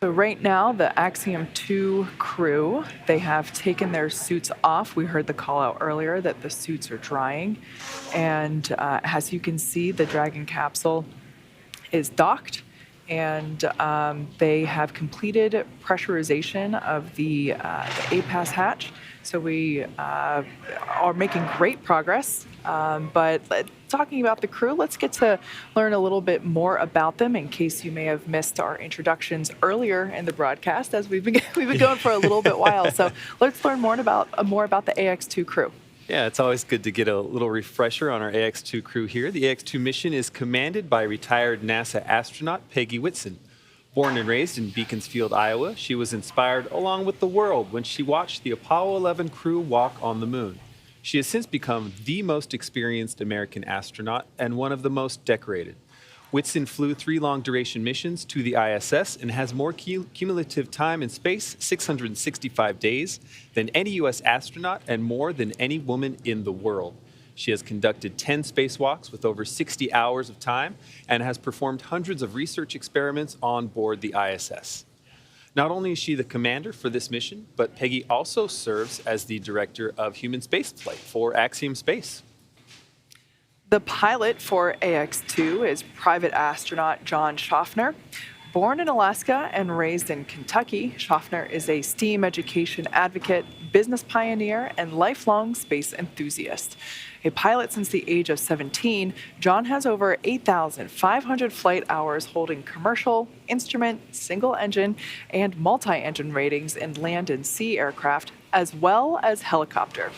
B: So right now, the Axiom 2 crew, they have taken their suits off. We heard the call out earlier that the suits are drying. And as you can see, the Dragon capsule is docked, and they have completed pressurization of the APAS hatch. So we are making great progress. But talking about the crew, let's get to learn a little bit more about them in case you may have missed our introductions earlier in the broadcast, as we've been going for a little bit while. So let's learn more about the Ax-2 crew.
A: Yeah, it's always good to get a little refresher on our Ax-2 crew here. The Ax-2 mission is commanded by retired NASA astronaut Peggy Whitson. Born and raised in Beaconsfield, Iowa, she was inspired along with the world when she watched the Apollo 11 crew walk on the moon. She has since become the most experienced American astronaut and one of the most decorated. Whitson flew 3 long-duration missions to the ISS and has more cumulative time in space, 665 days, than any U.S. astronaut and more than any woman in the world. She has conducted 10 spacewalks with over 60 hours of time and has performed hundreds of research experiments on board the ISS. Not only is she the commander for this mission, but Peggy also serves as the director of human spaceflight for Axiom Space.
B: The pilot for Ax-2 is private astronaut John Schaffner. Born in Alaska and raised in Kentucky, Schaffner is a STEAM education advocate, business pioneer, and lifelong space enthusiast. A pilot since the age of 17, John has over 8,500 flight hours holding commercial, instrument, single-engine, and multi-engine ratings in land and sea aircraft, as well as helicopter.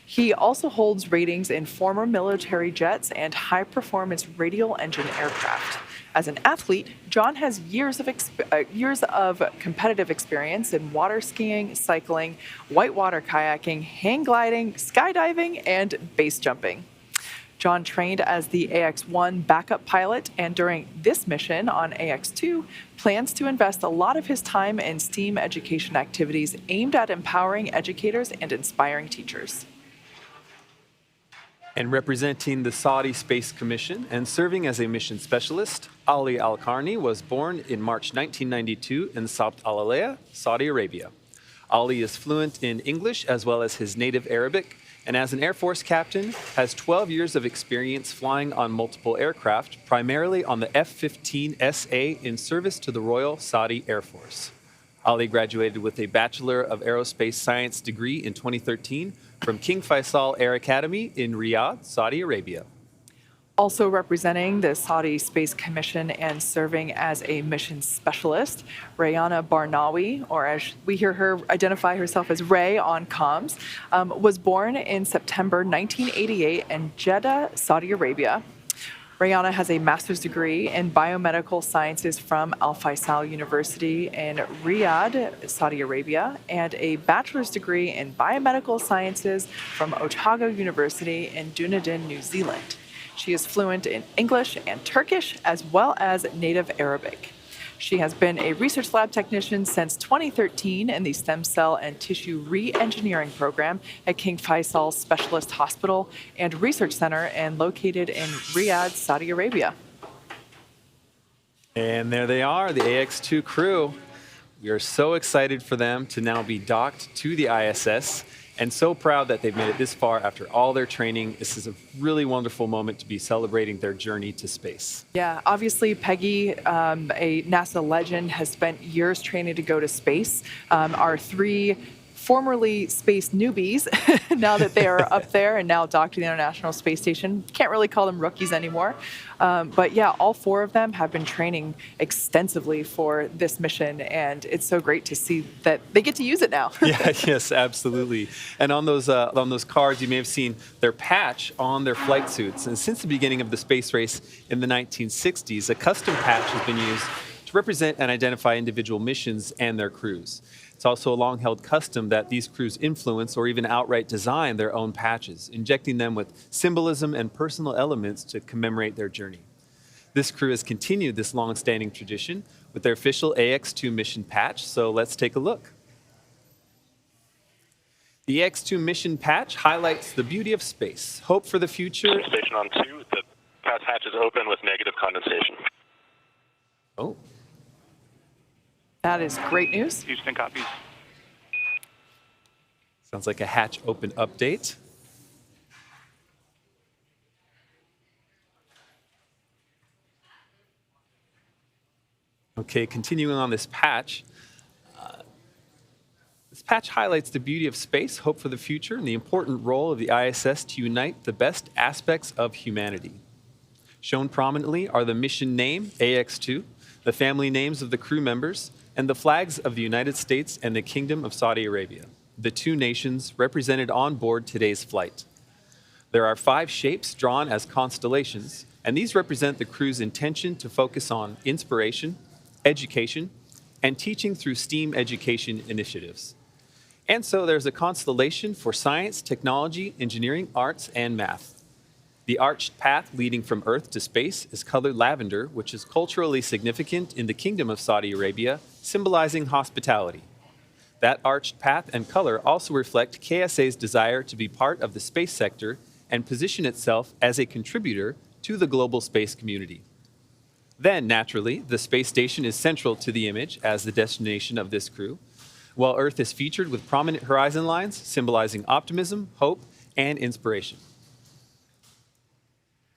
B: He also holds ratings in former military jets and high-performance radial engine aircraft. As an athlete, John has years of competitive experience in water skiing, cycling, whitewater kayaking, hang gliding, skydiving, and base jumping. John trained as the AX-1 backup pilot, and during this mission on Ax-2, plans to invest a lot of his time in STEAM education activities aimed at empowering educators and inspiring teachers.
A: And representing the Saudi Space Commission and serving as a mission specialist, Ali Al-Qarni was born in March 1992 in Sabt al-Alaya, Saudi Arabia. Ali is fluent in English as well as his native Arabic, and as an Air Force captain, has 12 years of experience flying on multiple aircraft, primarily on the F-15SA in service to the Royal Saudi Air Force. Ali graduated with a Bachelor of Aerospace Science degree in 2013 from King Faisal Air Academy in Riyadh, Saudi Arabia.
B: Also representing the Saudi Space Commission and serving as a mission specialist, Rayana Barnawi, or as we hear her identify herself as Ray on comms, was born in September 1988 in Jeddah, Saudi Arabia. Rayana has a master's degree in biomedical sciences from Al Faisal University in Riyadh, Saudi Arabia, and a bachelor's degree in biomedical sciences from Otago University in Dunedin, New Zealand. She is fluent in English and Turkish, as well as native Arabic. She has been a research lab technician since 2013 in the Stem Cell and Tissue Re-Engineering Program at King Faisal Specialist Hospital and Research Center, and located in Riyadh, Saudi Arabia.
A: And there they are, the Ax-2 crew. We are so excited for them to now be docked to the ISS, and so proud that they've made it this far after all their training. This is a really wonderful moment to be celebrating their journey to space.
B: Yeah, obviously Peggy, a NASA legend, has spent years training to go to space. Our 3 formerly space newbies, now that they are up there and now docked to the International Space Station. Can't really call them rookies anymore. But yeah, all 4 of them have been training extensively for this mission, and it's so great to see that they get to use it now.
A: Yes, absolutely. And on those cards, you may have seen their patch on their flight suits. And since the beginning of the space race in the 1960s, a custom patch has been used to represent and identify individual missions and their crews. It's also a long-held custom that these crews influence or even outright design their own patches, injecting them with symbolism and personal elements to commemorate their journey. This crew has continued this long-standing tradition with their official Ax-2 mission patch, so let's take a look. The Ax-2 mission patch highlights the beauty of space, hope for the future.
D: Station on 2, the hatch is open with negative condensation.
A: Oh.
B: That is great news.
G: Houston copies.
A: Sounds like a hatch open update. Okay, continuing on this patch. This patch highlights the beauty of space, hope for the future, and the important role of the ISS to unite the best aspects of humanity. Shown prominently are the mission name, Ax-2, the family names of the crew members, and the flags of the United States and the Kingdom of Saudi Arabia, the two nations represented on board today's flight. There are 5 shapes drawn as constellations, and these represent the crew's intention to focus on inspiration, education, and teaching through STEAM education initiatives. And so there's a constellation for science, technology, engineering, arts, and math. The arched path leading from Earth to space is colored lavender, which is culturally significant in the Kingdom of Saudi Arabia, symbolizing hospitality. That arched path and color also reflect KSA's desire to be part of the space sector and position itself as a contributor to the global space community. Then, naturally, the space station is central to the image as the destination of this crew, while Earth is featured with prominent horizon lines symbolizing optimism, hope, and inspiration.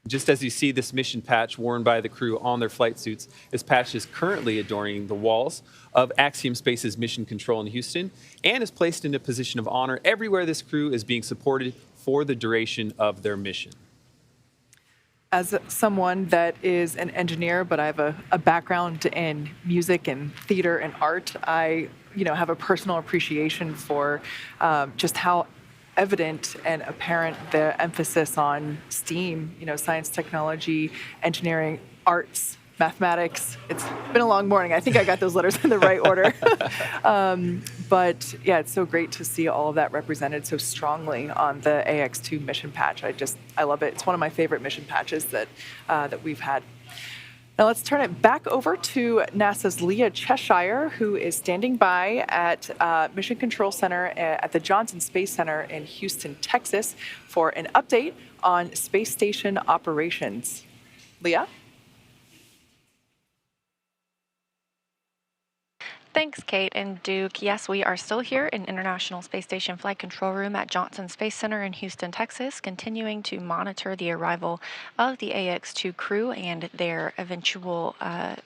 A: Just as you see this mission patch worn by the crew on their flight suits, this patch is currently adorning the walls of Axiom Space's mission control in Houston and is placed in a position of honor everywhere this crew is being supported for the duration of their mission.
B: As someone that is an engineer, but I have a background in music and theater and art, I have a personal appreciation for just how evident and apparent the emphasis on STEAM, science, technology, engineering, arts, mathematics. It's been a long morning. I think I got those letters in the right order. But yeah, it's so great to see all of that represented so strongly on the Ax-2 mission patch. I love it. It's one of my favorite mission patches that we've had. Now let's turn it back over to NASA's Leah Cheshire, who is standing by at Mission Control Center at the Johnson Space Center in Houston, Texas, for an update on space station operations. Leah?
C: Thanks, Kate and Duke. Yes, we are still here in International Space Station Flight Control Room at Johnson Space Center in Houston, Texas, continuing to monitor the arrival of the Ax-2 crew and their eventual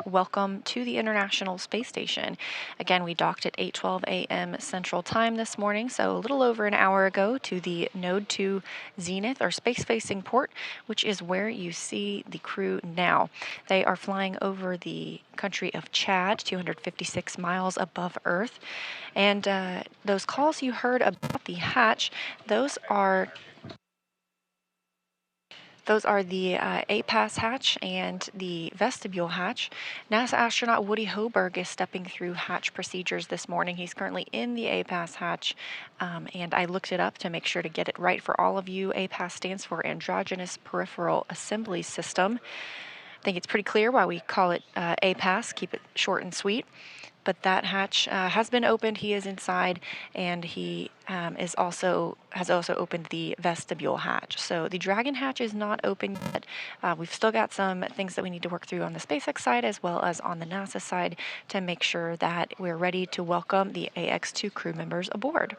C: welcome to the International Space Station. Again, we docked at 8:12 a.m. Central Time this morning, so a little over an hour ago, to the Node 2 Zenith, or space-facing port, which is where you see the crew now. They are flying over the country of Chad, 256 miles above Earth. And those calls you heard about the hatch, those are the A-Pass hatch and the vestibule hatch. NASA astronaut Woody Hoburg is stepping through hatch procedures this morning. He's currently in the A-Pass hatch, and I looked it up to make sure to get it right for all of you. A-Pass stands for Androgynous Peripheral Assembly System. I think it's pretty clear why we call it A-Pass, keep it short and sweet. But that hatch has been opened. He is inside, and he has also opened the vestibule hatch. So the Dragon hatch is not open yet. We've still got some things that we need to work through on the SpaceX side as well as on the NASA side to make sure that we're ready to welcome the Ax-2 crew members aboard.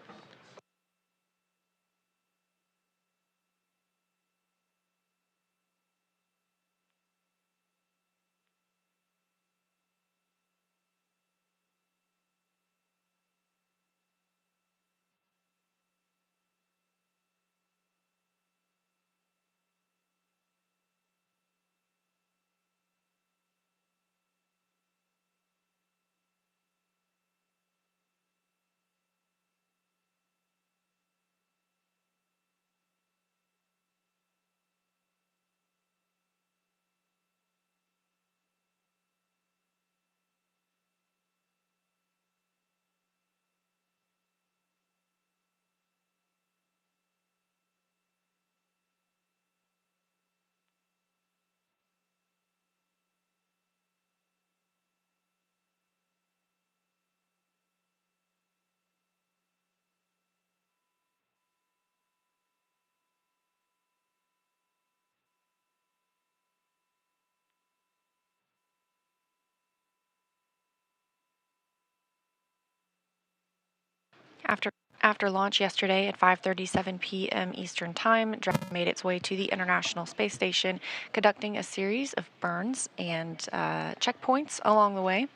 C: After launch yesterday at 5:37 p.m. Eastern Time, Dragon made its way to the International Space Station, conducting a series of burns and checkpoints along the way.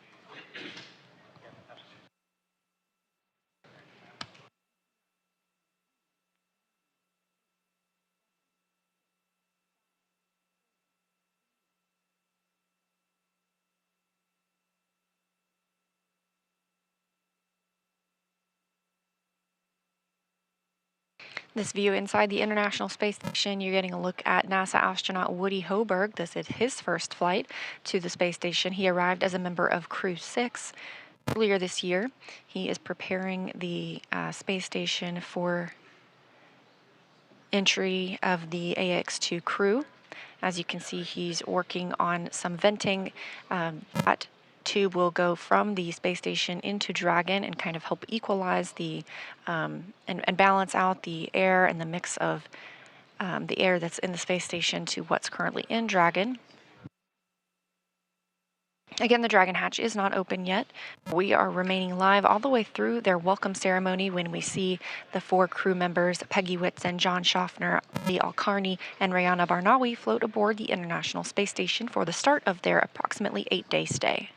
C: This view inside the International Space Station, you're getting a look at NASA astronaut Woody Hoberg. This is his first flight to the space station. He arrived as a member of Crew 6 earlier this year. He is preparing the space station for entry of the Ax-2 crew. As you can see, he's working on some venting. That tube will go from the space station into Dragon and kind of help equalize the and balance out the air and the mix of the air that's in the space station to what's currently in Dragon. Again, the Dragon hatch is not open yet. We are remaining live all the way through their welcome ceremony when we see the 4 crew members, Peggy Whitson, John Schaffner, Lee Alcarney, and Rihanna Barnawi, float aboard the International Space Station for the start of their approximately 8-day stay.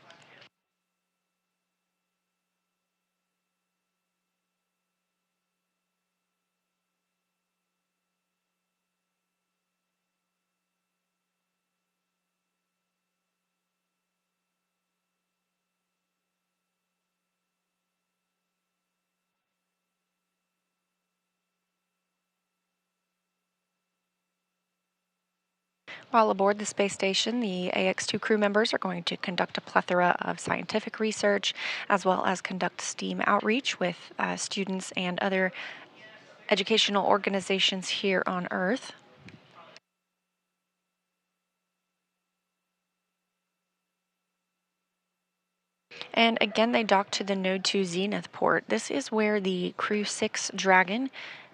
C: While aboard the space station, the Ax-2 crew members are going to conduct a plethora of scientific research, as well as conduct STEAM outreach with students and other educational organizations here on Earth. And again, they dock to the Node 2 Zenith port. This is where the Crew 6 Dragon,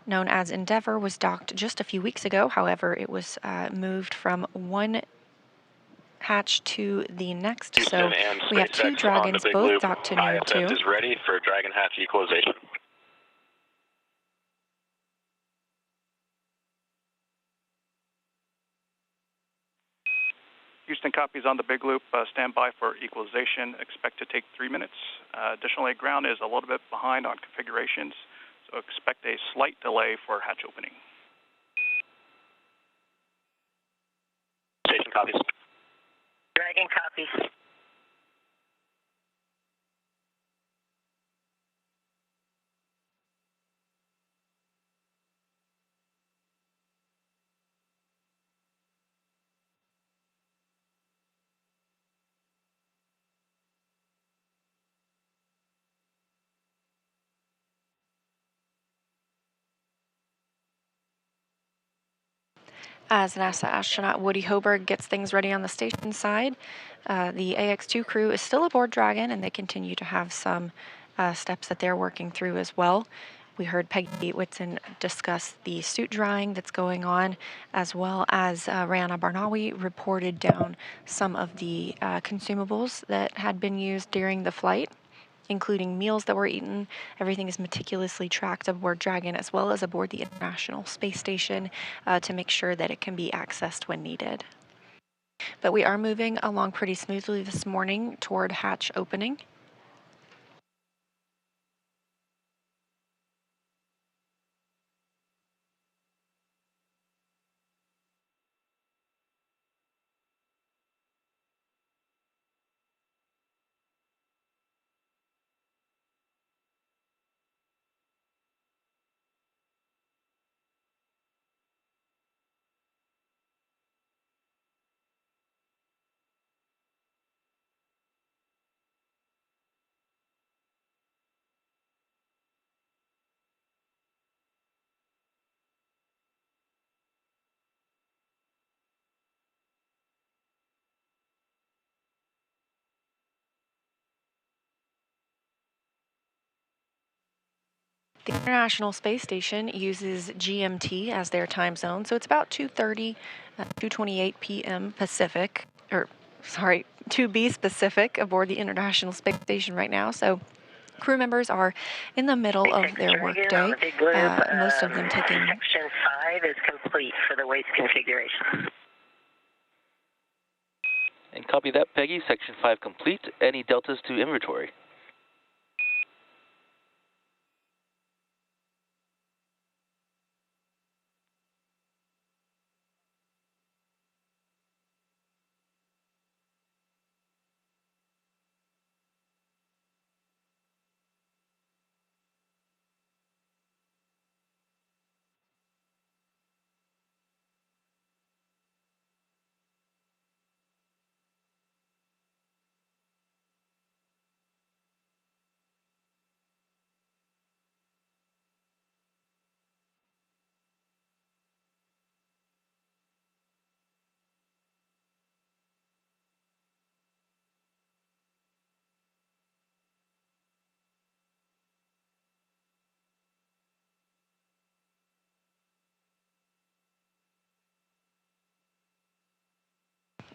C: known as Endeavour, was docked just a few weeks ago. However, it was moved from one hatch to the next.
D: Houston
C: So
D: and
C: we have 2
D: SpaceX
C: Dragons,
D: on the Big
C: both
D: Loop.
C: docked to Node 2.
D: ISS is ready for Dragon hatch equalization.
I: Houston copies on the Big Loop. Stand by for equalization. Expect to take 3 minutes. Additionally, ground is a little bit behind on configurations, so expect a slight delay for hatch opening.
D: Station copies.
E: Dragon copies.
C: As NASA astronaut Woody Hoberg gets things ready on the station side, the Ax-2 crew is still aboard Dragon, and they continue to have some steps that they're working through as well. We heard Peggy Whitson discuss the suit drying that's going on, as well as Rihanna Barnawi reported down some of the consumables that had been used during the flight, including meals that were eaten. Everything is meticulously tracked aboard Dragon as well as aboard the International Space Station to make sure that it can be accessed when needed. But we are moving along pretty smoothly this morning toward hatch opening. The International Space Station uses GMT as their time zone, so it's about 2:30, 2:28 p.m. Pacific, or sorry, 2B Pacific aboard the International Space Station right now. So Crew members are in the middle of their workday, most of them taking...
E: Section 5 is complete for the waste configuration.
F: And copy that, Peggy. Section 5 complete. Any deltas to inventory?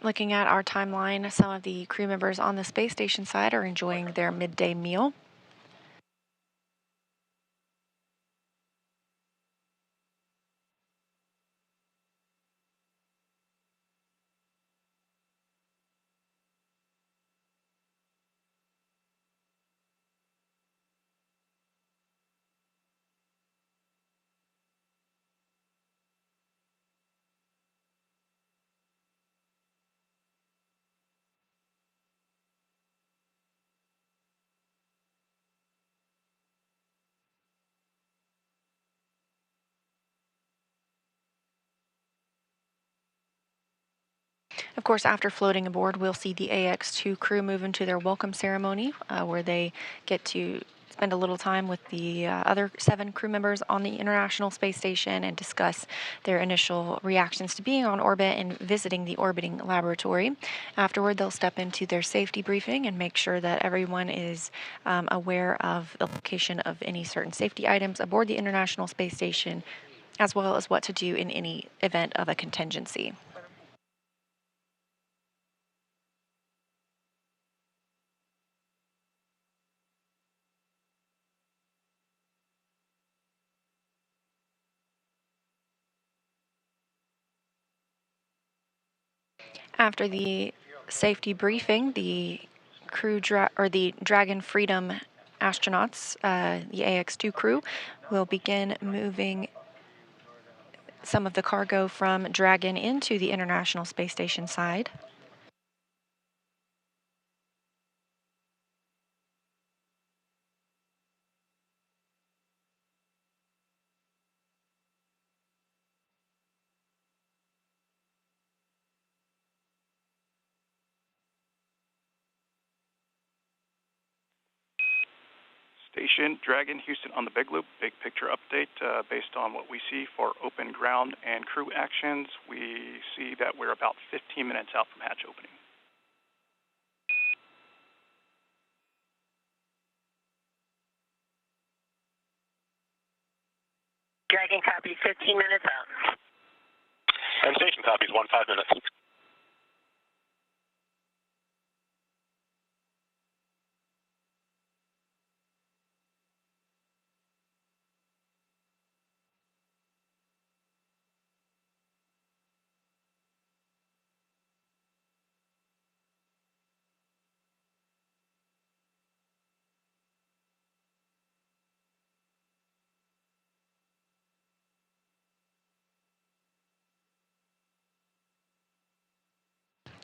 C: Looking at our timeline, some of the crew members on the space station side are enjoying their midday meal. Of course, after floating aboard, we'll see the Ax-2 crew move into their welcome ceremony, where they get to spend a little time with the other 7 crew members on the International Space Station and discuss their initial reactions to being on orbit and visiting the orbiting laboratory. Afterward, they'll step into their safety briefing and make sure that everyone is aware of the location of any certain safety items aboard the International Space Station, as well as what to do in any event of a contingency. After the safety briefing, the the Dragon Freedom astronauts, the Ax-2 crew, will begin moving some of the cargo from Dragon into the International Space Station side.
I: Station, Dragon, Houston on the Big Loop. Big picture update based on what we see for open ground and crew actions. We see that we're about 15 minutes out from hatch opening.
E: Dragon copies 15 minutes out.
D: And station copies 15 minutes.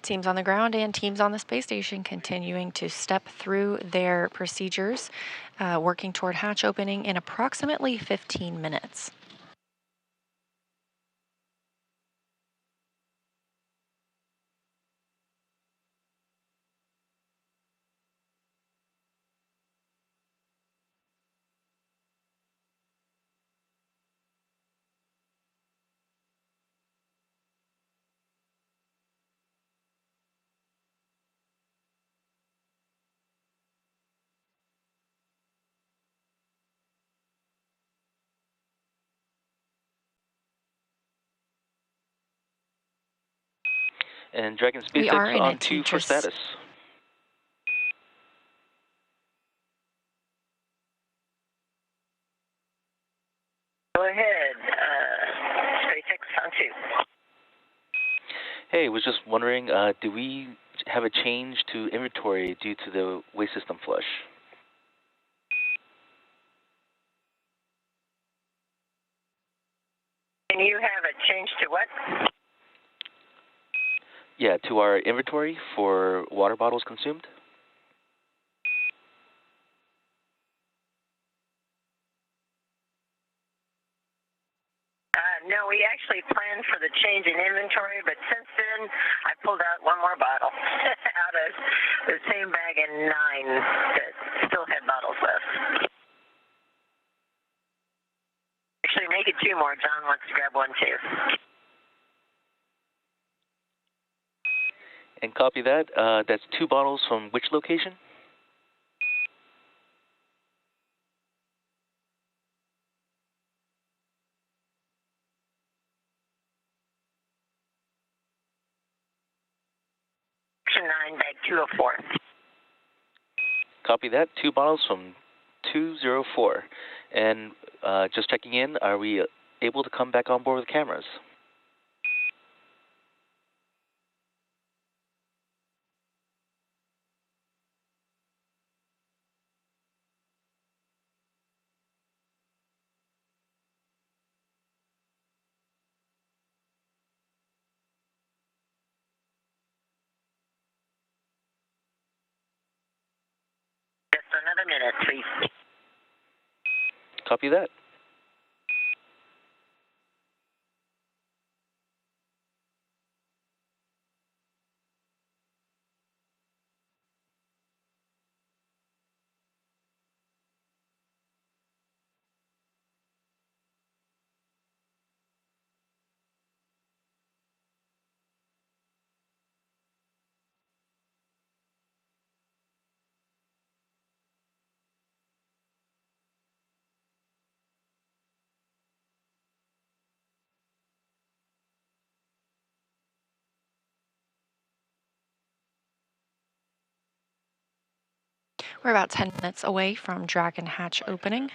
C: Teams on the ground and teams on the space station continuing to step through their procedures, working toward hatch opening in approximately 15 minutes.
F: And Dragon SpaceX on 2 for status.
E: Go ahead, SpaceX on 2.
F: Hey, was just wondering, do we have a change to inventory due to the waste system flush?
E: And you have a change to what?
F: Yeah, to our inventory for water bottles consumed?
E: No, we actually planned for the change in inventory, but since then, I pulled out one more bottle out of the same bag and 9 that still had bottles left. Actually, make it 2 more. John wants to grab one too.
F: And copy that. That's 2 bottles from which location?
E: Section 9, bag 204.
F: Copy that. 2 bottles from 204. And just checking in, are we able to come back on board with cameras?
E: Just another minute, please.
F: Copy that.
C: We're about 10 minutes away from Dragon hatch opening.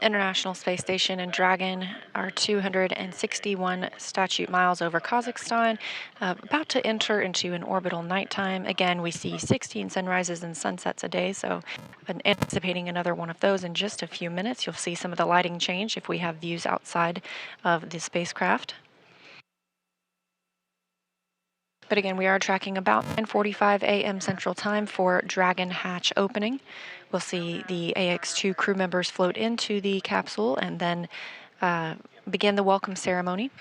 C: International Space Station and Dragon are 261 statute miles over Kazakhstan, about to enter into an orbital nighttime. Again, we see 16 sunrises and sunsets a day, so anticipating another one of those in just a few minutes. You'll see some of the lighting change if we have views outside of the spacecraft. But again, we are tracking about 9:45 a.m. Central Time for Dragon hatch opening. We'll see the Ax-2 crew members float into the capsule and then begin the welcome ceremony.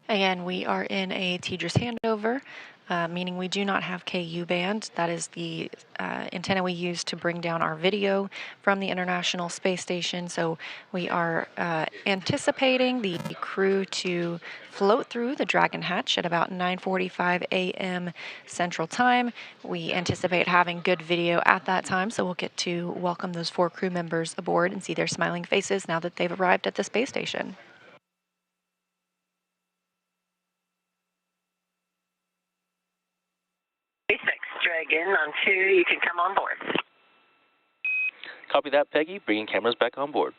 C: Again, we are in a TDRS handover, meaning we do not have KU band. That is the antenna we use to bring down our video from the International Space Station. So we are anticipating the crew to float through the Dragon hatch at about 9:45 a.m. Central Time. We anticipate having good video at that time, so we'll get to welcome those 4 crew members aboard and see their smiling faces now that they've arrived at the space station.
E: SpaceX Dragon on 2, you can come on board.
F: Copy that, Peggy. Bringing cameras back on board.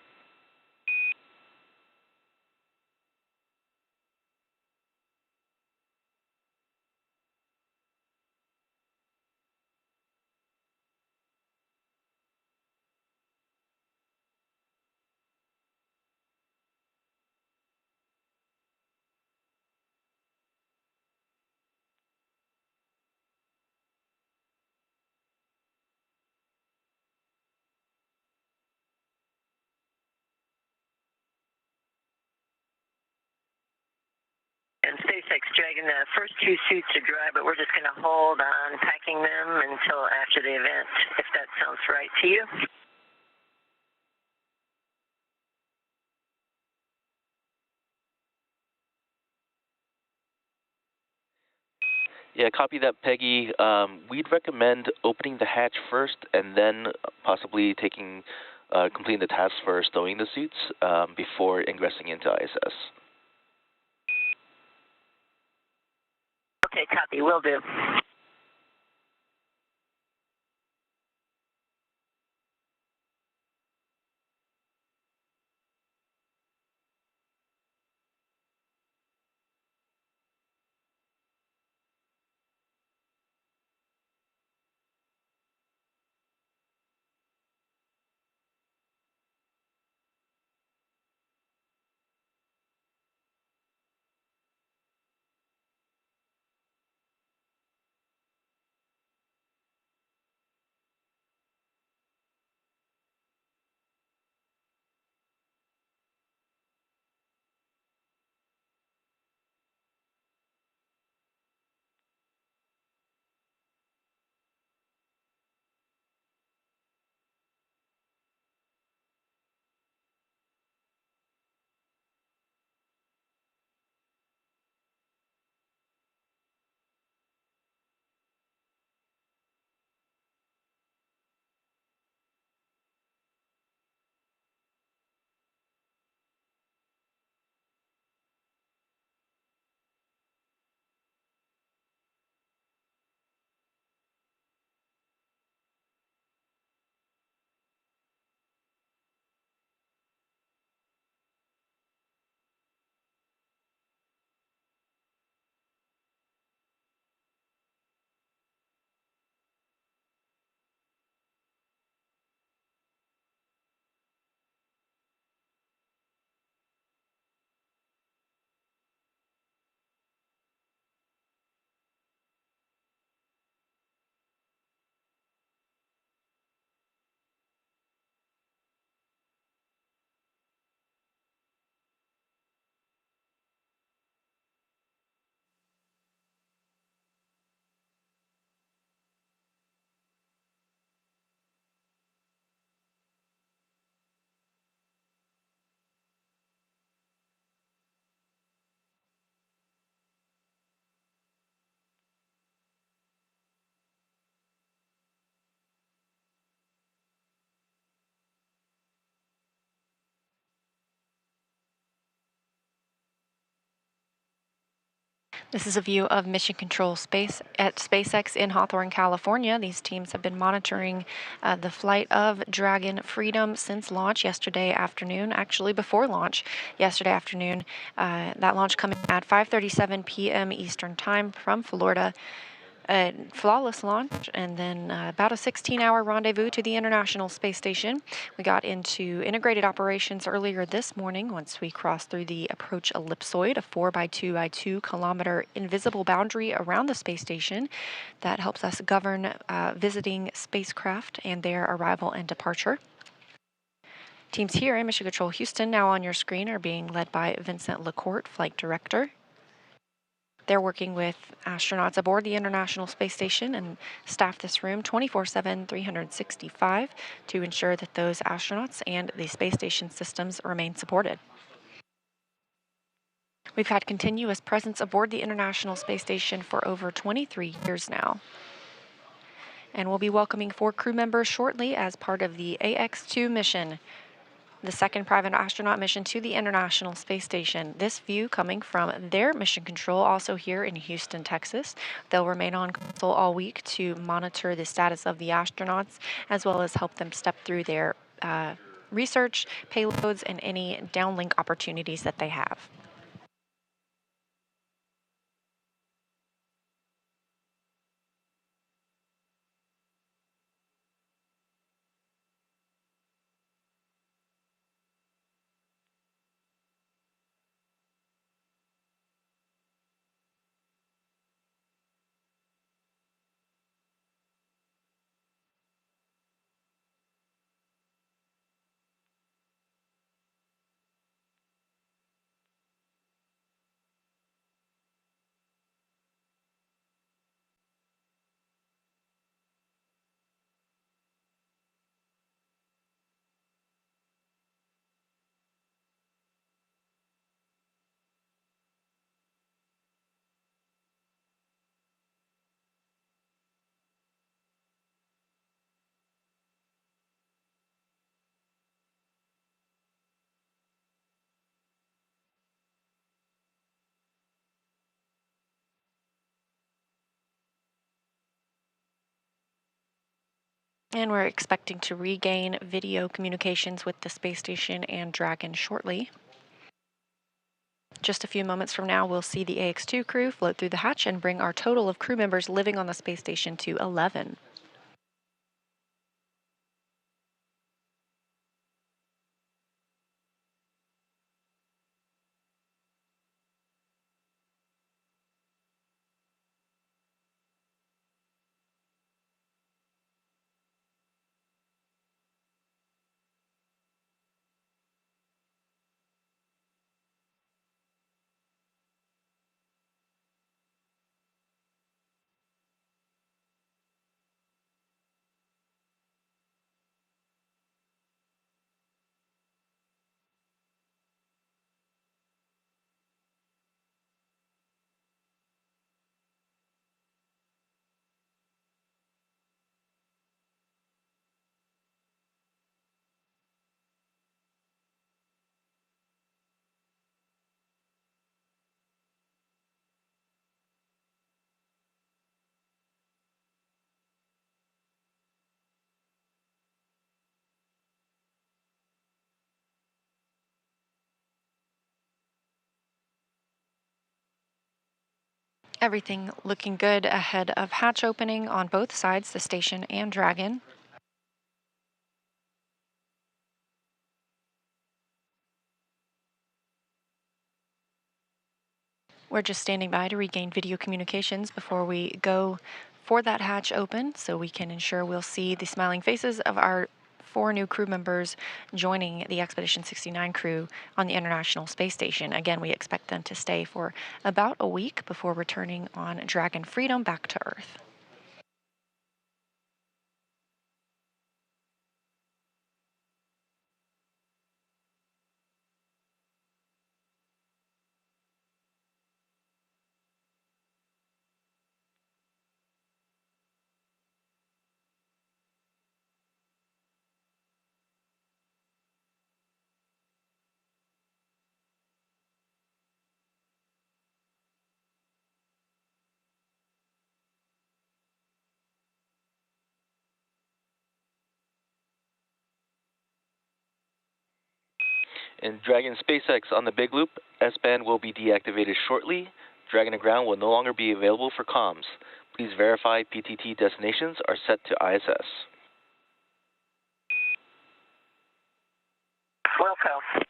E: SpaceX Dragon. The first two suits are dry, but we're just going to hold on packing them until after the event, if that sounds right to you.
F: Yeah, copy that, Peggy. We'd recommend opening the hatch first and then possibly completing the task for stowing the suits before ingressing into ISS.
E: Okay, copy. Will do.
C: This is a view of Mission Control Space at SpaceX in Hawthorne, California. These teams have been monitoring the flight of Dragon Freedom since launch yesterday afternoon, actually before launch yesterday afternoon. That launch coming at 5:37 p.m. Eastern Time from Florida. A flawless launch, and then about a 16-hour rendezvous to the International Space Station. We got into integrated operations earlier this morning once we crossed through the approach ellipsoid, a 4 by 2 by 2 kilometer invisible boundary around the space station that helps us govern visiting spacecraft and their arrival and departure. Teams here in Mission Control Houston, now on your screen, are being led by Vincent Lacourt, Flight Director. They're working with astronauts aboard the International Space Station and staff this room 24/7, 365 to ensure that those astronauts and the space station systems remain supported. We've had continuous presence aboard the International Space Station for over 23 years now. And we'll be welcoming 4 crew members shortly as part of the Ax-2 mission, the second private astronaut mission to the International Space Station. This view coming from their mission control, also here in Houston, Texas. They'll remain on console all week to monitor the status of the astronauts, as well as help them step through their research, payloads, and any downlink opportunities that they have. And we're expecting to regain video communications with the space station and Dragon shortly. Just a few moments from now, we'll see the Ax-2 crew float through the hatch and bring our total of crew members living on the space station to 11. Everything looking good ahead of hatch opening on both sides, the station and Dragon. We're just standing by to regain video communications before we go for that hatch open so we can ensure we'll see the smiling faces of our 4 new crew members joining the Expedition 69 crew on the International Space Station. Again, we expect them to stay for about a week before returning on Dragon Freedom back to Earth.
F: In Dragon SpaceX on the Big Loop, S-band will be deactivated shortly. Dragon to ground will no longer be available for comms. Please verify PTT destinations are set to ISS.
E: Wilco.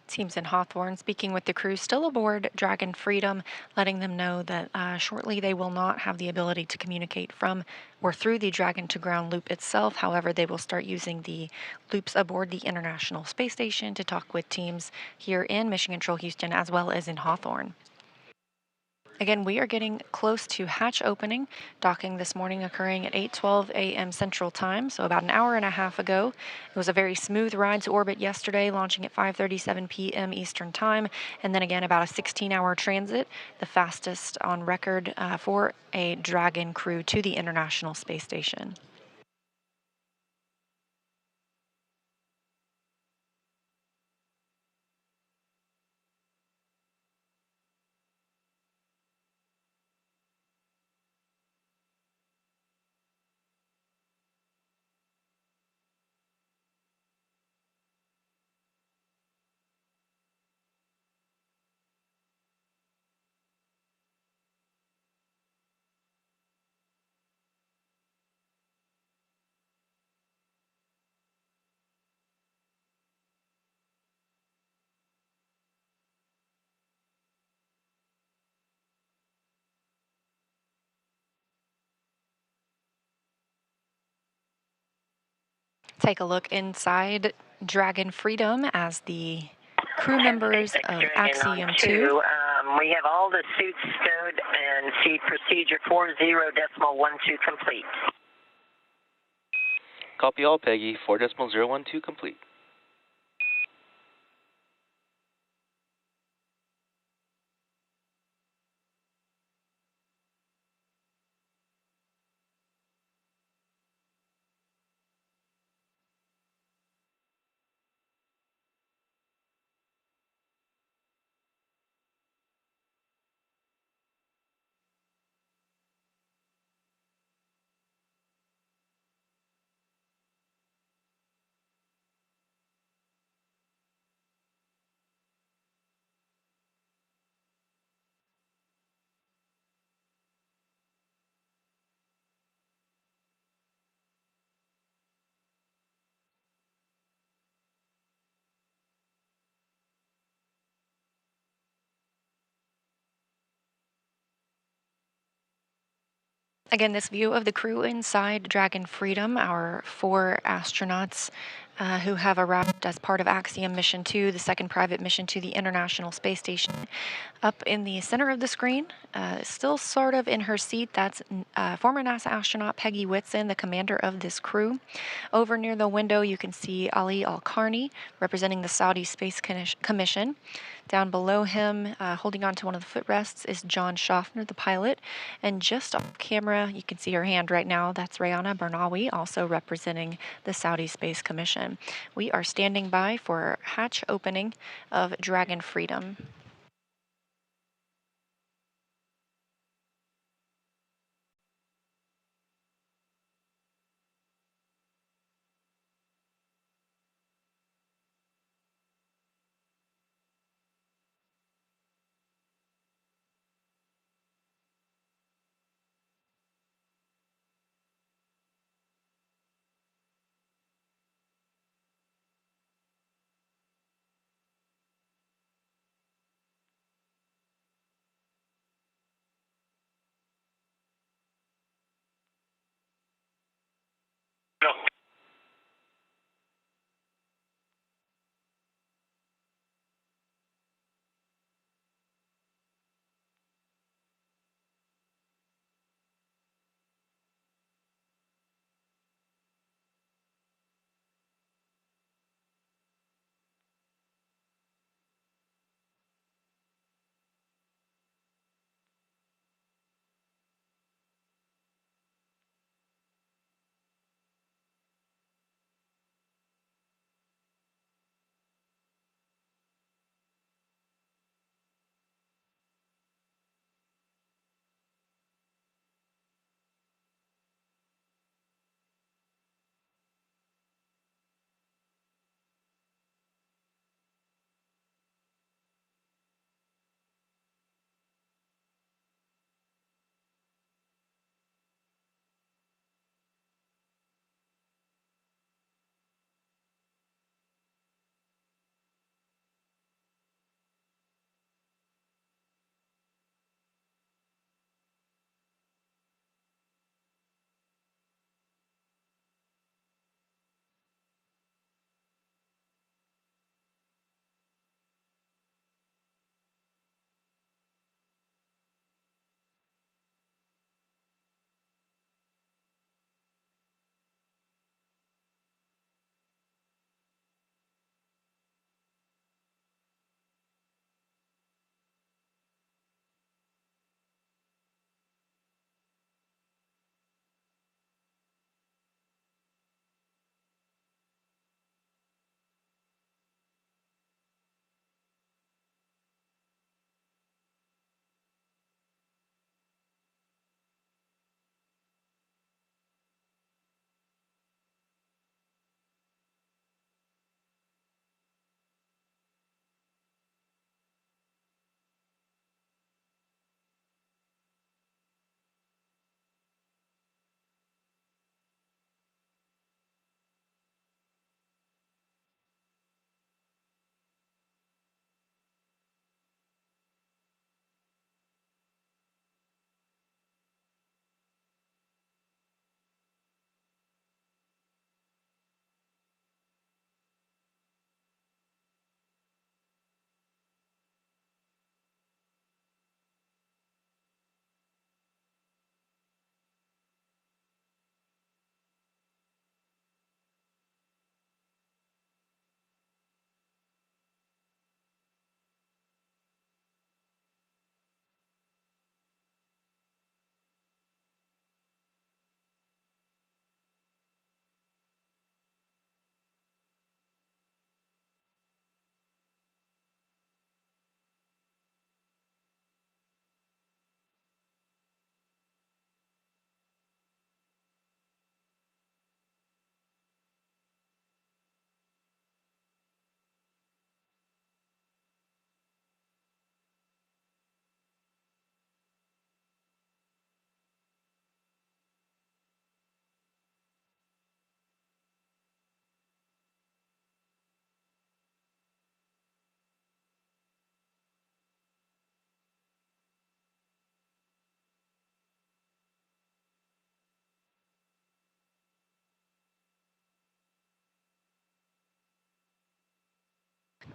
C: Teams in Hawthorne speaking with the crew still aboard Dragon Freedom, letting them know that shortly they will not have the ability to communicate from or through the Dragon to ground loop itself. However, they will start using the loops aboard the International Space Station to talk with teams here in Mission Control Houston as well as in Hawthorne. Again, we are getting close to hatch opening. Docking this morning occurring at 8:12 a.m. Central Time, so about an hour and a half ago. It was a very smooth ride to orbit yesterday, launching at 5:37 p.m. Eastern Time, and then again about a 16-hour transit, the fastest on record for a Dragon crew to the International Space Station. Take a look inside Dragon Freedom as the crew members of Axiom 2.
E: We have all the suits stowed and feed procedure 40.12 complete.
F: Copy all, Peggy. 4.012 complete.
C: Again, this view of the crew inside Dragon Freedom, our 4 astronauts who have arrived as part of Axiom Mission 2, the second private mission to the International Space Station. Up in the center of the screen, still sort of in her seat, that's former NASA astronaut Peggy Whitson, the commander of this crew. Over near the window, you can see Ali Al-Karni, representing the Saudi Space Commission. Down below him, holding onto one of the footrests, is John Schaffner, the pilot. And just off camera, you can see her hand right now. That's Rayana Barnawi, also representing the Saudi Space Commission. We are standing by for hatch opening of Dragon Freedom.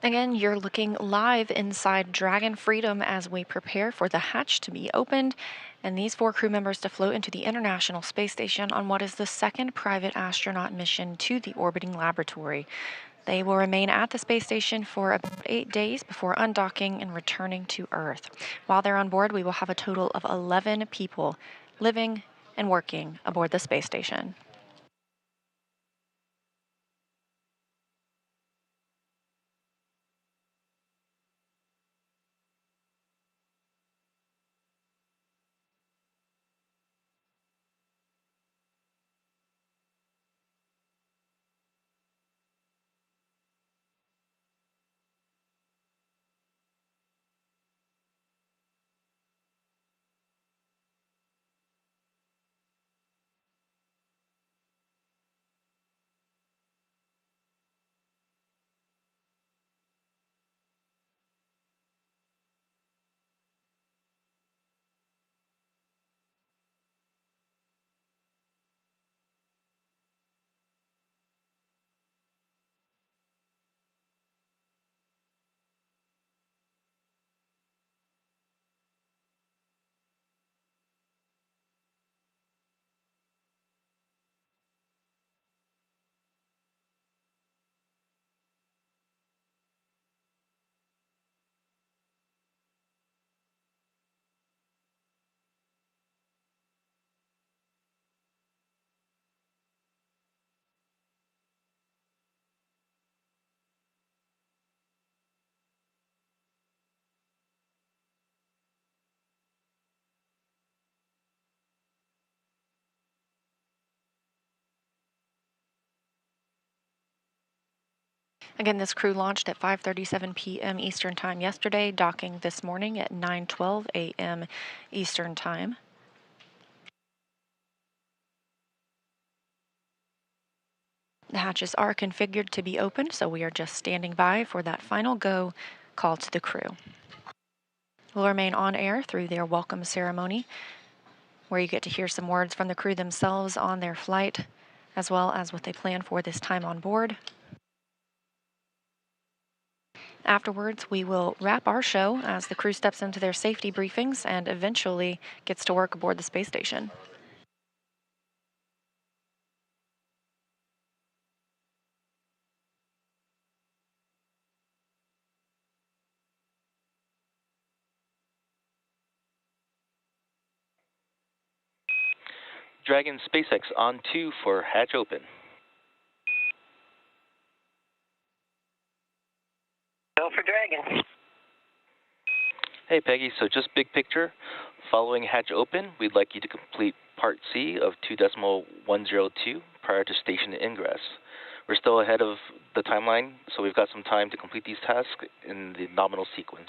C: Again, you're looking live inside Dragon Freedom as we prepare for the hatch to be opened and these 4 crew members to float into the International Space Station on what is the second private astronaut mission to the orbiting laboratory. They will remain at the space station for about 8 days before undocking and returning to Earth. While they're on board, we will have a total of 11 people living and working aboard the space station. Again, this crew launched at 5:37 p.m. Eastern Time yesterday, docking this morning at 9:12 a.m. Eastern Time. The hatches are configured to be open, so we are just standing by for that final go call to the crew. We'll remain on air through their welcome ceremony, where you get to hear some words from the crew themselves on their flight, as well as what they plan for this time on board. Afterwards, we will wrap our show as the crew steps into their safety briefings and eventually gets to work aboard the space station.
F: Dragon SpaceX on 2 for hatch open.
E: Go for Dragon.
F: Hey Peggy, so just big picture. Following hatch open, we'd like you to complete Part C of 2.102 prior to station ingress. We're still ahead of the timeline, so we've got some time to complete these tasks in the nominal sequence.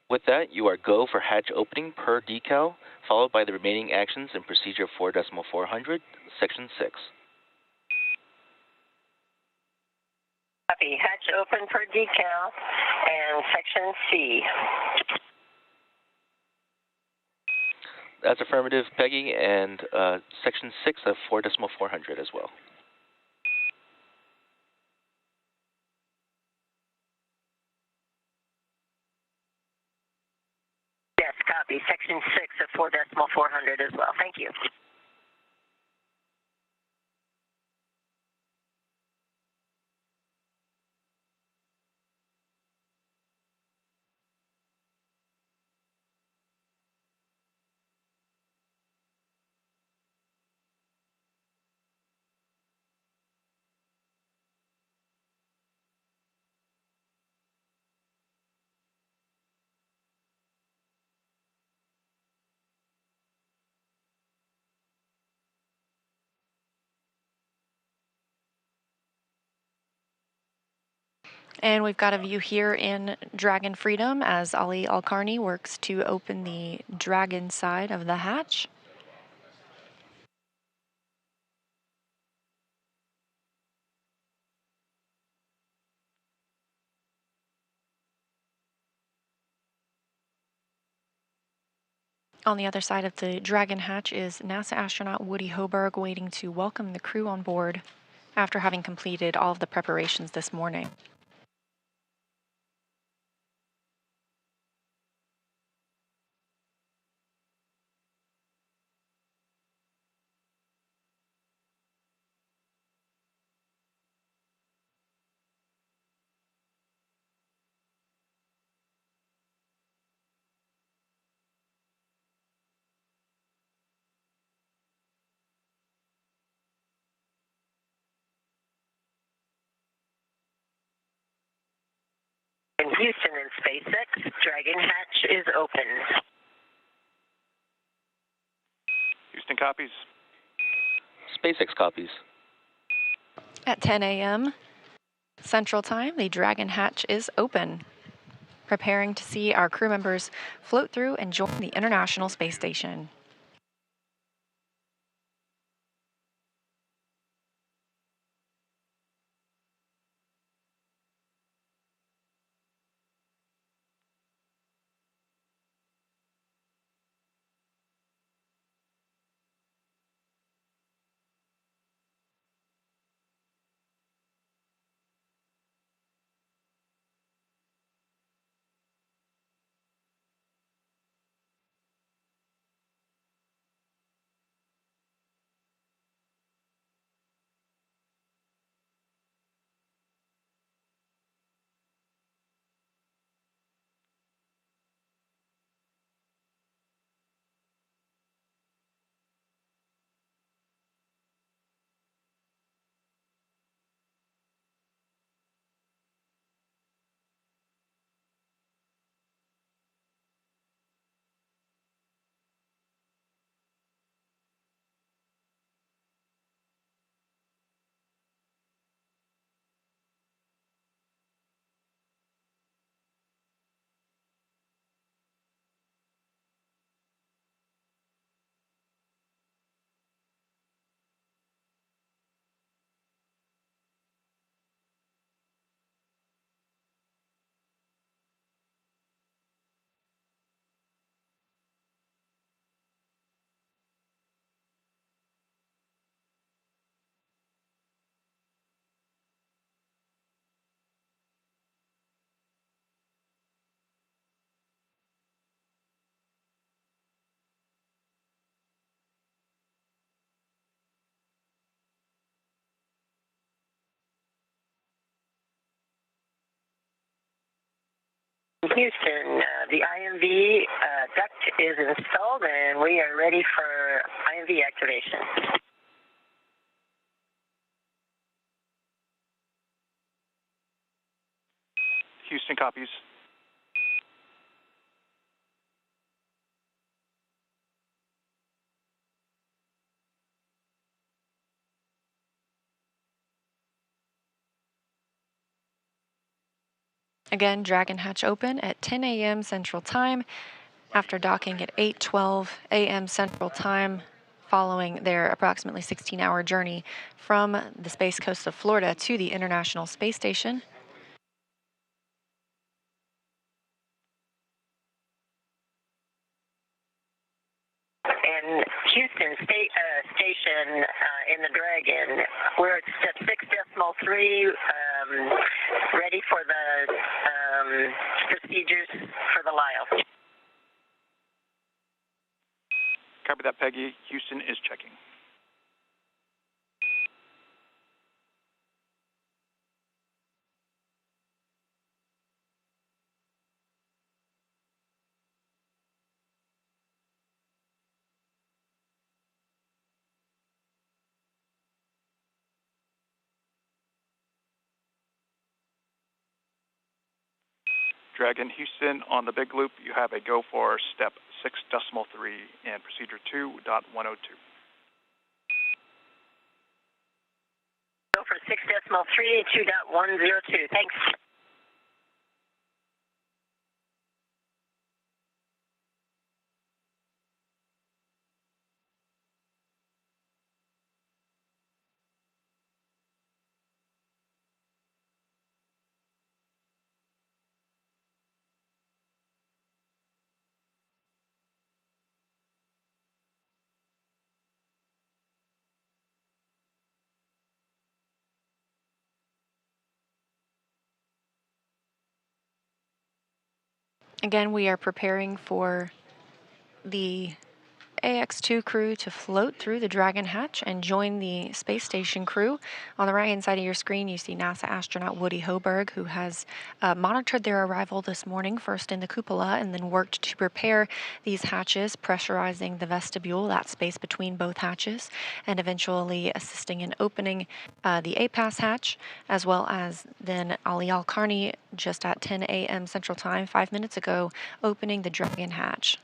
F: With that, you are go for hatch opening per decal, followed by the remaining actions in procedure 4.400, section 6.
E: Copy. Hatch open for decal and section C.
F: That's affirmative, Peggy, and section 6 of 4.400 as well.
E: Yes, copy. Section 6 of 4.400 as well. Thank you.
C: And we've got a view here in Dragon Freedom as Ali Alkarni works to open the Dragon side of the hatch. On the other side of the Dragon hatch is NASA astronaut Woody Hoburg waiting to welcome the crew on board after having completed all of the preparations this morning.
E: Houston and SpaceX, Dragon hatch is open.
I: Houston copies.
F: SpaceX copies.
C: At 10 a.m. Central Time, the Dragon hatch is open, preparing to see our crew members float through and join the International Space Station.
E: Houston, the IMV duct is installed and we are ready for IMV activation.
I: Houston copies.
C: Again, Dragon hatch open at 10 a.m. Central Time after docking at 8:12 a.m. Central Time, following their approximately 16-hour journey from the Space Coast of Florida to the International Space Station.
E: And Houston Station in the Dragon, we're at step 6.3, ready for the procedures for the Lyle.
I: Copy that, Peggy. Houston is checking. Dragon Houston on the big loop. You have a go for step 6.3 and procedure 2.102.
E: Go for 6.3, 2.102. Thanks.
C: Again, we are preparing for the Ax-2 crew to float through the Dragon hatch and join the space station crew. On the right-hand side of your screen, you see NASA astronaut Woody Hoberg, who has monitored their arrival this morning, first in the cupola, and then worked to prepare these hatches, pressurizing the vestibule, that space between both hatches, and eventually assisting in opening the APAS hatch, as well as then Ali Al-Karni, just at 10 a.m. Central Time, 5 minutes ago, opening the Dragon hatch.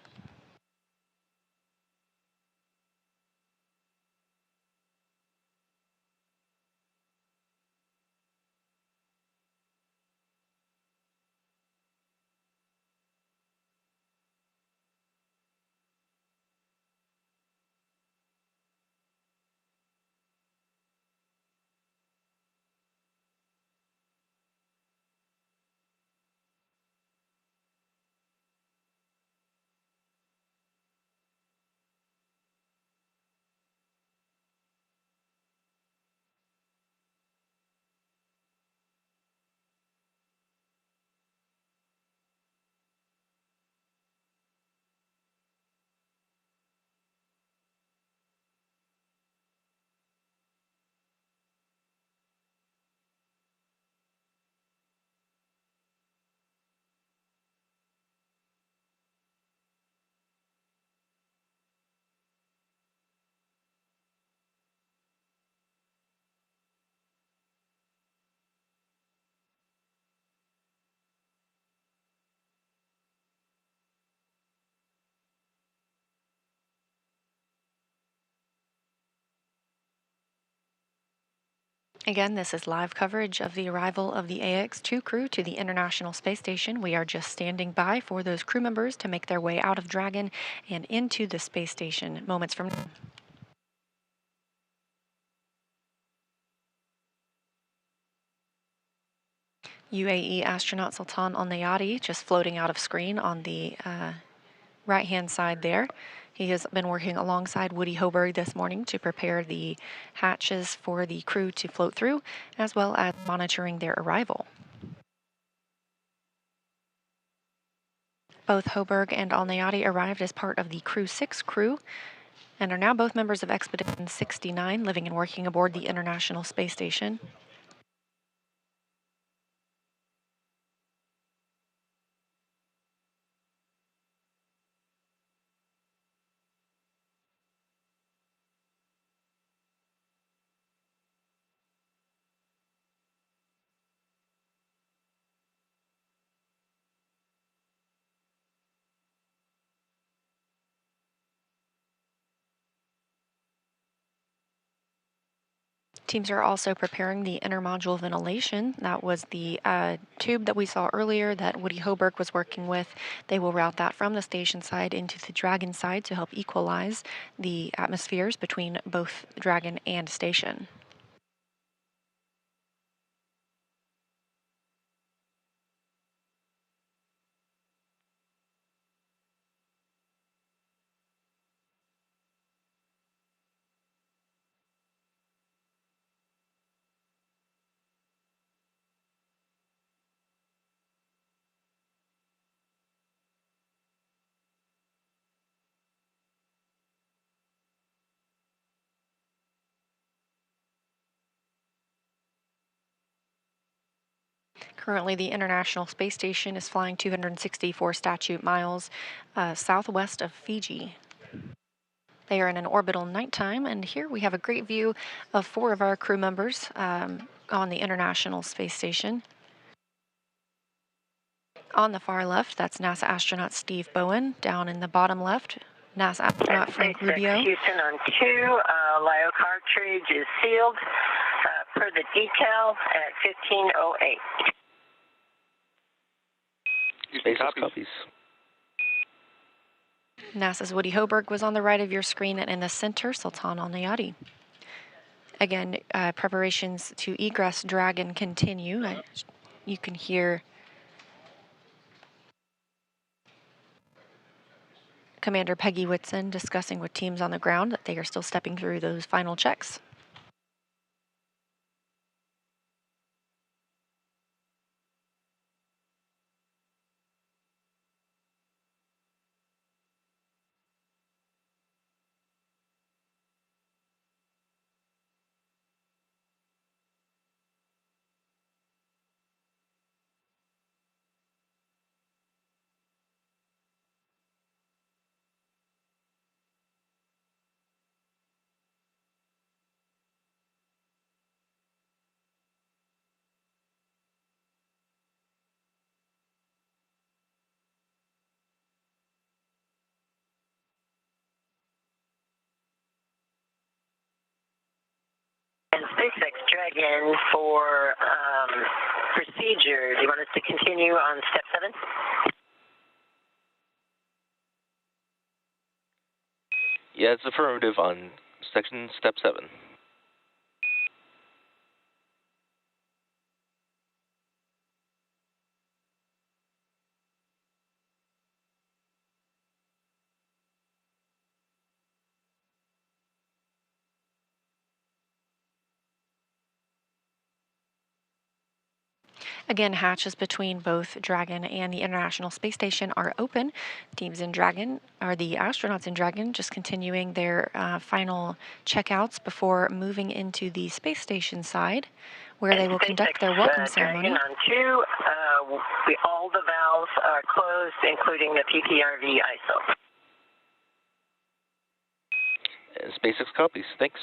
C: Again, this is live coverage of the arrival of the Ax-2 crew to the International Space Station. We are just standing by for those crew members to make their way out of Dragon and into the space station moments from now. UAE astronaut Sultan Al-Nayati just floating out of screen on the right-hand side there. He has been working alongside Woody Hoberg this morning to prepare the hatches for the crew to float through, as well as monitoring their arrival. Both Hoberg and Al-Nayati arrived as part of the Crew 6 crew and are now both members of Expedition 69, living and working aboard the International Space Station. Teams are also preparing the intermodule ventilation. That was the tube that we saw earlier that Woody Hoberg was working with. They will route that from the station side into the Dragon side to help equalize the atmospheres between both Dragon and station. Currently, the International Space Station is flying 264 statute miles southwest of Fiji. They are in an orbital nighttime, and here we have a great view of 4 of our crew members on the International Space Station. On the far left, that's NASA astronaut Steve Bowen. Down in the bottom left, NASA astronaut Frank Rubio.
E: Houston on 2, Lyo cartridge is sealed per the decal at 15:08.
F: Space copies.
C: NASA's Woody Hoberg was on the right of your screen, and in the center, Sultan Al-Nayati. Again, preparations to egress Dragon continue. You can hear Commander Peggy Whitson discussing with teams on the ground that they are still stepping through those final checks.
E: And SpaceX Dragon for procedure. Do you want us to continue on step 7?
F: Yeah, it's affirmative on section step 7.
C: Again, hatches between both Dragon and the International Space Station are open. Teams in Dragon, or the astronauts in Dragon, just continuing their final checkouts before moving into the space station side, where they will conduct their welcome ceremony.
E: Dragon on 2, all the valves are closed, including the PPRV ISO.
F: And SpaceX copies. Thanks.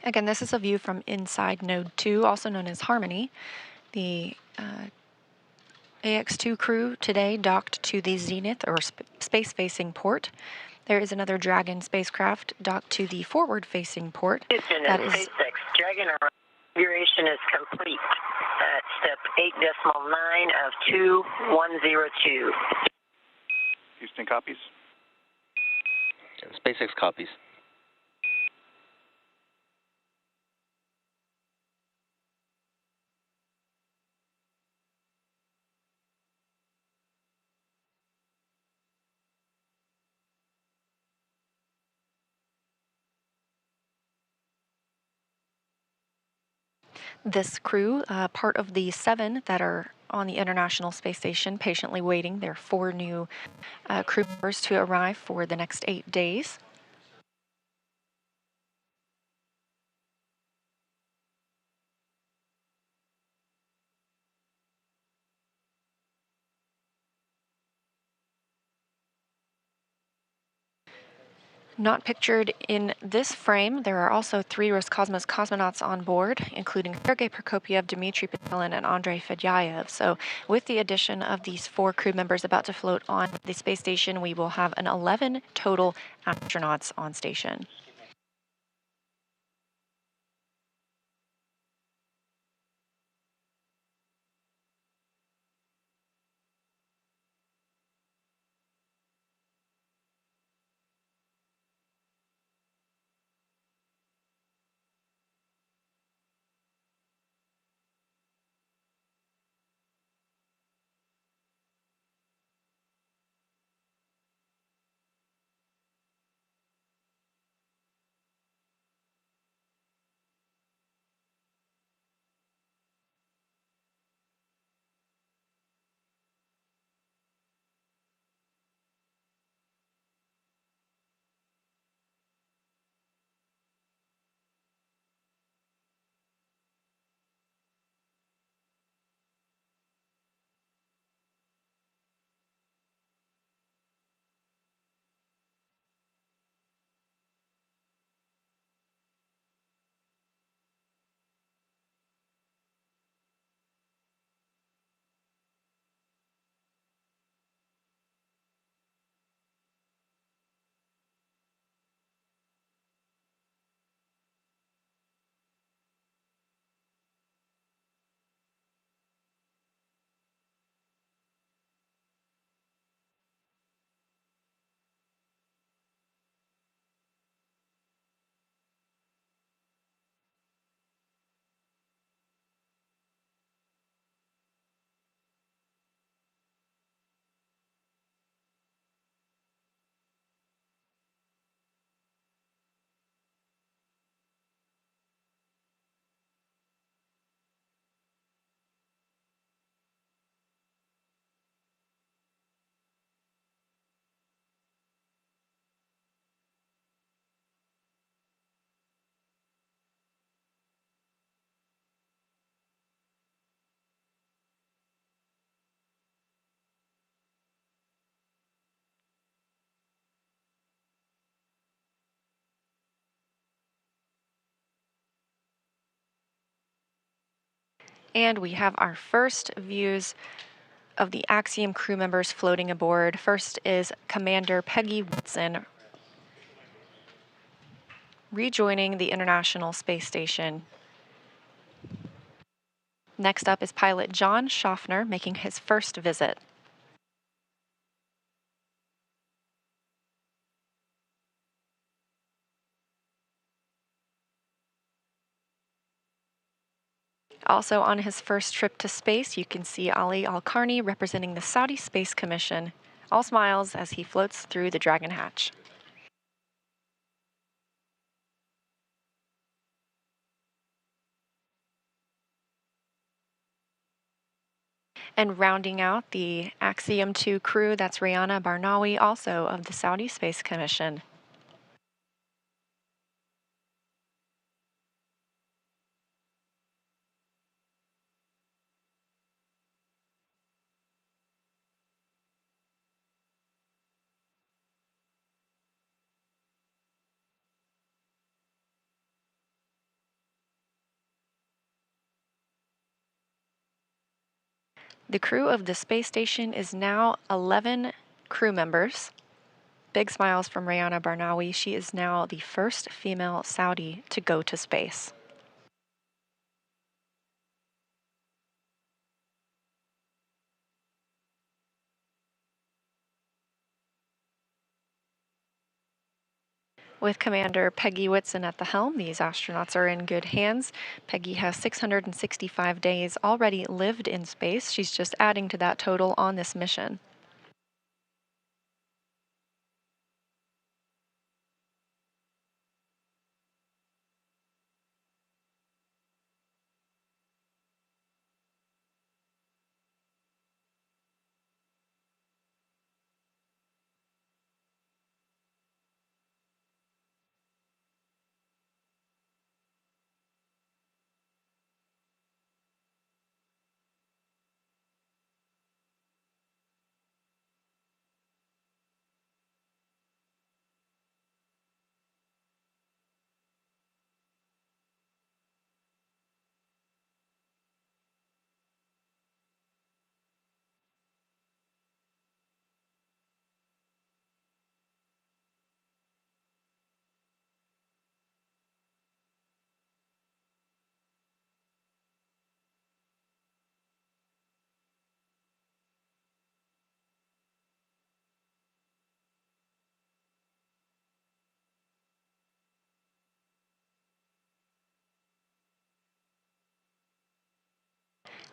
C: Again, this is a view from inside Node 2, also known as Harmony. The Ax-2 crew today docked to the Zenith, or space-facing port. There is another Dragon spacecraft docked to the forward-facing port.
E: That is SpaceX Dragon configuration is complete at step 8.9 of 2102.
I: Houston copies.
F: And SpaceX copies.
C: This crew, part of the 7 that are on the International Space Station, patiently waiting. There are 4 new crew members to arrive for the next 8 days. Not pictured in this frame, there are also 3 Roscosmos cosmonauts on board, including Sergei Prokopyev, Dmitry Petelin, and Andrei Fedyaev. So with the addition of these 4 crew members about to float on the space station, we will have an 11 total astronauts on station. And we have our first views of the Axiom crew members floating aboard. First is Commander Peggy Whitson rejoining the International Space Station. Next up is pilot John Schaffner making his first visit. Also on his first trip to space, you can see Ali Al-Karni representing the Saudi Space Commission. All smiles as he floats through the Dragon hatch. And rounding out the Axiom 2 crew, that's Rayana Barnawi, also of the Saudi Space Commission. The crew of the space station is now 11 crew members. Big smiles from Rayana Barnawi. She is now the first female Saudi to go to space. With Commander Peggy Whitson at the helm, these astronauts are in good hands. Peggy has 665 days already lived in space. She's just adding to that total on this mission.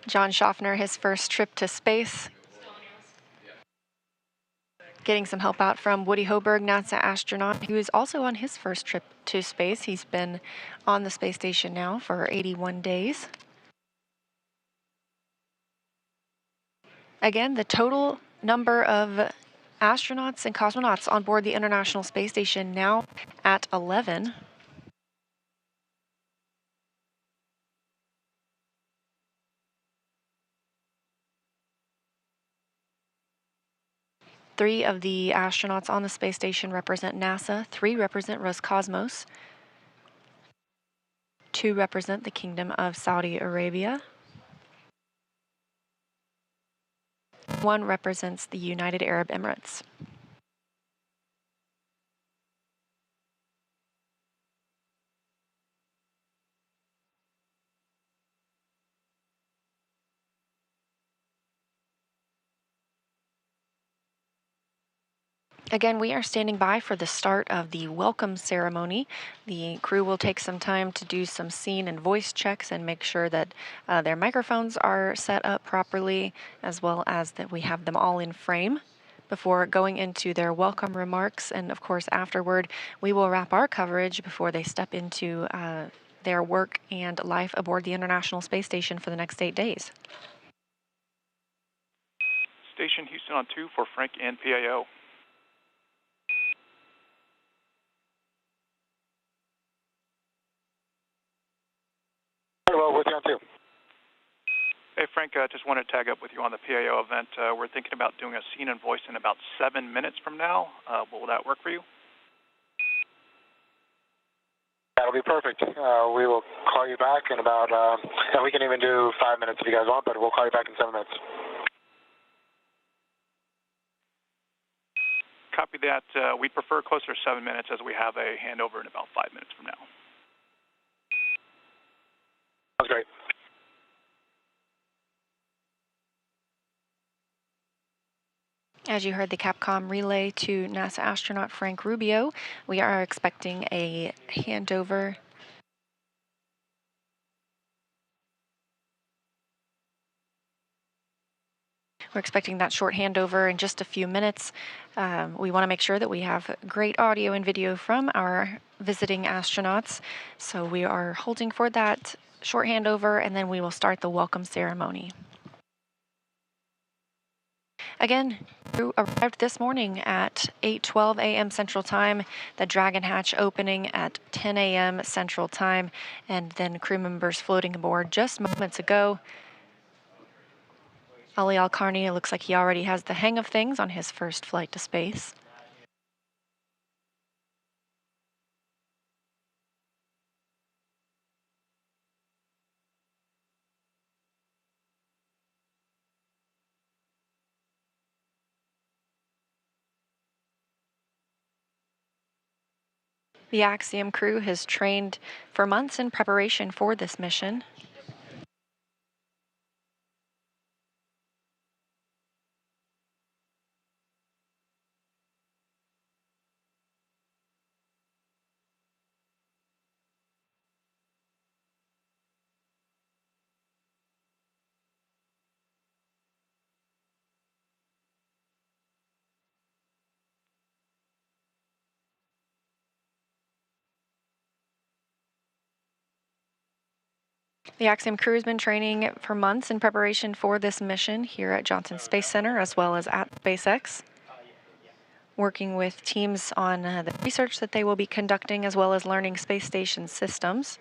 C: John Schaffner, his first trip to space. Getting some help out from Woody Hoberg, NASA astronaut, who is also on his first trip to space. He's been on the space station now for 81 days. Again, the total number of astronauts and cosmonauts on board the International Space Station now at 11. Three of the astronauts on the space station represent NASA, 3 represent Roscosmos, 2 represent the Kingdom of Saudi Arabia, 1 represents the United Arab Emirates. Again, we are standing by for the start of the welcome ceremony. The crew will take some time to do some scene and voice checks and make sure that their microphones are set up properly, as well as that we have them all in frame before going into their welcome remarks. And of course, afterward, we will wrap our coverage before they step into their work and life aboard the International Space Station for the next 8 days.
I: Station Houston on 2 for Frank and PAO.
D: Hello, with you on 2.
I: Hey, Frank, just want to tag up with you on the PAO event. We're thinking about doing a scene and voice in about 7 minutes from now. Will that work for you?
D: That'll that'll be perfect. We will call you back in about, and we can even do 5 minutes if you guys want, but we'll call you back in 7 minutes.
I: Copy that. We'd prefer closer to 7 minutes as we have a handover in about 5 minutes from now.
D: Sounds great.
C: As you heard the Capcom relay to NASA astronaut Frank Rubio, we are expecting a handover. We're expecting that short handover in just a few minutes. We want to make sure that we have great audio and video from our visiting astronauts. So we are holding for that short handover, and then we will start the welcome ceremony. Again, crew arrived this morning at 8:12 a.m. Central Time, the Dragon hatch opening at 10 a.m. Central Time, and then crew members floating aboard just moments ago. Ali Al-Karni, it looks like he already has the hang of things on his first flight to space. The Axiom crew has trained for months in preparation for this mission. The Axiom crew has been training for months in preparation for this mission here at Johnson Space Center as well as at SpaceX, working with teams on the research that they will be conducting as well as learning space station systems.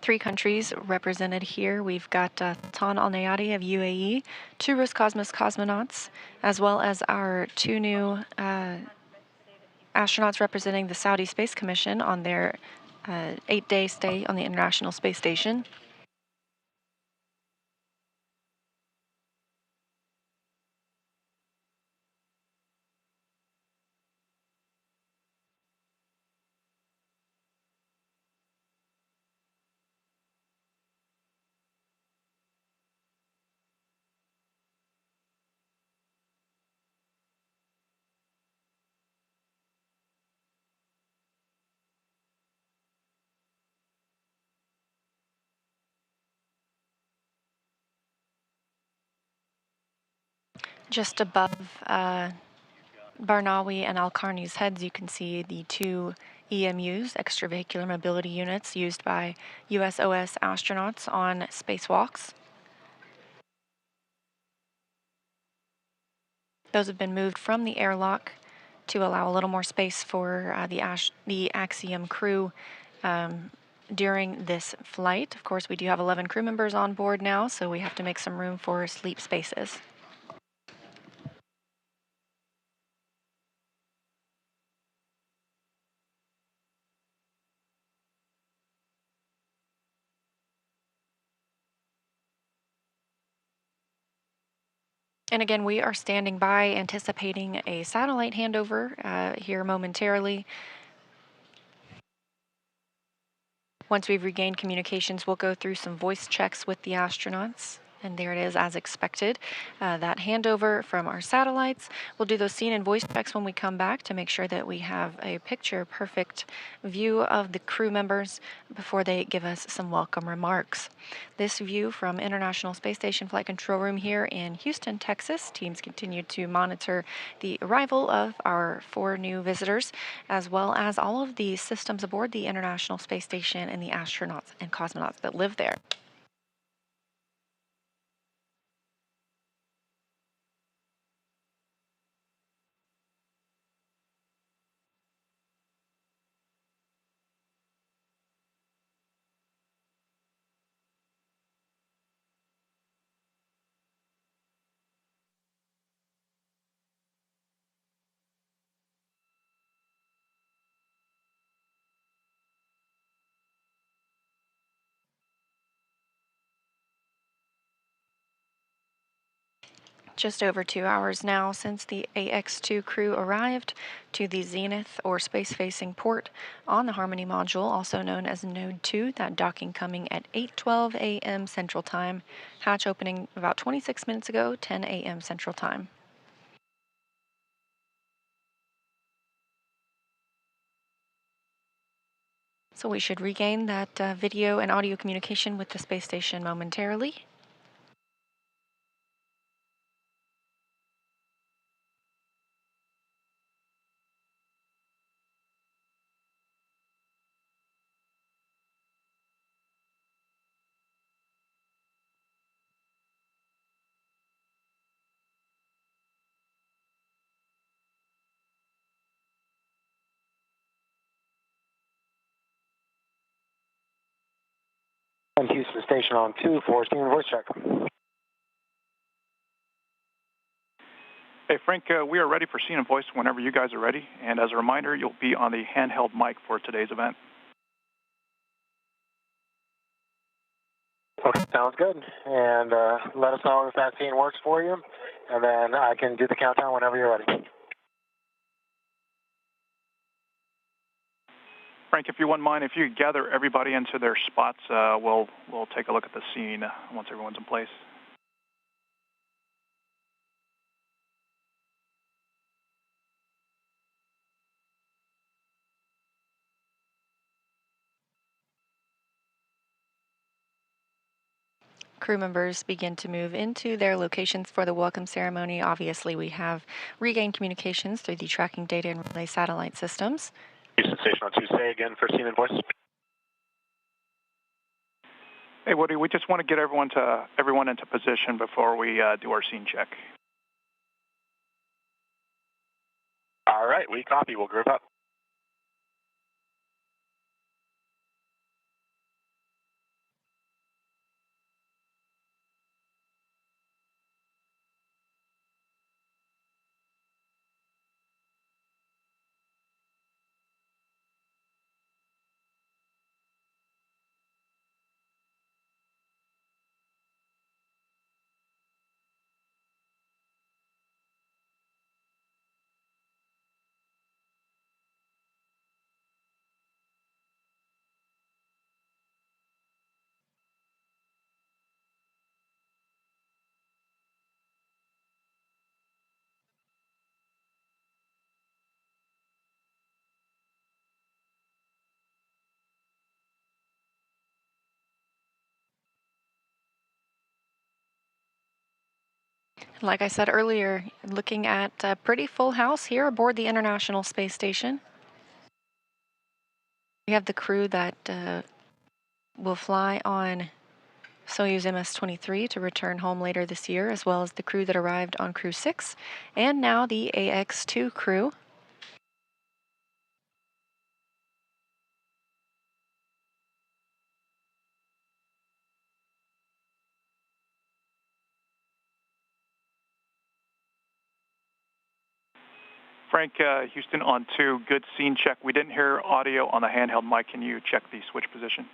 C: Three countries represented here. We've got Tan Al Nayati of UAE, two Roscosmos cosmonauts, as well as our two new astronauts representing the Saudi Space Commission on their 8-day stay on the International Space Station. Just above Barnawi and Al-Karni's heads, you can see the two EMUs, extravehicular mobility units, used by USOS astronauts on spacewalks. Those have been moved from the airlock to allow a little more space for the Axiom crew during this flight. Of course, we do have 11 crew members on board now, so we have to make some room for sleep spaces. And again, we are standing by anticipating a satellite handover here momentarily. Once we've regained communications, we'll go through some voice checks with the astronauts. And there it is, as expected. That handover from our satellites. We'll do those scene and voice checks when we come back to make sure that we have a picture-perfect view of the crew members before they give us some welcome remarks. This view from International Space Station Flight Control Room here in Houston, Texas. Teams continue to monitor the arrival of our 4 new visitors, as well as all of the systems aboard the International Space Station and the astronauts and cosmonauts that live there. Just over 2 hours now since the Ax-2 crew arrived to the Zenith or space-facing port on the Harmony module, also known as Node 2, that docking coming at 8:12 a.m. Central Time, hatch opening about 26 minutes ago, 10 a.m. Central Time. So we should regain that video and audio communication with the space station momentarily.
J: Houston Station on 2 for scene and voice check.
I: Hey, Frank, we are ready for scene and voice whenever you guys are ready. And as a reminder, you'll be on the handheld mic for today's event.
J: Okay, sounds good. And let us know if that scene works for you, and then I can do the countdown whenever you're ready.
I: Frank, if you wouldn't mind, if you could gather everybody into their spots, we'll take a look at the scene once everyone's in place.
C: Crew members begin to move into their locations for the welcome ceremony. Obviously, we have regained communications through the tracking data and relay satellite systems.
D: Houston Station on 2, say again for scene and voice.
I: Hey, Woody, we just want to get everyone into position before we do our scene check.
D: All right, we copy. We'll group up.
C: Like I said earlier, looking at a pretty full house here aboard the International Space Station. We have the crew that will fly on Soyuz MS-23 to return home later this year, as well as the crew that arrived on Crew 6, and now the Ax-2 crew.
I: Frank, Houston on 2, good scene check. We didn't hear audio on the handheld mic. Can you check the switch position?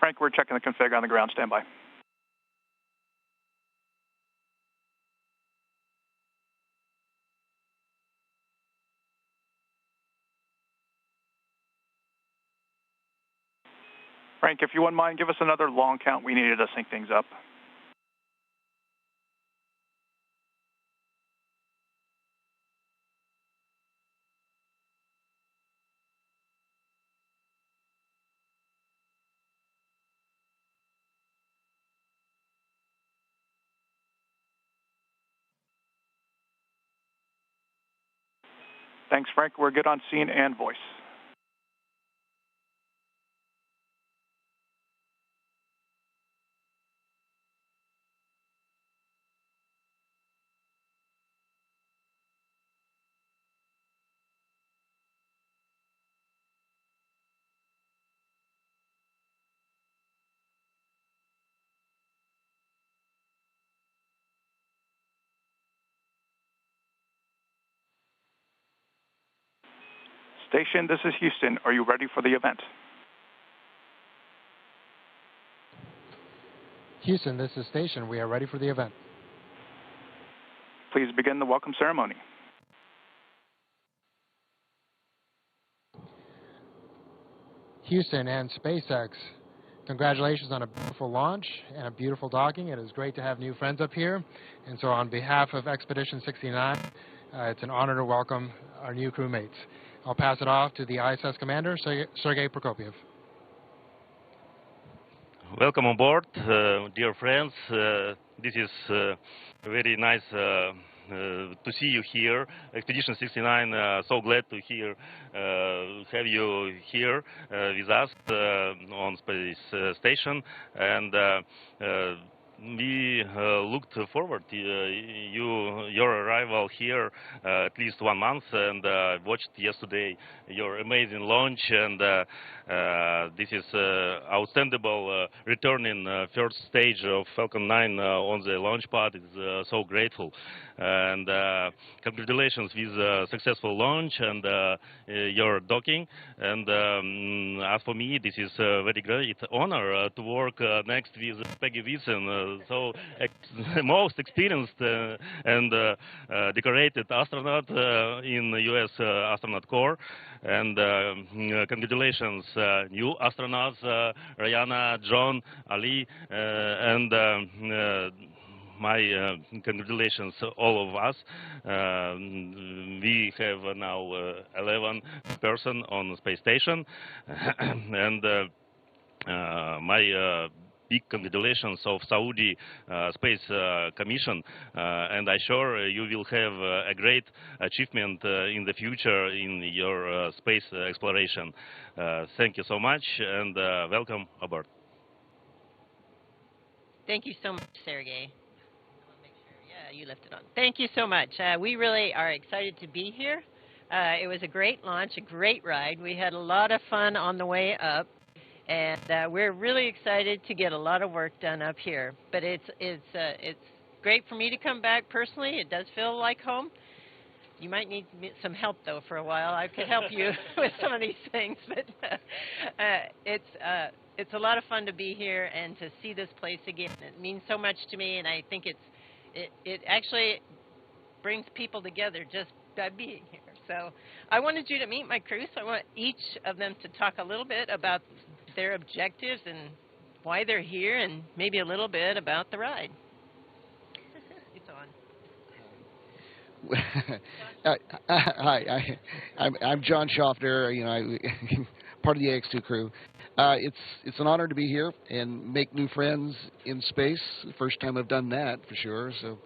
I: Frank, we're checking the config on the ground. Stand by. Frank, if you wouldn't mind, give us another long count. We needed to sync things up. Thanks, Frank. We're good on scene and voice. Station, this is Houston. Are you ready for the event?
K: Houston, this is Station. We are ready for the event.
I: Please begin the welcome ceremony.
K: Houston and SpaceX, congratulations on a beautiful launch and a beautiful docking. It is great to have new friends up here. And so on behalf of Expedition 69, it's an honor to welcome our new crewmates. I'll pass it off to the ISS commander, Sergei Prokopiev.
L: Welcome on board, dear friends. This is very nice to see you here. Expedition 69, so glad to have you here with us on space station, and we looked forward to your arrival here at least 1 month, and watched yesterday your amazing launch, and this is outstanding returning first stage of Falcon 9 on the launch pad. It's so grateful, and congratulations with successful launch and your docking. And as for me, this is a very great honor to work next with Peggy Whitson, most experienced and decorated astronaut in the U.S. Astronaut Corps. And congratulations, new astronauts, Rihanna, John, Ali, and my congratulations, all of us. We have now 11 person on the space station, and my big congratulations of Saudi Space Commission, and I'm sure you will have a great achievement in the future in your space exploration. Thank you so much, and welcome aboard.
M: Thank you so much, Sergey. Yeah, you left it on. Thank you so much. We really are excited to be here. It was a great launch, a great ride. We had a lot of fun on the way up. And we're really excited to get a lot of work done up here. But it's great for me to come back personally. It does feel like home. You might need some help, though, for a while. I could help you with some of these things. But it's a lot of fun to be here and to see this place again. It means so much to me, and I think it actually brings people together just by being here. So I wanted you to meet my crew, so I want each of them to talk a little bit about their objectives and why they're here, and maybe a little bit about the ride. It's on.
N: Hi, I'm John Schaffner. Part of the Ax-2 crew. It's an honor to be here and make new friends in space. First time I've done that for sure. So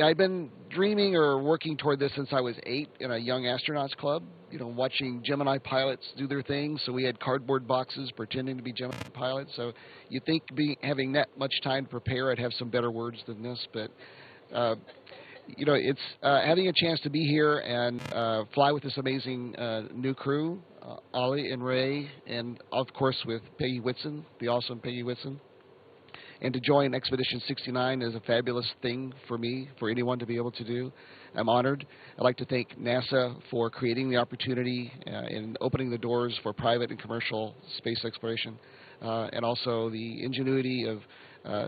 N: I've been dreaming or working toward this since I was 8 in a young astronauts club, watching Gemini pilots do their thing. So we had cardboard boxes pretending to be Gemini pilots. So you'd think having that much time to prepare, I'd have some better words than this. But, it's having a chance to be here and fly with this amazing new crew, Ali and Ray, and of course with Peggy Whitson, the awesome Peggy Whitson. And to join Expedition 69 is a fabulous thing for me, for anyone to be able to do. I'm honored. I'd like to thank NASA for creating the opportunity and opening the doors for private and commercial space exploration, and also the ingenuity of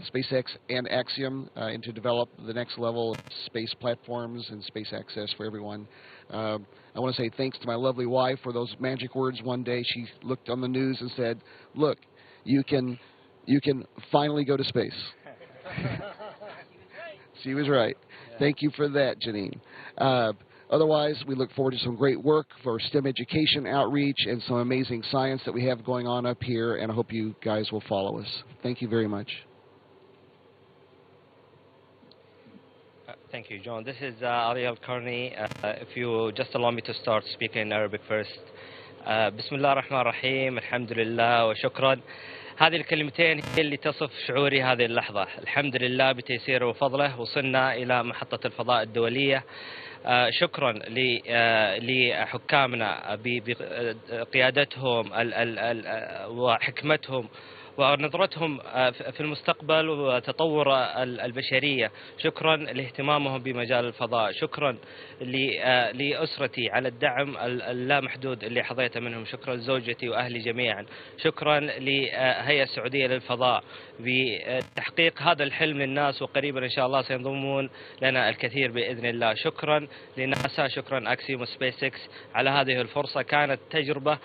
N: SpaceX and Axiom and to develop the next level of space platforms and space access for everyone. I want to say thanks to my lovely wife for those magic words. One day she looked on the news and said, "Look, you can finally go to space." She was right. Thank you for that, Janine. Otherwise, we look forward to some great work for STEM education outreach and some amazing science that we have going on up here, and I hope you guys will follow us. Thank you very much.
O: Thank you, John. This is Ariel Carney. If you just allow me to start speaking in Arabic first. بسم الله الرحمن الرحيم. الحمد لله وشكرا. هذه الكلمتين هي اللي تصف شعوري هذه اللحظة. الحمد لله بتيسيره وفضله وصلنا إلى محطة الفضاء الدولية. شكرا لحكامنا بقيادتهم وحكمتهم ونظرتهم في المستقبل وتطور البشرية. شكرا لاهتمامهم بمجال الفضاء. شكرا لأسرتي على الدعم اللامحدود اللي حظيته منهم. شكرا لزوجتي وأهلي جميعا. شكرا لهيئة السعودية للفضاء بتحقيق هذا الحلم للناس، وقريبا إن شاء الله سينضمون لنا الكثير بإذن الله. شكرا لناسا، شكرا أكسيوم وسبيس إكس على هذه الفرصة. كانت تجربة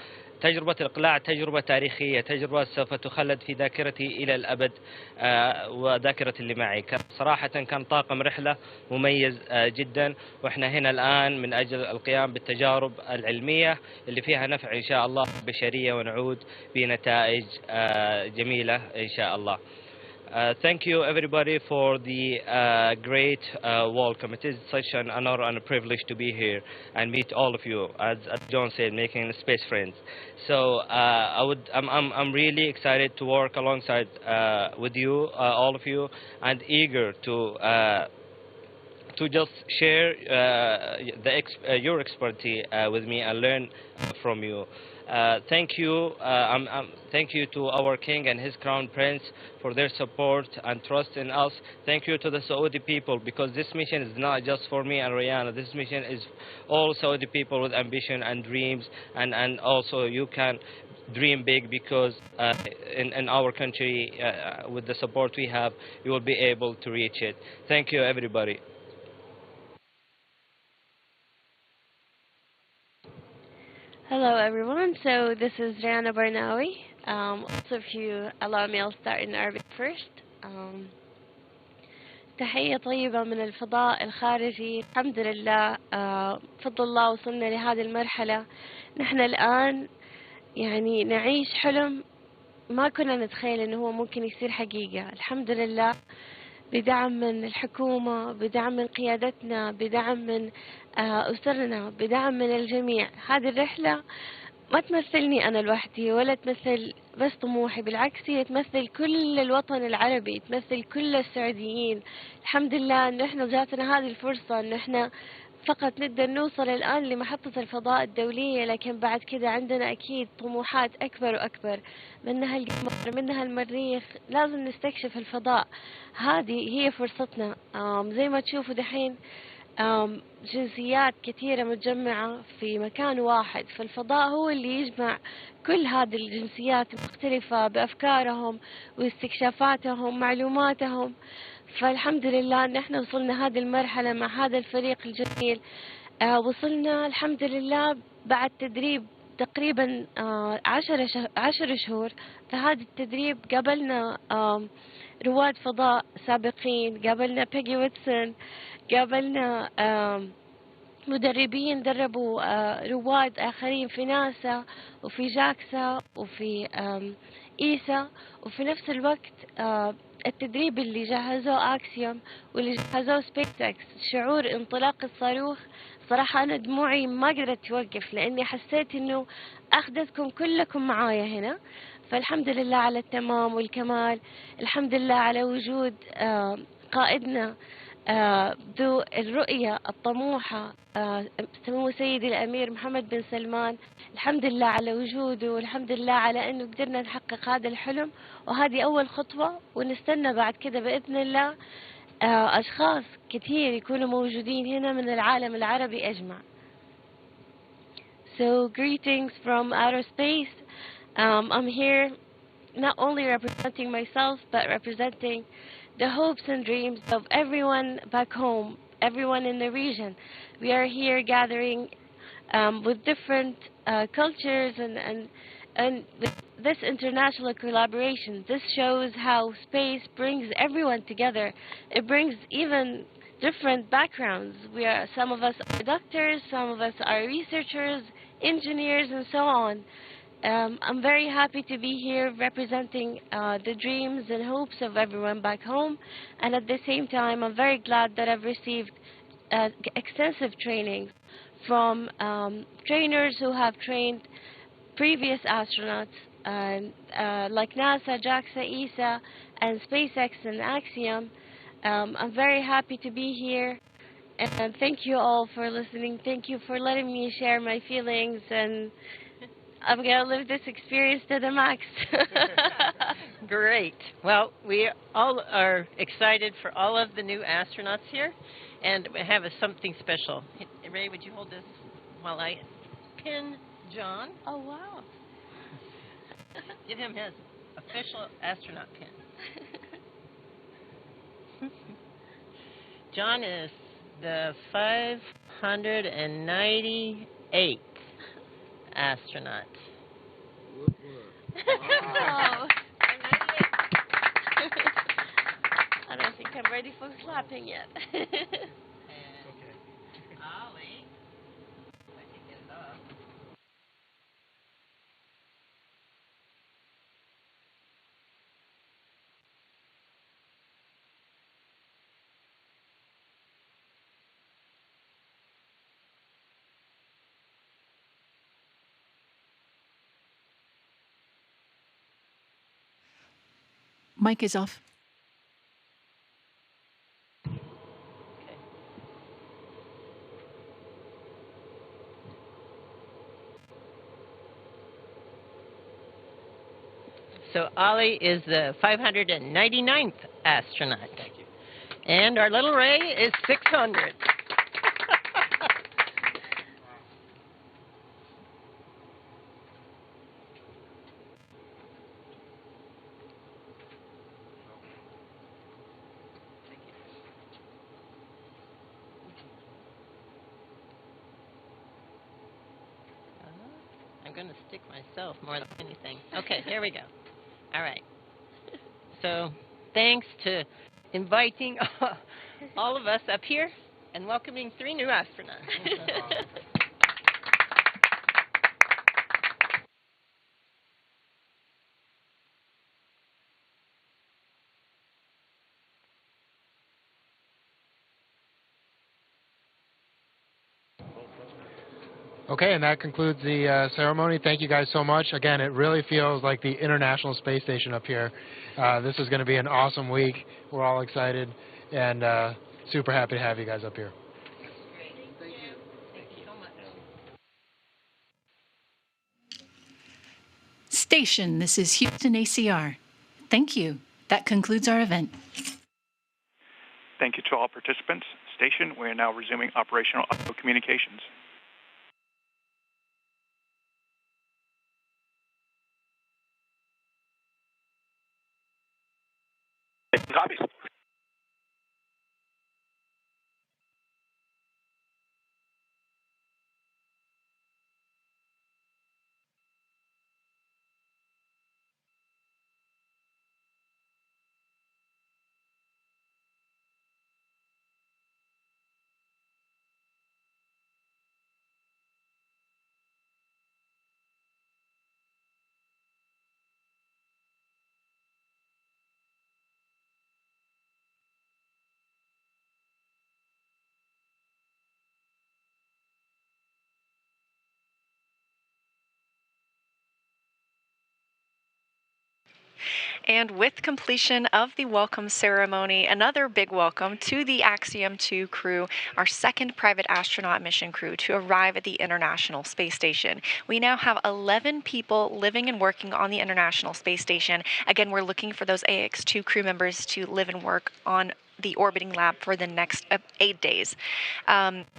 O: الإقلاع تجربة تاريخية، تجربة سوف تخلد في ذاكرتي إلى الأبد وذاكرة اللي معي. صراحة كان طاقم رحلة مميز جدا، وإحنا هنا الآن من أجل القيام بالتجارب العلمية اللي فيها نفع إن شاء الله بشرية، ونعود بنتائج جميلة إن شاء الله. Thank you everybody for the great welcome. It is such an honor and a privilege to be here and meet all of you, as John said, making space friends. So I'm really excited to work alongside with you, all of you, and eager to just share your expertise with me and learn from you. Thank you. Thank you to our King and his Crown Prince for their support and trust in us. Thank you to the Saudi people, because this mission is not just for me and Rihanna. This mission is all Saudi people with ambition and dreams, and also you can dream big, because in our country, with the support we have, you will be able to reach it. Thank you, everybody.
P: Hello everyone, so this is Rihanna Barnawi. Also if you allow me, I'll start in Arabic first. تحية طيبة من الفضاء الخارجي. الحمد لله، بفضل الله وصلنا لهذه المرحلة. نحن الآن يعني نعيش حلم ما كنا نتخيل انه هو ممكن يصير حقيقة. الحمد لله، بدعم من الحكومة، بدعم من قيادتنا، بدعم من أسرنا، بدعم من الجميع. هذه الرحلة ما تمثلني أنا لوحدي ولا تمثل بس طموحي، بالعكس هي تمثل كل الوطن العربي، تمثل كل السعوديين. الحمد لله أن احنا جاتنا هذه الفرصة، أن احنا فقط نقدر نوصل الآن لمحطة الفضاء الدولية، لكن بعد كده عندنا أكيد طموحات أكبر وأكبر، منها القمر، منها المريخ. لازم نستكشف الفضاء، هذه هي فرصتنا. زي ما تشوفوا دحين جنسيات كثيرة متجمعة في مكان واحد، فالفضاء هو اللي يجمع كل هذه الجنسيات المختلفة بأفكارهم واستكشافاتهم، معلوماتهم. فالحمد لله ان احنا وصلنا هذه المرحلة مع هذا الفريق الجميل. وصلنا الحمد لله بعد تدريب تقريبا 10 شهور. فهذا التدريب قابلنا رواد فضاء سابقين، قابلنا بيجي ويتسون، قابلنا مدربين دربوا رواد آخرين في ناسا وفي جاكسا وفي إيسا. وفي نفس الوقت التدريب اللي جهزوه أكسيوم واللي جهزوه سبيس إكس، شعور انطلاق الصاروخ صراحة أنا دموعي ما قدرت توقف، لأني حسيت إنه أخذتكم كلكم معايا هنا. فالحمد لله على التمام والكمال. الحمد لله على وجود قائدنا ذو الرؤية الطموحة سمو سيدي الأمير محمد بن سلمان، الحمد لله على وجوده، والحمد لله على إنه قدرنا نحقق هذا الحلم، وهذه أول خطوة، ونستنى بعد كده بإذن الله أشخاص كتير يكونوا موجودين هنا من العالم العربي أجمع. So greetings from outer space. I'm here not only representing myself, but representing the hopes and dreams of everyone back home, everyone in the region. We are here gathering with different cultures and with this international collaboration. This shows how space brings everyone together. It brings even different backgrounds. Some of us are doctors, some of us are researchers, engineers, and so on. I'm very happy to be here representing the dreams and hopes of everyone back home, and at the same time I'm very glad that I've received extensive training from trainers who have trained previous astronauts like NASA, JAXA, ESA, and SpaceX and Axiom. I'm very happy to be here, and thank you all for listening. Thank you for letting me share my feelings, and I'm going to live this experience to the max.
M: Great. Well, we all are excited for all of the new astronauts here, and we have something special. Ray, would you hold this while I pin John?
P: Oh, wow.
M: Give him his official astronaut pin. John is the 598th astronaut.
P: Wow. I don't think I'm ready for clapping yet.
M: Ollie, if I can get it up.
Q: Mic is off.
M: So Ollie is the 599th astronaut. Thank you. And our little Ray is 600. I'm going to stick myself more than anything. Okay, here we go. All right. So thanks to inviting all of us up here and welcoming 3 new astronauts.
K: Okay, and that concludes the ceremony. Thank you guys so much. Again, it really feels like the International Space Station up here. This is going to be an awesome week. We're all excited and super happy to have you guys up here.
Q: Station, this is Houston ACR. Thank you. That concludes our event.
I: Thank you to all participants. Station, we are now resuming operational audio communications.
D: Copies.
C: And with completion of the welcome ceremony, another big welcome to the Axiom 2 crew, our second private astronaut mission crew to arrive at the International Space Station. We now have 11 people living and working on the International Space Station. Again, we're looking for those Ax-2 crew members to live and work on the orbiting lab for the next 8 days.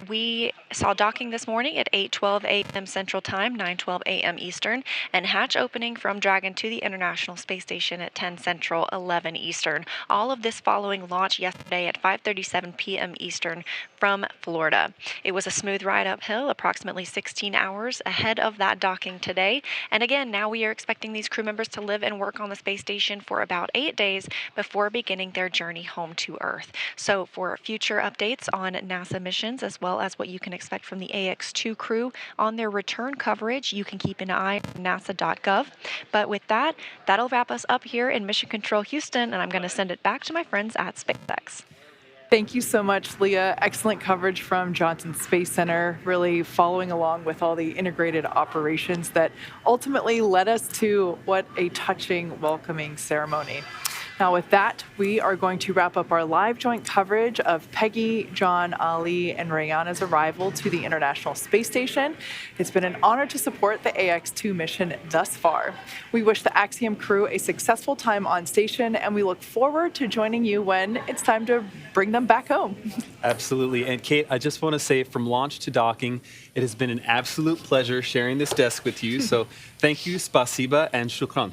C: We saw docking this morning at 8:12 a.m. Central Time, 9:12 a.m. Eastern, and hatch opening from Dragon to the International Space Station at 10 Central, 11 Eastern. All of this following launch yesterday at 5:37 p.m. Eastern from Florida. It was a smooth ride uphill, approximately 16 hours ahead of that docking today. And again, now we are expecting these crew members to live and work on the space station for about 8 days before beginning their journey home to Earth. So for future updates on NASA missions, as well as what you can expect from the Ax-2 crew on their return coverage, you can keep an eye on nasa.gov. But with that, that'll wrap us up here in Mission Control Houston, and I'm going to send it back to my friends at SpaceX.
B: Thank you so much, Leah. Excellent coverage from Johnson Space Center, really following along with all the integrated operations that ultimately led us to what a touching welcoming ceremony. Now with that, we are going to wrap up our live joint coverage of Peggy, John, Ali, and Rihanna's arrival to the International Space Station. It's been an honor to support the Ax-2 mission thus far. We wish the Axiom crew a successful time on station, and we look forward to joining you when it's time to bring them back home.
A: Absolutely. And Kate, I just want to say from launch to docking, it has been an absolute pleasure sharing this desk with you. So thank you, spasiba, and shukran.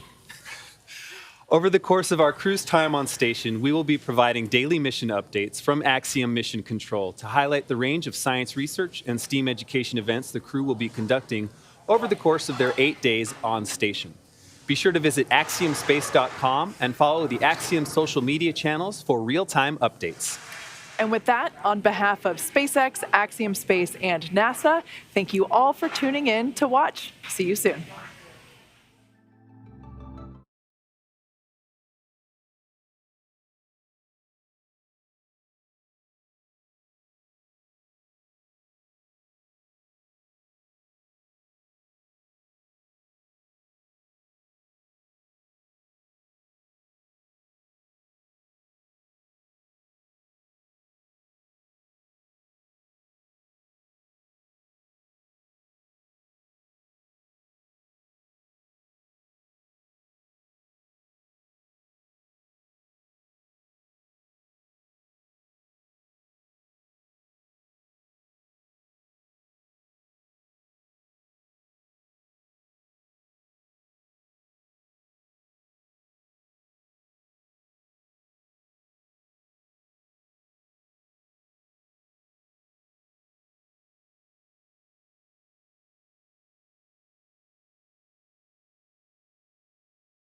A: Over the course of our crew's time on station, we will be providing daily mission updates from Axiom Mission Control to highlight the range of science research and STEAM education events the crew will be conducting over the course of their 8 days on station. Be sure to visit axiomspace.com and follow the Axiom social media channels for real-time updates.
B: And with that, on behalf of SpaceX, Axiom Space, and NASA, thank you all for tuning in to watch. See you soon.